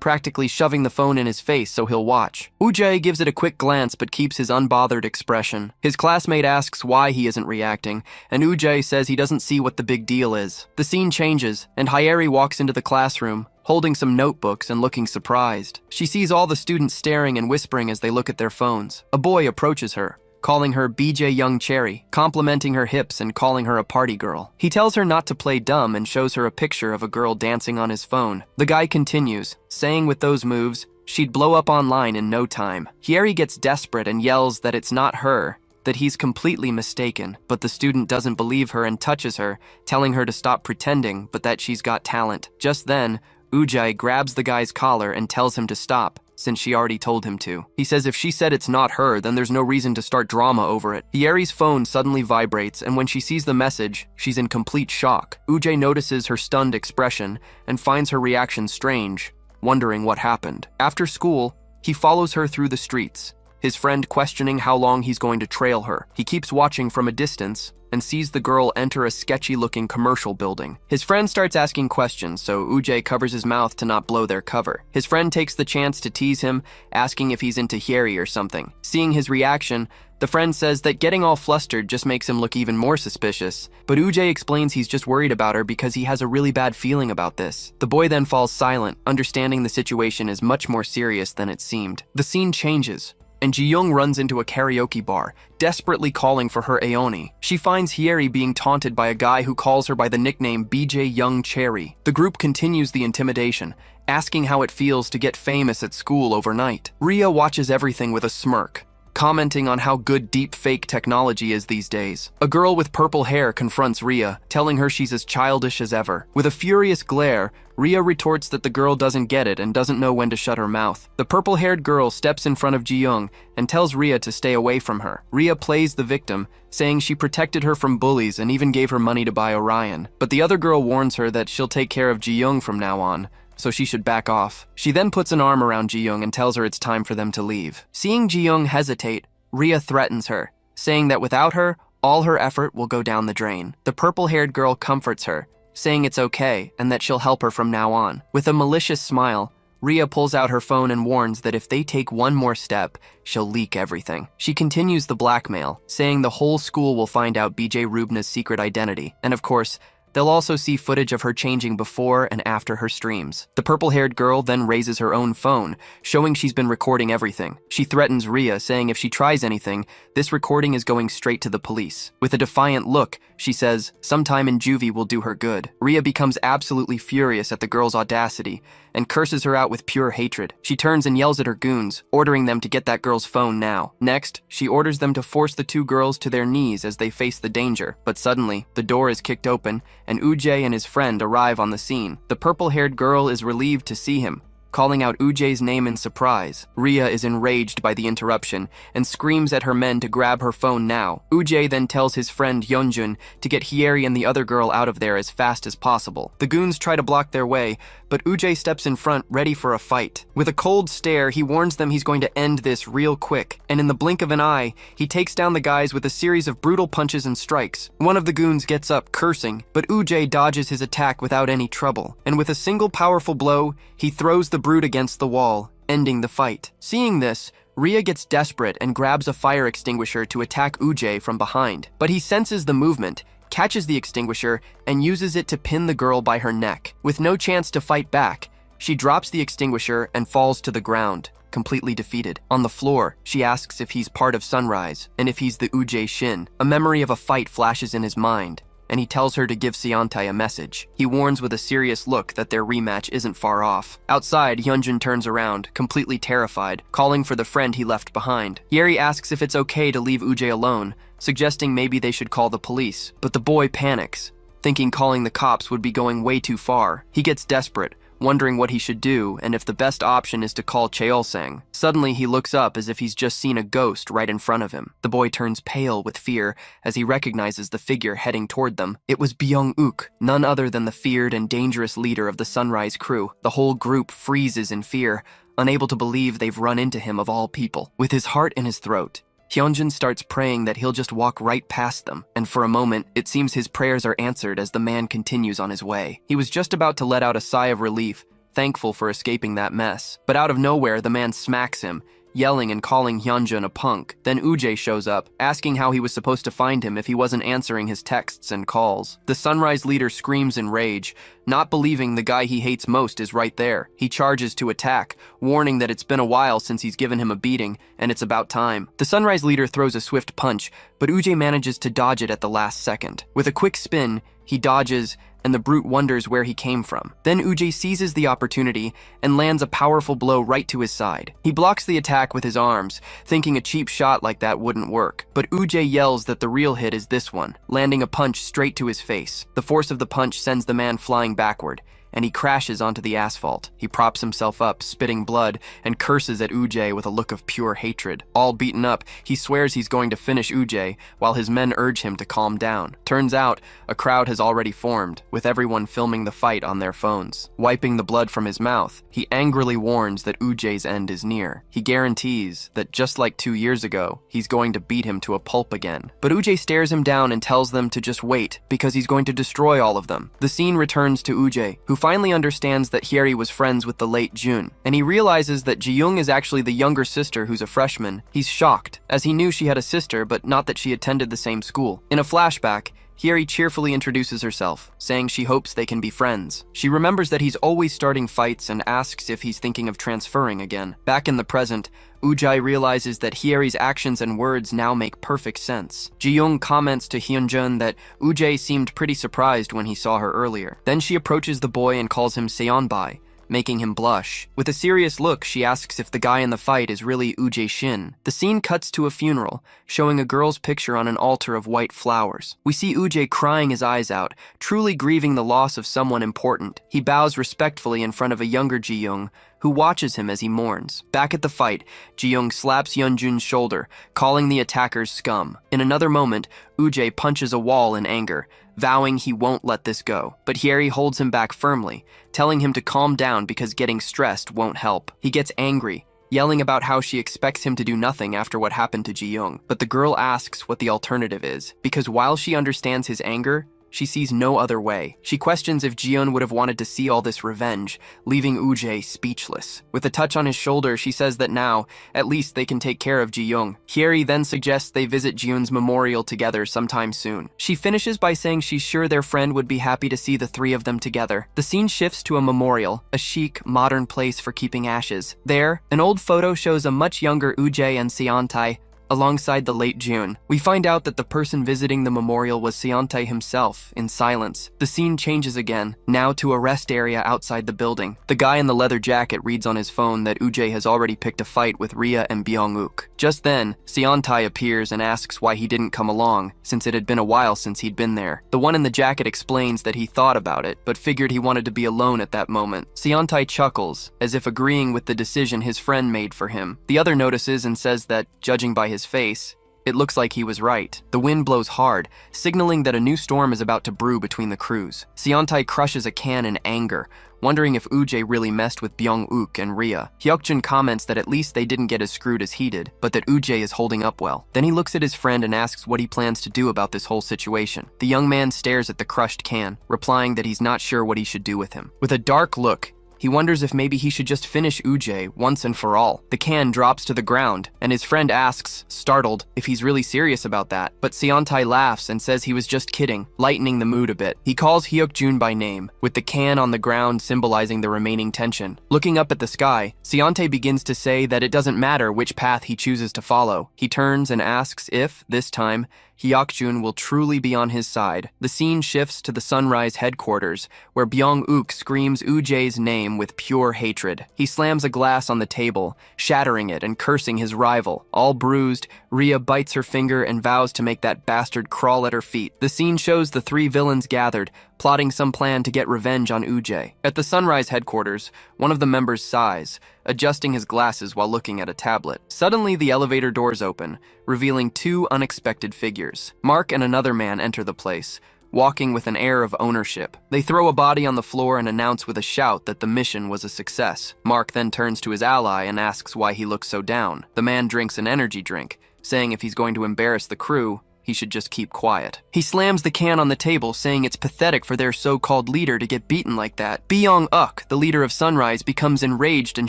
Speaker 1: practically shoving the phone in his face so he'll watch. Uje gives it a quick glance but keeps his unbothered expression. His classmate asks why he isn't reacting, and Uje says he doesn't see what the big deal is. The scene changes, and Hyeri walks into the classroom, holding some notebooks and looking surprised. She sees all the students staring and whispering as they look at their phones. A boy approaches her, calling her BJ Young Cherry, complimenting her hips and calling her a party girl. He tells her not to play dumb and shows her a picture of a girl dancing on his phone. The guy continues, saying with those moves, she'd blow up online in no time. Hyeri gets desperate and yells that it's not her, that he's completely mistaken, but the student doesn't believe her and touches her, telling her to stop pretending, but that she's got talent. Just then, Ujai grabs the guy's collar and tells him to stop, since she already told him to. He says if she said it's not her, then there's no reason to start drama over it. Hyeri's phone suddenly vibrates, and when she sees the message, she's in complete shock. Ujai notices her stunned expression and finds her reaction strange, wondering what happened. After school, he follows her through the streets, his friend questioning how long he's going to trail her. He keeps watching from a distance and sees the girl enter a sketchy-looking commercial building. His friend starts asking questions, so Ujai covers his mouth to not blow their cover. His friend takes the chance to tease him, asking if he's into Hyeri or something. Seeing his reaction, the friend says that getting all flustered just makes him look even more suspicious, but Ujai explains he's just worried about her because he has a really bad feeling about this. The boy then falls silent, understanding the situation is much more serious than it seemed. The scene changes, and Ji-young runs into a karaoke bar, desperately calling for her Aoni. She finds Hyeri being taunted by a guy who calls her by the nickname BJ Young Cherry. The group continues the intimidation, asking how it feels to get famous at school overnight. Rhea watches everything with a smirk, commenting on how good deep-fake technology is these days. A girl with purple hair confronts Rhea, telling her she's as childish as ever. With a furious glare, Rhea retorts that the girl doesn't get it and doesn't know when to shut her mouth. The purple-haired girl steps in front of Ji-young and tells Rhea to stay away from her. Rhea plays the victim, saying she protected her from bullies and even gave her money to buy Orion. But the other girl warns her that she'll take care of Ji-young from now on, so she should back off. She then puts an arm around Ji-young and tells her it's time for them to leave. Seeing Ji-young hesitate, Rhea threatens her, saying that without her, all her effort will go down the drain. The purple-haired girl comforts her, saying it's okay and that she'll help her from now on. With a malicious smile, Rhea pulls out her phone and warns that if they take one more step, she'll leak everything. She continues the blackmail, saying the whole school will find out BJ Rubna's secret identity, and of course, they'll also see footage of her changing before and after her streams. The purple-haired girl then raises her own phone, showing she's been recording everything. She threatens Rhea, saying if she tries anything, this recording is going straight to the police. With a defiant look, she says, sometime in juvie will do her good. Rhea becomes absolutely furious at the girl's audacity and curses her out with pure hatred. She turns and yells at her goons, ordering them to get that girl's phone now. Next, she orders them to force the two girls to their knees as they face the danger. But suddenly, the door is kicked open, and Ujai and his friend arrive on the scene. The purple-haired girl is relieved to see him, calling out Ujay's name in surprise. Rhea is enraged by the interruption and screams at her men to grab her phone now. Ujay then tells his friend Yeonjun to get Hyeri and the other girl out of there as fast as possible. The goons try to block their way, but Ujay steps in front, ready for a fight. With a cold stare, he warns them he's going to end this real quick, and in the blink of an eye, he takes down the guys with a series of brutal punches and strikes. One of the goons gets up, cursing, but Ujay dodges his attack without any trouble, and with a single powerful blow, he throws the brute against the wall, ending the fight. Seeing this, Rhea gets desperate and grabs a fire extinguisher to attack Ujay from behind, but he senses the movement, catches the extinguisher, and uses it to pin the girl by her neck. With no chance to fight back, she drops the extinguisher and falls to the ground, completely defeated. On the floor, she asks if he's part of Sunrise, and if he's the Ujay Shin. A memory of a fight flashes in his mind, and he tells her to give Seontae a message. He warns with a serious look that their rematch isn't far off. Outside, Hyunjin turns around, completely terrified, calling for the friend he left behind. Hyeri asks if it's okay to leave Ujay alone, suggesting maybe they should call the police. But the boy panics, thinking calling the cops would be going way too far. He gets desperate, wondering what he should do and if the best option is to call Cheolsang. Suddenly, he looks up as if he's just seen a ghost right in front of him. The boy turns pale with fear as he recognizes the figure heading toward them. It was Byung-uk, none other than the feared and dangerous leader of the Sunrise crew. The whole group freezes in fear, unable to believe they've run into him of all people. With his heart in his throat, Hyunjin starts praying that he'll just walk right past them, and for a moment, it seems his prayers are answered as the man continues on his way. He was just about to let out a sigh of relief, thankful for escaping that mess. But out of nowhere, the man smacks him, yelling and calling Hyunjin a punk. Then Ujay shows up, asking how he was supposed to find him if he wasn't answering his texts and calls. The Sunrise leader screams in rage, not believing the guy he hates most is right there. He charges to attack, warning that it's been a while since he's given him a beating, and it's about time. The Sunrise leader throws a swift punch, but Ujay manages to dodge it at the last second. With a quick spin, he dodges, and the brute wonders where he came from. Then Ujay seizes the opportunity and lands a powerful blow right to his side. He blocks the attack with his arms, thinking a cheap shot like that wouldn't work. But Ujay yells that the real hit is this one, landing a punch straight to his face. The force of the punch sends the man flying backward, and he crashes onto the asphalt. He props himself up, spitting blood, and curses at Ujay with a look of pure hatred. All beaten up, he swears he's going to finish Ujay, while his men urge him to calm down. Turns out, a crowd has already formed, with everyone filming the fight on their phones. Wiping the blood from his mouth, he angrily warns that Ujay's end is near. He guarantees that just like 2 years ago, he's going to beat him to a pulp again. But Ujay stares him down and tells them to just wait, because he's going to destroy all of them. The scene returns to Ujay, who finally understands that Hyeri was friends with the late Jun, and he realizes that Ji-young is actually the younger sister who's a freshman. He's shocked, as he knew she had a sister, but not that she attended the same school. In a flashback, Hyeri cheerfully introduces herself, saying she hopes they can be friends. She remembers that he's always starting fights and asks if he's thinking of transferring again. Back in the present, Ujay realizes that Hyeri's actions and words now make perfect sense. Ji-young comments to Hyunjun that Ujay seemed pretty surprised when he saw her earlier. Then she approaches the boy and calls him Seonbai, making him blush. With a serious look, she asks if the guy in the fight is really Ujay Shin. The scene cuts to a funeral, showing a girl's picture on an altar of white flowers. We see Ujay crying his eyes out, truly grieving the loss of someone important. He bows respectfully in front of a younger Ji-young, who watches him as he mourns. Back at the fight, Ji-young slaps Yeonjun's shoulder, calling the attackers scum. In another moment, Ujay punches a wall in anger, vowing he won't let this go. But Hyeri holds him back firmly, telling him to calm down because getting stressed won't help. He gets angry, yelling about how she expects him to do nothing after what happened to Ji-young. But the girl asks what the alternative is, because while she understands his anger, she sees no other way. She questions if Ji-young would have wanted to see all this revenge, leaving Ujay speechless. With a touch on his shoulder, she says that now, at least they can take care of Ji-young. Hyeri then suggests they visit Ji-young's memorial together sometime soon. She finishes by saying she's sure their friend would be happy to see the three of them together. The scene shifts to a memorial, a chic, modern place for keeping ashes. There, an old photo shows a much younger Ujay and Seontae, alongside the late June. We find out that the person visiting the memorial was Seontae himself, in silence. The scene changes again, now to a rest area outside the building. The guy in the leather jacket reads on his phone that Ujae has already picked a fight with Rhea and Byung-uk. Just then, Seontae appears and asks why he didn't come along, since it had been a while since he'd been there. The one in the jacket explains that he thought about it, but figured he wanted to be alone at that moment. Seontae chuckles, as if agreeing with the decision his friend made for him. The other notices and says that, judging by his face, it looks like he was right. The wind blows hard, signaling that a new storm is about to brew between the crews. Seontae crushes a can in anger, wondering if Ujae really messed with Byung-uk and Rhea. Hyukjun comments that at least they didn't get as screwed as he did, but that Ujae is holding up well. Then he looks at his friend and asks what he plans to do about this whole situation. The young man stares at the crushed can, replying that he's not sure what he should do with him. With a dark look, he wonders if maybe he should just finish Ujae once and for all. The can drops to the ground, and his friend asks, startled, if he's really serious about that. But Seontae laughs and says he was just kidding, lightening the mood a bit. He calls Hyukjun by name, with the can on the ground symbolizing the remaining tension. Looking up at the sky, Seontae begins to say that it doesn't matter which path he chooses to follow. He turns and asks if, this time, Hyukjun will truly be on his side. The scene shifts to the Sunrise headquarters, where Byung-uk screams Ujae's name with pure hatred. He slams a glass on the table, shattering it and cursing his rival. All bruised, Rhea bites her finger and vows to make that bastard crawl at her feet. The scene shows the three villains gathered, plotting some plan to get revenge on Ujae. At the Sunrise headquarters, one of the members sighs, adjusting his glasses while looking at a tablet. Suddenly, the elevator doors open, revealing two unexpected figures. Mark and another man enter the place, walking with an air of ownership. They throw a body on the floor and announce with a shout that the mission was a success. Mark then turns to his ally and asks why he looks so down. The man drinks an energy drink, saying if he's going to embarrass the crew, he should just keep quiet. He slams the can on the table, saying it's pathetic for their so-called leader to get beaten like that. Byung-uk, the leader of Sunrise, becomes enraged and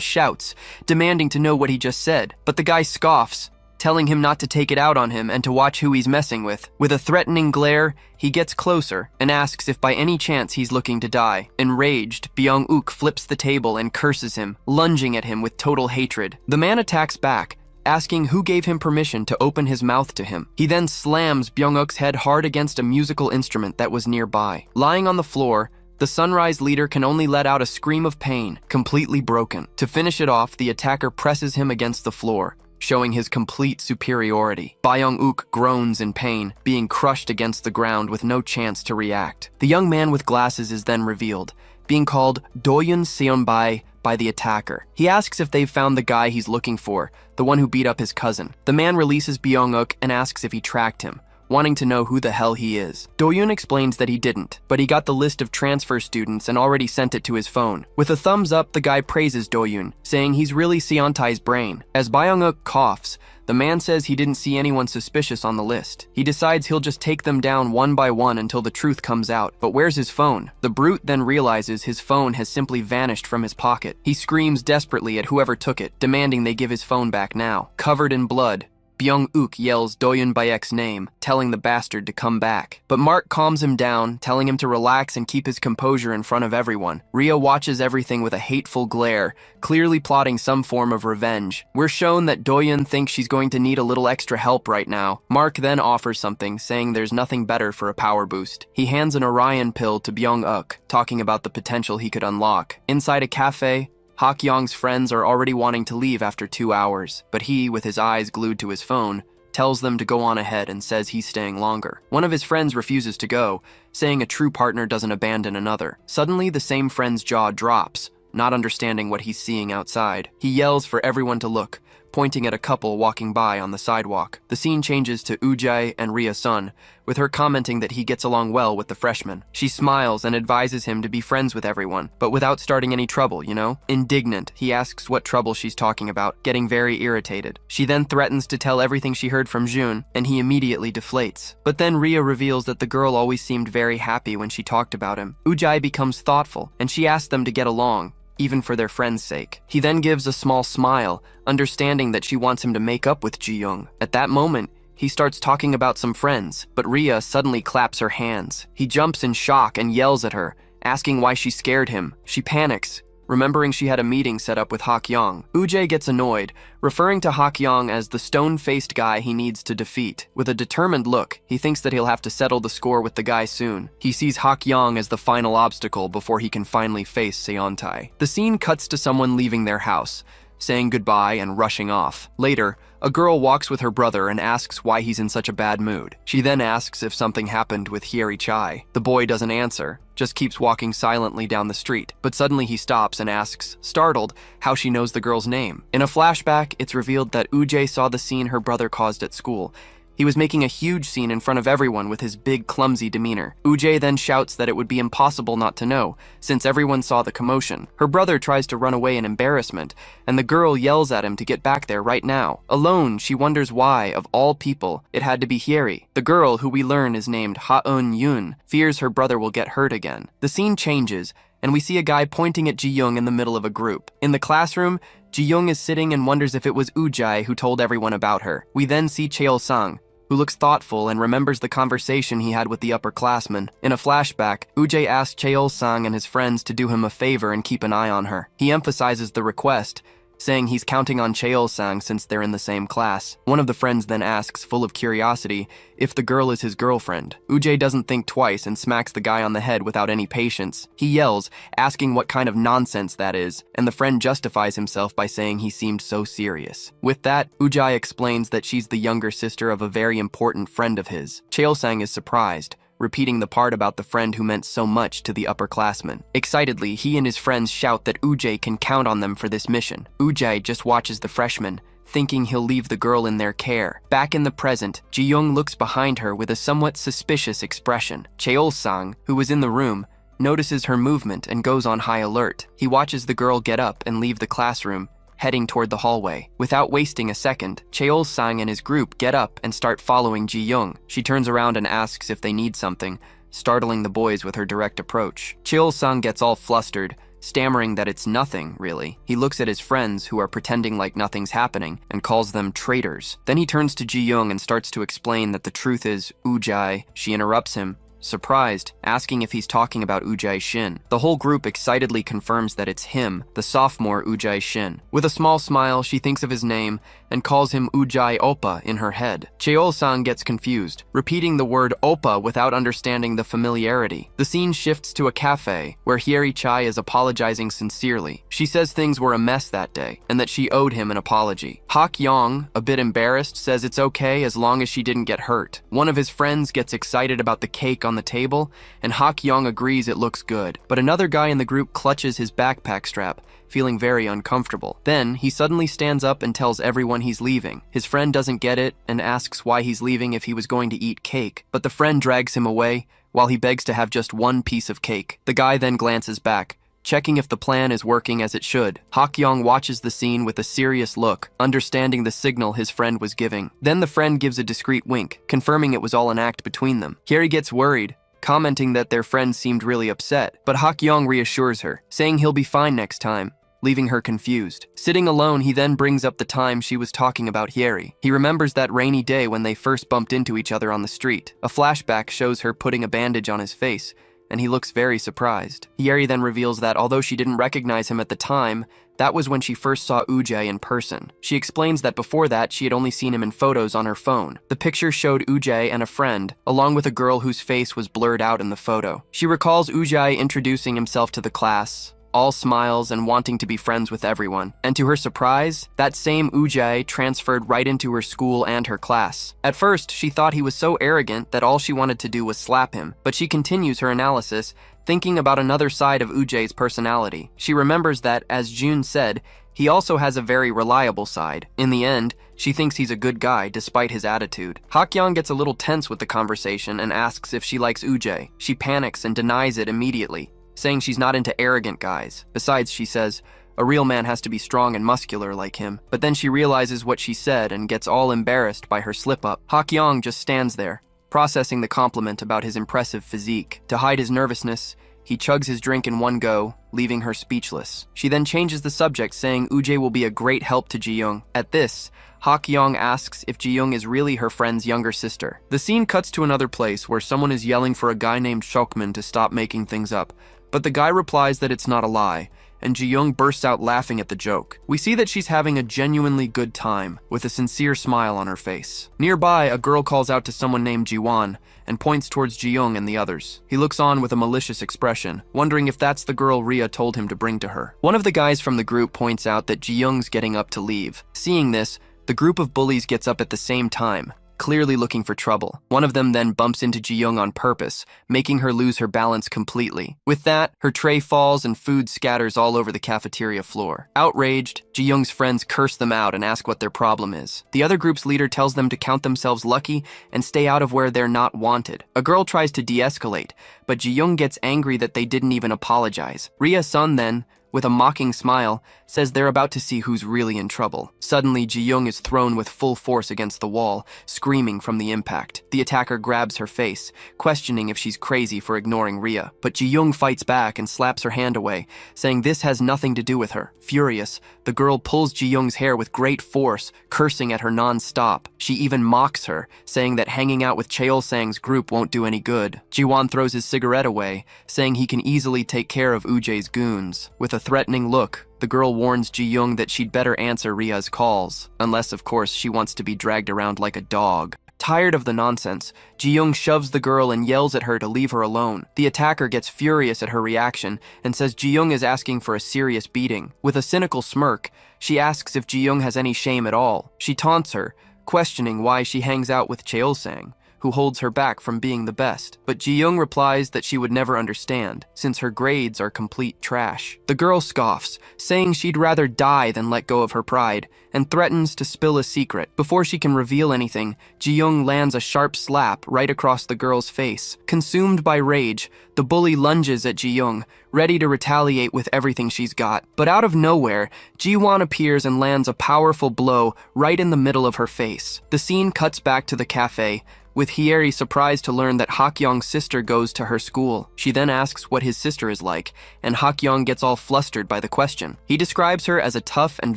Speaker 1: shouts, demanding to know what he just said. But the guy scoffs, telling him not to take it out on him and to watch who he's messing with. With a threatening glare, he gets closer and asks if by any chance he's looking to die. Enraged, Byung-uk flips the table and curses him, lunging at him with total hatred. The man attacks back, asking who gave him permission to open his mouth to him. He then slams Byung-uk's head hard against a musical instrument that was nearby. Lying on the floor, the Sunrise leader can only let out a scream of pain, completely broken. To finish it off, the attacker presses him against the floor, showing his complete superiority. Byung-uk groans in pain, being crushed against the ground with no chance to react. The young man with glasses is then revealed, being called Doyun Seonbae by the attacker. He asks if they've found the guy he's looking for, the one who beat up his cousin. The man releases Byung-uk and asks if he tracked him, wanting to know who the hell he is. Doyun explains that he didn't, but he got the list of transfer students and already sent it to his phone. With a thumbs up, the guy praises Doyun, saying he's really Seontae's brain. As Byung-uk coughs, the man says he didn't see anyone suspicious on the list. He decides he'll just take them down one by one until the truth comes out. But where's his phone? The brute then realizes his phone has simply vanished from his pocket. He screams desperately at whoever took it, demanding they give his phone back now. Covered in blood, Byung-uk yells Doyun Bayek's name, telling the bastard to come back. But Mark calms him down, telling him to relax and keep his composure in front of everyone. Rhea watches everything with a hateful glare, clearly plotting some form of revenge. We're shown that Doyun thinks she's going to need a little extra help right now. Mark then offers something, saying there's nothing better for a power boost. He hands an Orion pill to Byung-uk, talking about the potential he could unlock. Inside a cafe, Hakyong's friends are already wanting to leave after 2 hours, but he, with his eyes glued to his phone, tells them to go on ahead and says he's staying longer. One of his friends refuses to go, saying a true partner doesn't abandon another. Suddenly, the same friend's jaw drops, not understanding what he's seeing outside. He yells for everyone to look, pointing at a couple walking by on the sidewalk. The scene changes to Ujae and Rhea-sun, with her commenting that he gets along well with the freshman. She smiles and advises him to be friends with everyone, but without starting any trouble, you know? Indignant, he asks what trouble she's talking about, getting very irritated. She then threatens to tell everything she heard from June, and he immediately deflates. But then Rhea reveals that the girl always seemed very happy when she talked about him. Ujae becomes thoughtful, and she asks them to get along, even for their friend's sake. He then gives a small smile, understanding that she wants him to make up with Ji-young. At that moment, he starts talking about some friends, but Rhea suddenly claps her hands. He jumps in shock and yells at her, asking why she scared him. She panics, remembering she had a meeting set up with Hak-young. Ujae gets annoyed, referring to Hak-young as the stone-faced guy he needs to defeat. With a determined look, he thinks that he'll have to settle the score with the guy soon. He sees Hak-young as the final obstacle before he can finally face Seontae. The scene cuts to someone leaving their house, saying goodbye and rushing off. Later, a girl walks with her brother and asks why he's in such a bad mood. She then asks if something happened with Hyeri Chai. The boy doesn't answer, just keeps walking silently down the street. But suddenly he stops and asks, startled, how she knows the girl's name. In a flashback, it's revealed that Ujae saw the scene her brother caused at school. He was making a huge scene in front of everyone with his big, clumsy demeanor. Ujae then shouts that it would be impossible not to know, since everyone saw the commotion. Her brother tries to run away in embarrassment, and the girl yells at him to get back there right now. Alone, she wonders why, of all people, it had to be Hyeri. The girl, who we learn is named Ha-eun-yoon, fears her brother will get hurt again. The scene changes, and we see a guy pointing at Ji-young in the middle of a group. In the classroom, Ji-young is sitting and wonders if it was Ujae who told everyone about her. We then see Cheol-sang, who looks thoughtful and remembers the conversation he had with the upperclassmen. In a flashback, Ujae asks Cheol-sang and his friends to do him a favor and keep an eye on her. He emphasizes the request, saying he's counting on Cheol-sang since they're in the same class. One of the friends then asks, full of curiosity, if the girl is his girlfriend. Ujae doesn't think twice and smacks the guy on the head without any patience. He yells, asking what kind of nonsense that is, and the friend justifies himself by saying he seemed so serious. With that, Ujae explains that she's the younger sister of a very important friend of his. Cheol-sang is surprised, repeating the part about the friend who meant so much to the upperclassmen. Excitedly, he and his friends shout that Ujae can count on them for this mission. Ujae just watches the freshman, thinking he'll leave the girl in their care. Back in the present, Ji-young looks behind her with a somewhat suspicious expression. Cheol-sang, who was in the room, notices her movement and goes on high alert. He watches the girl get up and leave the classroom, heading toward the hallway. Without wasting a second, Cheol-sang and his group get up and start following Ji-young. She turns around and asks if they need something, startling the boys with her direct approach. Cheol-sang gets all flustered, stammering that it's nothing, really. He looks at his friends, who are pretending like nothing's happening, and calls them traitors. Then he turns to Ji-young and starts to explain that the truth is Ujae. She interrupts him, surprised, asking if he's talking about Ujae Shin. The whole group excitedly confirms that it's him, the sophomore Ujae Shin. With a small smile, she thinks of his name and calls him Ujae Oppa in her head. Cheol-sang gets confused, repeating the word Oppa without understanding the familiarity. The scene shifts to a cafe, where Hyeri Chai is apologizing sincerely. She says things were a mess that day, and that she owed him an apology. Hak-young, a bit embarrassed, says it's okay as long as she didn't get hurt. One of his friends gets excited about the cake on the table, and Hak-young agrees it looks good. But another guy in the group clutches his backpack strap, feeling very uncomfortable. Then, he suddenly stands up and tells everyone he's leaving. His friend doesn't get it and asks why he's leaving if he was going to eat cake, but the friend drags him away while he begs to have just one piece of cake. The guy then glances back, checking if the plan is working as it should. Hak-young watches the scene with a serious look, understanding the signal his friend was giving. Then the friend gives a discreet wink, confirming it was all an act between them. Hyeri gets worried, commenting that their friend seemed really upset, but Hak-young reassures her, saying he'll be fine next time, leaving her confused. Sitting alone, he then brings up the time she was talking about Hyeri. He remembers that rainy day when they first bumped into each other on the street. A flashback shows her putting a bandage on his face, and he looks very surprised. Hyeri then reveals that although she didn't recognize him at the time, that was when she first saw Ujae in person. She explains that before that, she had only seen him in photos on her phone. The picture showed Ujae and a friend, along with a girl whose face was blurred out in the photo. She recalls Ujae introducing himself to the class, all smiles and wanting to be friends with everyone. And to her surprise, that same Ujae transferred right into her school and her class. At first, she thought he was so arrogant that all she wanted to do was slap him, but she continues her analysis, thinking about another side of Ujae's personality. She remembers that, as June said, he also has a very reliable side. In the end, she thinks he's a good guy despite his attitude. Hak-young gets a little tense with the conversation and asks if she likes Ujae. She panics and denies it immediately, saying she's not into arrogant guys. Besides, she says, a real man has to be strong and muscular like him. But then she realizes what she said and gets all embarrassed by her slip-up. Hak-young just stands there, processing the compliment about his impressive physique. To hide his nervousness, he chugs his drink in one go, leaving her speechless. She then changes the subject, saying Ujae will be a great help to Ji-young. At this, Hak-young asks if Ji-young is really her friend's younger sister. The scene cuts to another place where someone is yelling for a guy named Shokman to stop making things up, but the guy replies that it's not a lie, and Ji-young bursts out laughing at the joke. We see that she's having a genuinely good time, with a sincere smile on her face. Nearby, a girl calls out to someone named Ji-won and points towards Ji-young and the others. He looks on with a malicious expression, wondering if that's the girl Rhea told him to bring to her. One of the guys from the group points out that Ji-young's getting up to leave. Seeing this, the group of bullies gets up at the same time, clearly looking for trouble. One of them then bumps into Ji-young on purpose, making her lose her balance completely. With that, her tray falls and food scatters all over the cafeteria floor. Outraged, Ji-young's friends curse them out and ask what their problem is. The other group's leader tells them to count themselves lucky and stay out of where they're not wanted. A girl tries to de-escalate, but Ji-young gets angry that they didn't even apologize. Rhea-sun then, with a mocking smile, says they're about to see who's really in trouble. Suddenly, Ji-young is thrown with full force against the wall, screaming from the impact. The attacker grabs her face, questioning if she's crazy for ignoring Rhea. But Ji-young fights back and slaps her hand away, saying this has nothing to do with her. Furious, the girl pulls Ji-young's hair with great force, cursing at her non-stop. She even mocks her, saying that hanging out with Cheol-sang's group won't do any good. Ji-won throws his cigarette away, saying he can easily take care of Ujay's goons. With a threatening look, the girl warns Ji-young that she'd better answer Rhea's calls, unless of course she wants to be dragged around like a dog. Tired of the nonsense, Ji-young shoves the girl and yells at her to leave her alone. The attacker gets furious at her reaction and says Ji-young is asking for a serious beating. With a cynical smirk, she asks if Ji-young has any shame at all. She taunts her, questioning why she hangs out with Cheol-sang, who holds her back from being the best. But Ji-young replies that she would never understand, since her grades are complete trash. The girl scoffs, saying she'd rather die than let go of her pride, and threatens to spill a secret. Before she can reveal anything, Ji-young lands a sharp slap right across the girl's face. Consumed by rage, the bully lunges at Ji-young, ready to retaliate with everything she's got. But out of nowhere, Ji-won appears and lands a powerful blow right in the middle of her face. The scene cuts back to the cafe, with Hyeri surprised to learn that Hak-young's sister goes to her school. She then asks what his sister is like, and Hak-young gets all flustered by the question. He describes her as a tough and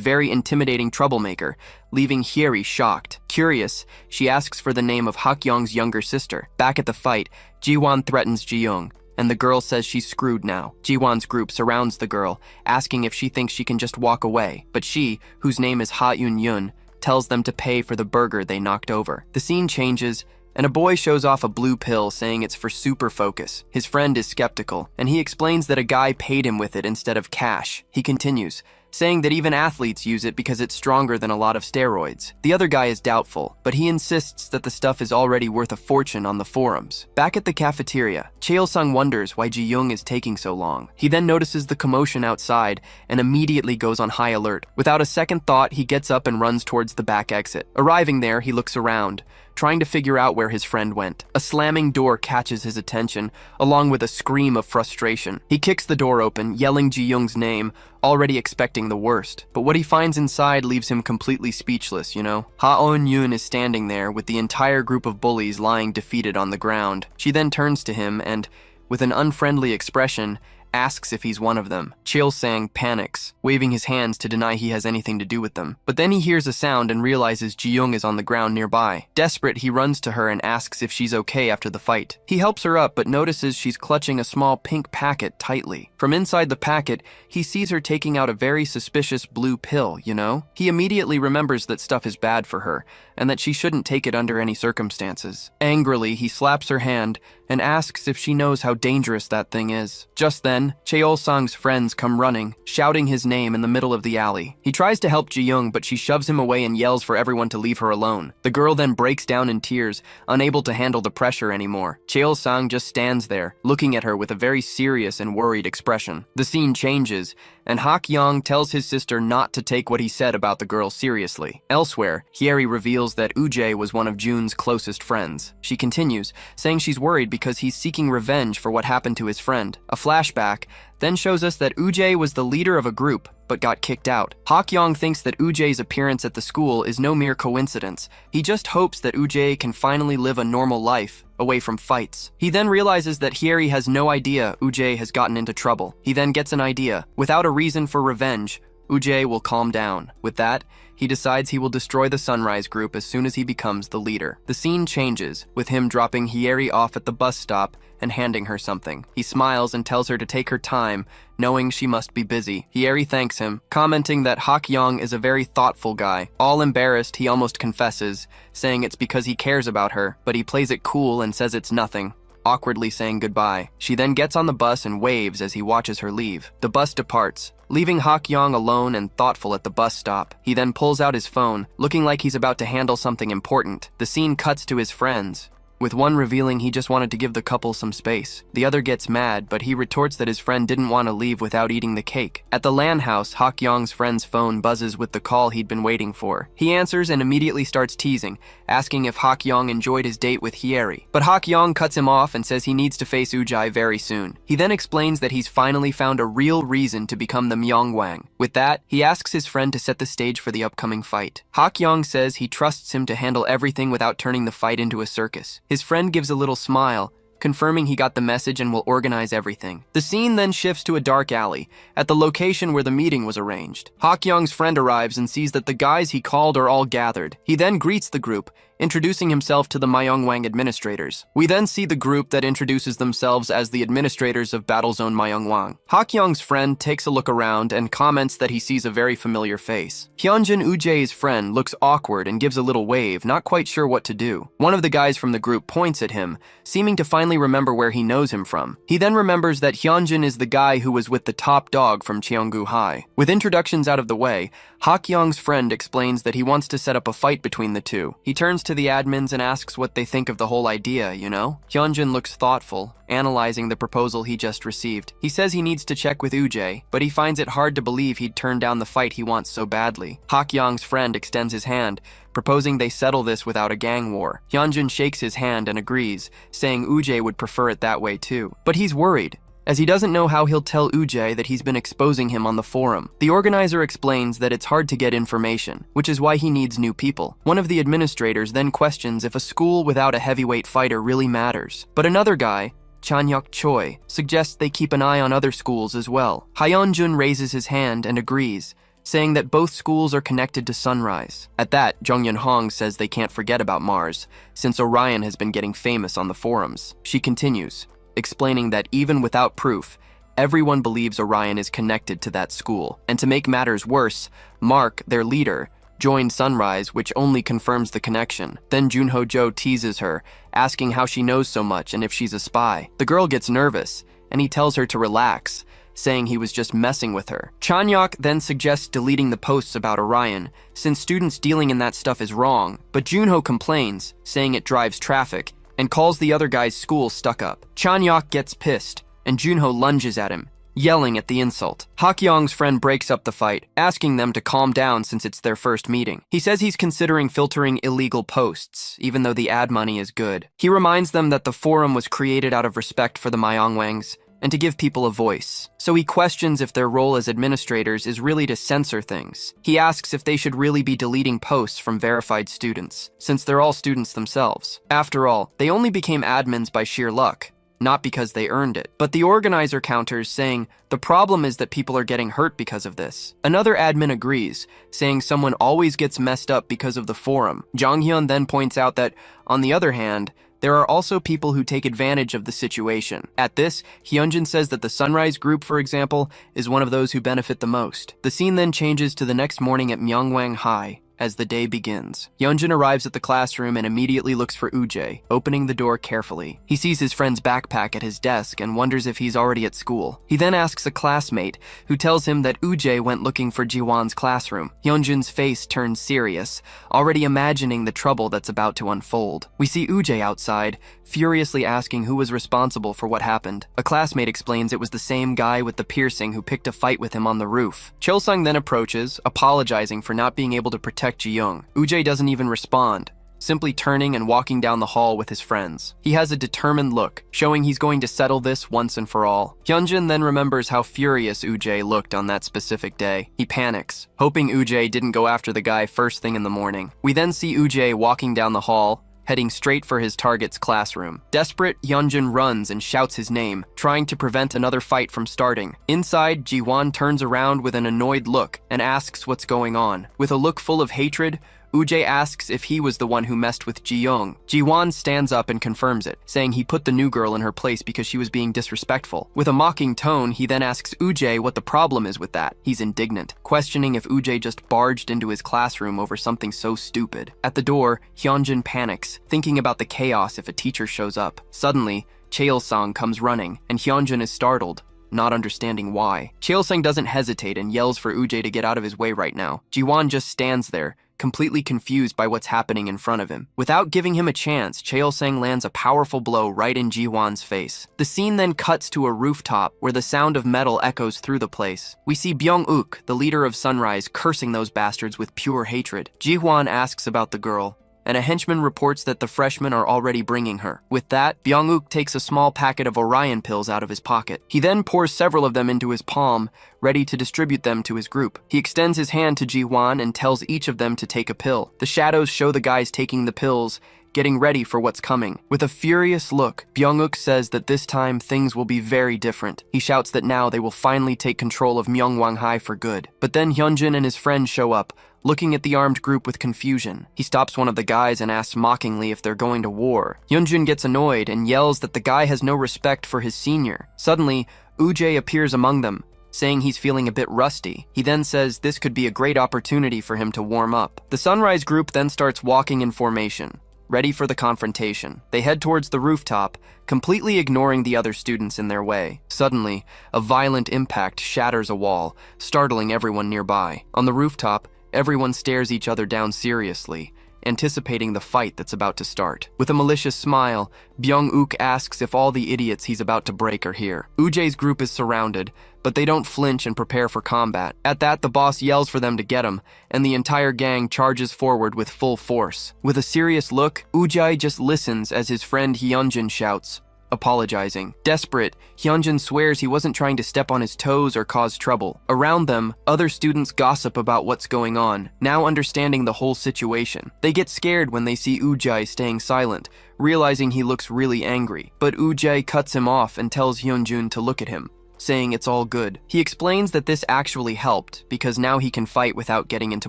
Speaker 1: very intimidating troublemaker, leaving Hyeri shocked. Curious, she asks for the name of Hak-young's younger sister. Back at the fight, Ji-won threatens Ji-young, and the girl says she's screwed now. Ji-won's group surrounds the girl, asking if she thinks she can just walk away, but she, whose name is Ha-eun-yun, tells them to pay for the burger they knocked over. The scene changes, and a boy shows off a blue pill saying it's for super focus. His friend is skeptical, and he explains that a guy paid him with it instead of cash. He continues, saying that even athletes use it because it's stronger than a lot of steroids. The other guy is doubtful, but he insists that the stuff is already worth a fortune on the forums. Back at the cafeteria, Cheol-sung wonders why Ji-young is taking so long. He then notices the commotion outside and immediately goes on high alert. Without a second thought, he gets up and runs towards the back exit. Arriving there, he looks around, trying to figure out where his friend went. A slamming door catches his attention, along with a scream of frustration. He kicks the door open, yelling Ji-young's name, already expecting the worst. But what he finds inside leaves him completely speechless, you know? Ha-eun-yun is standing there with the entire group of bullies lying defeated on the ground. She then turns to him and, with an unfriendly expression, asks if he's one of them. Cheol-sang panics, waving his hands to deny he has anything to do with them. But then he hears a sound and realizes Ji-young is on the ground nearby. Desperate, he runs to her and asks if she's okay after the fight. He helps her up, but notices she's clutching a small pink packet tightly. From inside the packet, he sees her taking out a very suspicious blue pill, you know? He immediately remembers that stuff is bad for her, and that she shouldn't take it under any circumstances. Angrily, he slaps her hand and asks if she knows how dangerous that thing is. Just then, Cheol-sang's friends come running, shouting his name in the middle of the alley. He tries to help Ji-young, but she shoves him away and yells for everyone to leave her alone. The girl then breaks down in tears, unable to handle the pressure anymore. Cheol-sang just stands there, looking at her with a very serious and worried expression. The scene changes, and Hak-young tells his sister not to take what he said about the girl seriously. Elsewhere, Hyeri reveals that Ujay was one of Jun's closest friends. She continues, saying she's worried because he's seeking revenge for what happened to his friend. A flashback then shows us that Ujay was the leader of a group, but got kicked out. Hak-young thinks that Ujay's appearance at the school is no mere coincidence. He just hopes that Ujay can finally live a normal life, away from fights. He then realizes that Hyeri has no idea Ujay has gotten into trouble. He then gets an idea. Without a reason for revenge, Ujay will calm down. With that, he decides he will destroy the Sunrise group as soon as he becomes the leader. The scene changes, with him dropping Hyeri off at the bus stop and handing her something. He smiles and tells her to take her time, knowing she must be busy. Hyeri thanks him, commenting that Hak-young is a very thoughtful guy. All embarrassed, he almost confesses, saying it's because he cares about her, but he plays it cool and says it's nothing, awkwardly saying goodbye. She then gets on the bus and waves as he watches her leave. The bus departs, leaving Hak-young alone and thoughtful at the bus stop. He then pulls out his phone, looking like he's about to handle something important. The scene cuts to his friends, with one revealing he just wanted to give the couple some space. The other gets mad, but he retorts that his friend didn't want to leave without eating the cake. At the LAN house, Hak-young's friend's phone buzzes with the call he'd been waiting for. He answers and immediately starts teasing, asking if Hak-young enjoyed his date with Hyeri. But Hak-young cuts him off and says he needs to face Ujai very soon. He then explains that he's finally found a real reason to become the Myeongwang. With that, he asks his friend to set the stage for the upcoming fight. Hak-young says he trusts him to handle everything without turning the fight into a circus. His friend gives a little smile, confirming he got the message and will organize everything. The scene then shifts to a dark alley, at the location where the meeting was arranged. Hak-young's friend arrives and sees that the guys he called are all gathered. He then greets the group, introducing himself to the Myeongwang administrators. We then see the group that introduces themselves as the administrators of Battlezone Myeongwang. Hak-young's friend takes a look around and comments that he sees a very familiar face. Hyunjin, Ujai's friend, looks awkward and gives a little wave, not quite sure what to do. One of the guys from the group points at him, seeming to finally remember where he knows him from. He then remembers that Hyunjin is the guy who was with the top dog from Cheonggu High. With introductions out of the way, Hak-young's friend explains that he wants to set up a fight between the two. He turns to the admins and asks what they think of the whole idea, you know? Hyunjin looks thoughtful, analyzing the proposal he just received. He says he needs to check with Ujai, but he finds it hard to believe he'd turn down the fight he wants so badly. Hak-young's friend extends his hand, proposing they settle this without a gang war. Hyunjin shakes his hand and agrees, saying Ujai would prefer it that way too. But he's worried, as he doesn't know how he'll tell Ujai that he's been exposing him on the forum. The organizer explains that it's hard to get information, which is why he needs new people. One of the administrators then questions if a school without a heavyweight fighter really matters. But another guy, Chanhyuk Choi, suggests they keep an eye on other schools as well. Hyunjun raises his hand and agrees, saying that both schools are connected to Sunrise. At that, Jonghyun Hong says they can't forget about Mars, since Orion has been getting famous on the forums. She continues, explaining that even without proof, everyone believes Orion is connected to that school. And to make matters worse, Mark, their leader, joined Sunrise, which only confirms the connection. Then Junho Jo teases her, asking how she knows so much and if she's a spy. The girl gets nervous, and he tells her to relax, saying he was just messing with her. Chanyeok then suggests deleting the posts about Orion, since students dealing in that stuff is wrong, but Junho complains, saying it drives traffic, and calls the other guy's school stuck up. Chanyeok gets pissed, and Junho lunges at him, yelling at the insult. Hak-young's friend breaks up the fight, asking them to calm down since it's their first meeting. He says he's considering filtering illegal posts, even though the ad money is good. He reminds them that the forum was created out of respect for the Myeongwangs, and to give people a voice. So he questions if their role as administrators is really to censor things. He asks if they should really be deleting posts from verified students, since they're all students themselves. After all, they only became admins by sheer luck, not because they earned it. But the organizer counters, saying the problem is that people are getting hurt because of this. Another admin agrees, saying someone always gets messed up because of the forum. Jonghyun then points out that, on the other hand, there are also people who take advantage of the situation. At this, Hyunjin says that the Sunrise Group, for example, is one of those who benefit the most. The scene then changes to the next morning at Myeongwang High, as the day begins. Hyunjin arrives at the classroom and immediately looks for Ujai, opening the door carefully. He sees his friend's backpack at his desk and wonders if he's already at school. He then asks a classmate, who tells him that Ujai went looking for Jiwon's classroom. Hyunjin's face turns serious, already imagining the trouble that's about to unfold. We see Ujai outside, furiously asking who was responsible for what happened. A classmate explains it was the same guy with the piercing who picked a fight with him on the roof. Chilsung then approaches, apologizing for not being able to protect Ji-young. Ujai doesn't even respond, simply turning and walking down the hall with his friends. He has a determined look, showing he's going to settle this once and for all. Hyunjin then remembers how furious Ujai looked on that specific day. He panics, hoping Ujai didn't go after the guy first thing in the morning. We then see Ujai walking down the hall, heading straight for his target's classroom. Desperate, Hyunjin runs and shouts his name, trying to prevent another fight from starting. Inside, Ji-won turns around with an annoyed look and asks what's going on. With a look full of hatred, Ujjae asks if he was the one who messed with Ji-young. Ji-won stands up and confirms it, saying he put the new girl in her place because she was being disrespectful. With a mocking tone, he then asks Ujjae what the problem is with that. He's indignant, questioning if Ujjae just barged into his classroom over something so stupid. At the door, Hyunjin panics, thinking about the chaos if a teacher shows up. Suddenly, Chael-sang comes running, and Hyunjin is startled, not understanding why. Chael-sang doesn't hesitate and yells for Ujjae to get out of his way right now. Ji-won just stands there, completely confused by what's happening in front of him. Without giving him a chance, Chael-sang lands a powerful blow right in Ji-won's face. The scene then cuts to a rooftop where the sound of metal echoes through the place. We see Byung-uk, the leader of Sunrise, cursing those bastards with pure hatred. Ji-won asks about the girl, and a henchman reports that the freshmen are already bringing her. With that, Byung-uk takes a small packet of Orion pills out of his pocket. He then pours several of them into his palm, ready to distribute them to his group. He extends his hand to Ji-won and tells each of them to take a pill. The shadows show the guys taking the pills, getting ready for what's coming. With a furious look, Byung-uk says that this time things will be very different. He shouts that now they will finally take control of Myeongwanghai for good. But then Hyunjin and his friend show up, looking at the armed group with confusion. He stops one of the guys and asks mockingly if they're going to war. Hyunjin gets annoyed and yells that the guy has no respect for his senior. Suddenly, Ujjae appears among them, saying he's feeling a bit rusty. He then says this could be a great opportunity for him to warm up. The Sunrise group then starts walking in formation, ready for the confrontation. They head towards the rooftop, completely ignoring the other students in their way. Suddenly, a violent impact shatters a wall, startling everyone nearby. On the rooftop, everyone stares each other down seriously, anticipating the fight that's about to start. With a malicious smile, Byung-uk asks if all the idiots he's about to break are here. Ujjae's group is surrounded, but they don't flinch and prepare for combat. At that, the boss yells for them to get him, and the entire gang charges forward with full force. With a serious look, Ujjae just listens as his friend Hyunjin shouts, apologizing. Desperate, Hyunjin swears he wasn't trying to step on his toes or cause trouble. Around them, other students gossip about what's going on, now understanding the whole situation. They get scared when they see Ujjae staying silent, realizing he looks really angry. But Ujjae cuts him off and tells Hyunjin to look at him, saying it's all good. He explains that this actually helped because now he can fight without getting into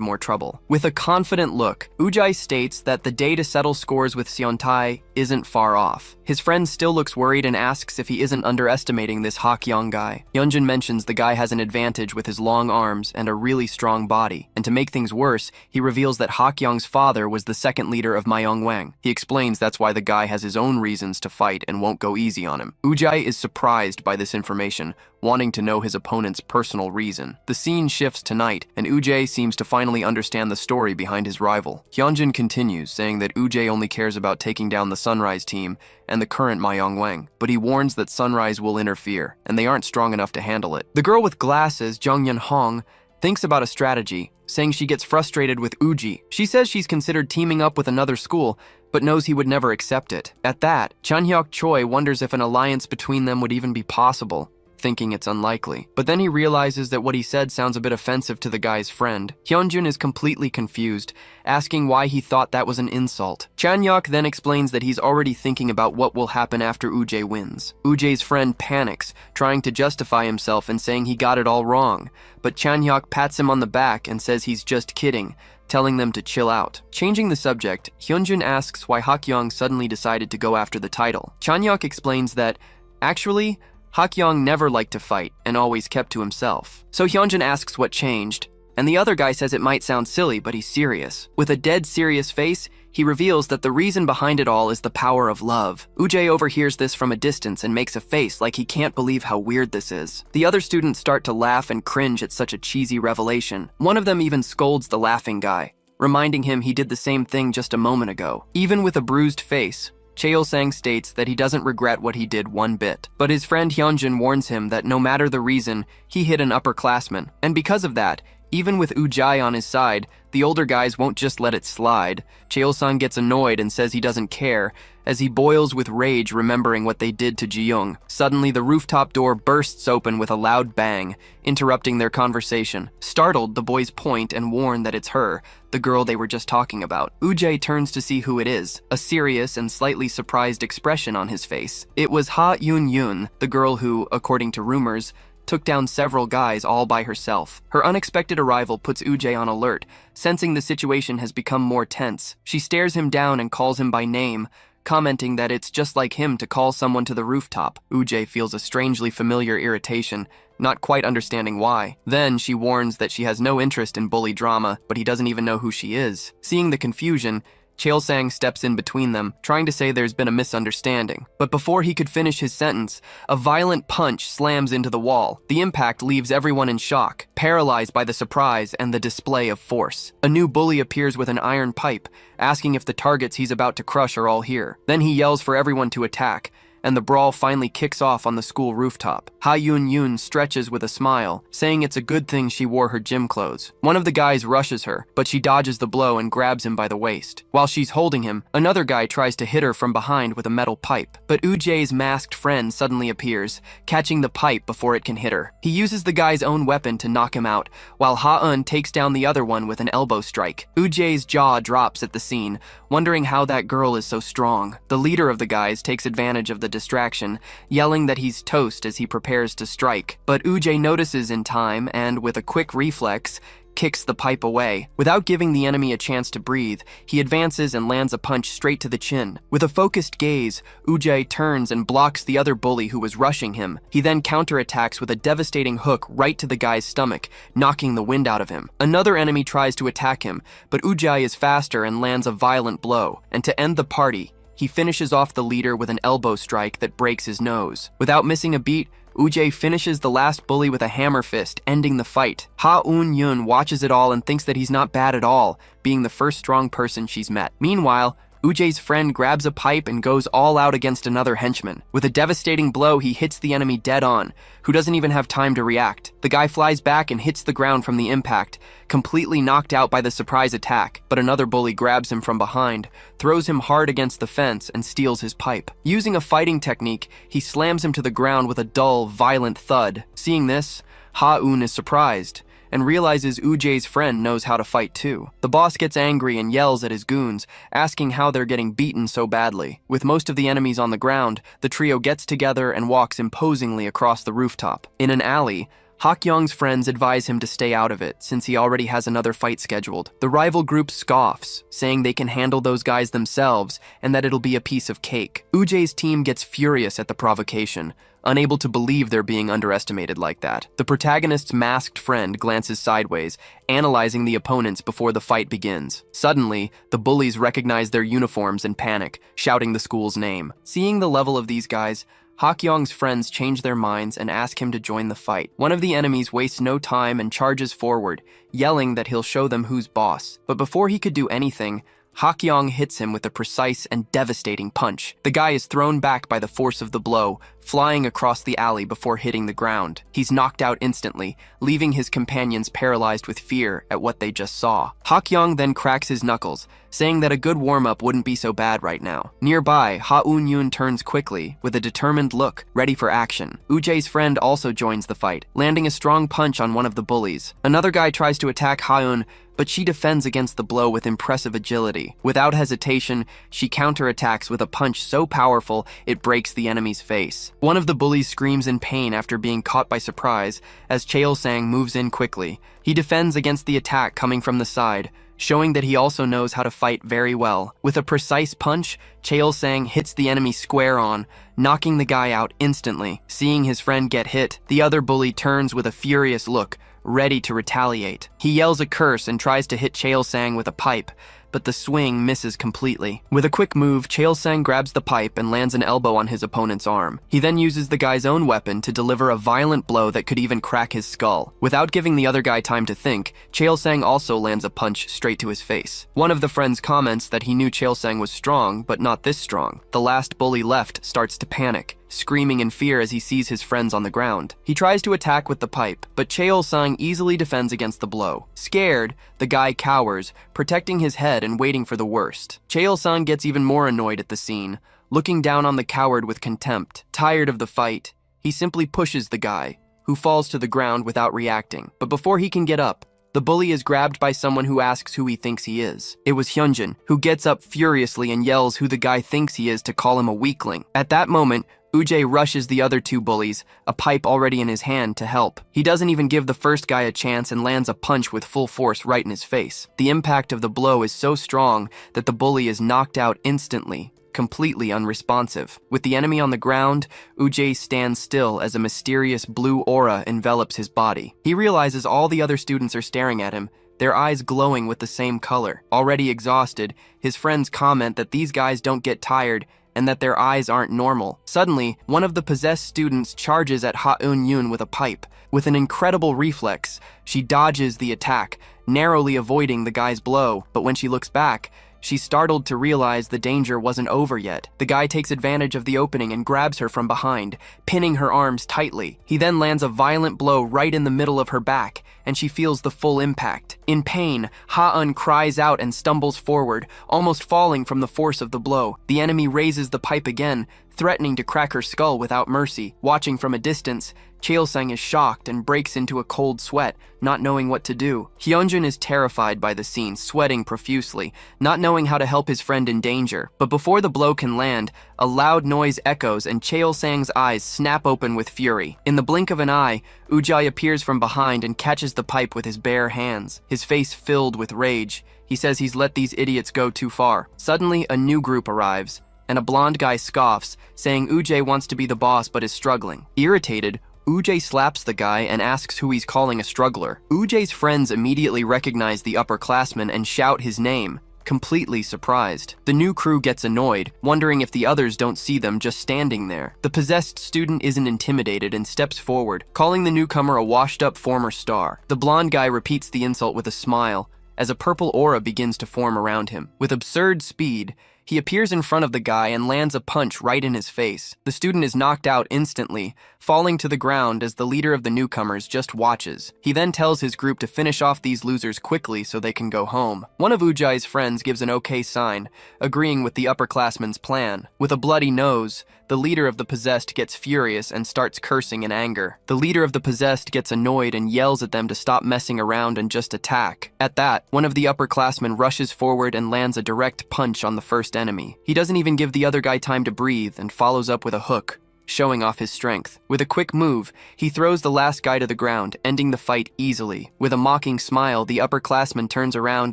Speaker 1: more trouble. With a confident look, Ujjae states that the day to settle scores with Seontae isn't far off. His friend still looks worried and asks if he isn't underestimating this Hakyong guy. Hyunjin mentions the guy has an advantage with his long arms and a really strong body, and to make things worse, he reveals that Hakyong's father was the second leader of Myeongwang. He explains that's why the guy has his own reasons to fight and won't go easy on him. Ujjae is surprised by this information, wanting to know his opponent's personal reason. The scene shifts to night, and Ujjae seems to finally understand the story behind his rival. Hyunjin continues, saying that Ujjae only cares about taking down the Sunrise team and the current Myeongwang, but he warns that Sunrise will interfere, and they aren't strong enough to handle it. The girl with glasses, Jung Yeon-hong, thinks about a strategy, saying she gets frustrated with Uji. She says she's considered teaming up with another school, but knows he would never accept it. At that, Chan-hyuk Choi wonders if an alliance between them would even be possible, thinking it's unlikely. But then he realizes that what he said sounds a bit offensive to the guy's friend. Hyunjin is completely confused, asking why he thought that was an insult. Chan-hyuk then explains that he's already thinking about what will happen after Ujjae wins. Ujjae's friend panics, trying to justify himself and saying he got it all wrong, but Chan-hyuk pats him on the back and says he's just kidding, telling them to chill out. Changing the subject, Hyunjin asks why Hakyong suddenly decided to go after the title. Chan-hyuk explains that, actually, Hakyong never liked to fight and always kept to himself. So Hyunjin asks what changed, and the other guy says it might sound silly, but he's serious. With a dead serious face, he reveals that the reason behind it all is the power of love. Ujjae overhears this from a distance and makes a face like he can't believe how weird this is. The other students start to laugh and cringe at such a cheesy revelation. One of them even scolds the laughing guy, reminding him he did the same thing just a moment ago. Even with a bruised face, Chael-sang states that he doesn't regret what he did one bit, but his friend Hyunjin warns him that no matter the reason, he hit an upperclassman, and because of that, Even with Ujai on his side, the older guys won't just let it slide. Cheol-sang gets annoyed and says he doesn't care, as he boils with rage remembering what they did to Ji-young. Suddenly, the rooftop door bursts open with a loud bang, interrupting their conversation. Startled, the boys point and warn that it's her, the girl they were just talking about. Ujai turns to see who it is, a serious and slightly surprised expression on his face. It was Ha Yun-yun, the girl who, according to rumors, took down several guys all by herself. Her unexpected arrival puts Ujai on alert, sensing the situation has become more tense. She stares him down and calls him by name, commenting that it's just like him to call someone to the rooftop. Ujai feels a strangely familiar irritation, not quite understanding why. Then she warns that she has no interest in bully drama, but he doesn't even know who she is. Seeing the confusion, Cheol-sang steps in between them, trying to say there's been a misunderstanding. But before he could finish his sentence, a violent punch slams into the wall. The impact leaves everyone in shock, paralyzed by the surprise and the display of force. A new bully appears with an iron pipe, asking if the targets he's about to crush are all here. Then he yells for everyone to attack, and the brawl finally kicks off on the school rooftop. Ha Yun-yun stretches with a smile, saying it's a good thing she wore her gym clothes. One of the guys rushes her, but she dodges the blow and grabs him by the waist. While she's holding him, another guy tries to hit her from behind with a metal pipe. But Ujai's masked friend suddenly appears, catching the pipe before it can hit her. He uses the guy's own weapon to knock him out, while Ha-eun takes down the other one with an elbow strike. Ujai's jaw drops at the scene, wondering how that girl is so strong. The leader of the guys takes advantage of the distraction, yelling that he's toast as he prepares to strike. But Ujai notices in time and, with a quick reflex, kicks the pipe away. Without giving the enemy a chance to breathe, he advances and lands a punch straight to the chin. With a focused gaze, Ujai turns and blocks the other bully who was rushing him. He then counterattacks with a devastating hook right to the guy's stomach, knocking the wind out of him. Another enemy tries to attack him, but Ujai is faster and lands a violent blow. And to end the party, he finishes off the leader with an elbow strike that breaks his nose. Without missing a beat, Ujai finishes the last bully with a hammer fist, ending the fight. Ha Eun-yun watches it all and thinks that he's not bad at all, being the first strong person she's met. Meanwhile, Ujai's friend grabs a pipe and goes all out against another henchman. With a devastating blow, he hits the enemy dead on, who doesn't even have time to react. The guy flies back and hits the ground from the impact, completely knocked out by the surprise attack, but another bully grabs him from behind, throws him hard against the fence, and steals his pipe. Using a fighting technique, he slams him to the ground with a dull, violent thud. Seeing this, Ha-eun is surprised, and realizes Ujai's friend knows how to fight too. The boss gets angry and yells at his goons, asking how they're getting beaten so badly. With most of the enemies on the ground, the trio gets together and walks imposingly across the rooftop. In an alley, Hak-young's friends advise him to stay out of it, since he already has another fight scheduled. The rival group scoffs, saying they can handle those guys themselves and that it'll be a piece of cake. Ujai's team gets furious at the provocation, unable to believe they're being underestimated like that. The protagonist's masked friend glances sideways, analyzing the opponents before the fight begins. Suddenly, the bullies recognize their uniforms and panic, shouting the school's name. Seeing the level of these guys, Hak-young's friends change their minds and ask him to join the fight. One of the enemies wastes no time and charges forward, yelling that he'll show them who's boss. But before he could do anything, Hak-young hits him with a precise and devastating punch. The guy is thrown back by the force of the blow, flying across the alley before hitting the ground. He's knocked out instantly, leaving his companions paralyzed with fear at what they just saw. Hak-young then cracks his knuckles, saying that a good warm-up wouldn't be so bad right now. Nearby, Ha Eun-yun turns quickly, with a determined look, ready for action. Ujai's friend also joins the fight, landing a strong punch on one of the bullies. Another guy tries to attack Ha-eun, but she defends against the blow with impressive agility. Without hesitation, she counterattacks with a punch so powerful it breaks the enemy's face. One of the bullies screams in pain after being caught by surprise, as Cheol-sang moves in quickly. He defends against the attack coming from the side, showing that he also knows how to fight very well. With a precise punch, Cheol-sang hits the enemy square on, knocking the guy out instantly. Seeing his friend get hit, the other bully turns with a furious look, ready to retaliate. He yells a curse and tries to hit Cheol-sang with a pipe, but the swing misses completely. With a quick move, Cheol-sang grabs the pipe and lands an elbow on his opponent's arm. He then uses the guy's own weapon to deliver a violent blow that could even crack his skull. Without giving the other guy time to think, Cheol-sang also lands a punch straight to his face. One of the friends comments that he knew Cheol-sang was strong, but not this strong. The last bully left starts to panic, screaming in fear as he sees his friends on the ground. He tries to attack with the pipe, but Cheol-sung easily defends against the blow. Scared, the guy cowers, protecting his head and waiting for the worst. Cheol-sung gets even more annoyed at the scene, looking down on the coward with contempt. Tired of the fight, he simply pushes the guy, who falls to the ground without reacting. But before he can get up, the bully is grabbed by someone who asks who he thinks he is. It was Hyunjin, who gets up furiously and yells who the guy thinks he is to call him a weakling. At that moment, Ujjae rushes the other two bullies, a pipe already in his hand, to help. He doesn't even give the first guy a chance and lands a punch with full force right in his face. The impact of the blow is so strong that the bully is knocked out instantly, completely unresponsive. With the enemy on the ground, Ujjae stands still as a mysterious blue aura envelops his body. He realizes all the other students are staring at him, their eyes glowing with the same color. Already exhausted, his friends comment that these guys don't get tired and that their eyes aren't normal. Suddenly, one of the possessed students charges at Ha-eun-yoon with a pipe. With an incredible reflex, she dodges the attack, narrowly avoiding the guy's blow. But when she looks back, she's startled to realize the danger wasn't over yet. The guy takes advantage of the opening and grabs her from behind, pinning her arms tightly. He then lands a violent blow right in the middle of her back, and she feels the full impact. In pain, Ha-eun cries out and stumbles forward, almost falling from the force of the blow. The enemy raises the pipe again, threatening to crack her skull without mercy. Watching from a distance, Cheol-sung is shocked and breaks into a cold sweat, not knowing what to do. Hyunjin is terrified by the scene, sweating profusely, not knowing how to help his friend in danger. But before the blow can land, a loud noise echoes and Cheol-sung's eyes snap open with fury. In the blink of an eye, Ujjae appears from behind and catches the pipe with his bare hands. His face filled with rage, he says he's let these idiots go too far. Suddenly, a new group arrives, and a blonde guy scoffs, saying Ujjae wants to be the boss but is struggling. Irritated, Ujjae slaps the guy and asks who he's calling a struggler. Ujjae's friends immediately recognize the upperclassman and shout his name, completely surprised. The new crew gets annoyed, wondering if the others don't see them just standing there. The possessed student isn't intimidated and steps forward, calling the newcomer a washed-up former star. The blonde guy repeats the insult with a smile, as a purple aura begins to form around him. With absurd speed, he appears in front of the guy and lands a punch right in his face. The student is knocked out instantly, falling to the ground as the leader of the newcomers just watches. He then tells his group to finish off these losers quickly so they can go home. One of Ujjae's friends gives an okay sign, agreeing with the upperclassman's plan. With a bloody nose, the leader of the possessed gets furious and starts cursing in anger. The leader of the possessed gets annoyed and yells at them to stop messing around and just attack. At that, one of the upperclassmen rushes forward and lands a direct punch on the first enemy. He doesn't even give the other guy time to breathe and follows up with a hook, showing off his strength. With a quick move, he throws the last guy to the ground, ending the fight easily. With a mocking smile, the upperclassman turns around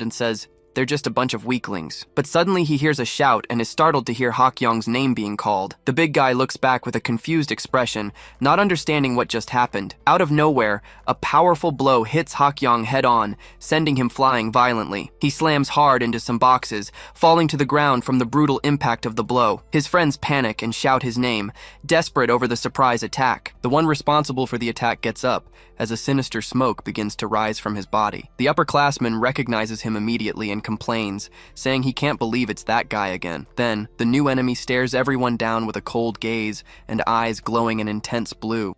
Speaker 1: and says, "They're just a bunch of weaklings." But suddenly he hears a shout and is startled to hear Hak-young's name being called. The big guy looks back with a confused expression, not understanding what just happened. Out of nowhere, a powerful blow hits Hak-young head-on, sending him flying violently. He slams hard into some boxes, falling to the ground from the brutal impact of the blow. His friends panic and shout his name, desperate over the surprise attack. The one responsible for the attack gets up, as a sinister smoke begins to rise from his body. The upperclassman recognizes him immediately and complains, saying he can't believe it's that guy again. Then, the new enemy stares everyone down with a cold gaze and eyes glowing an intense blue.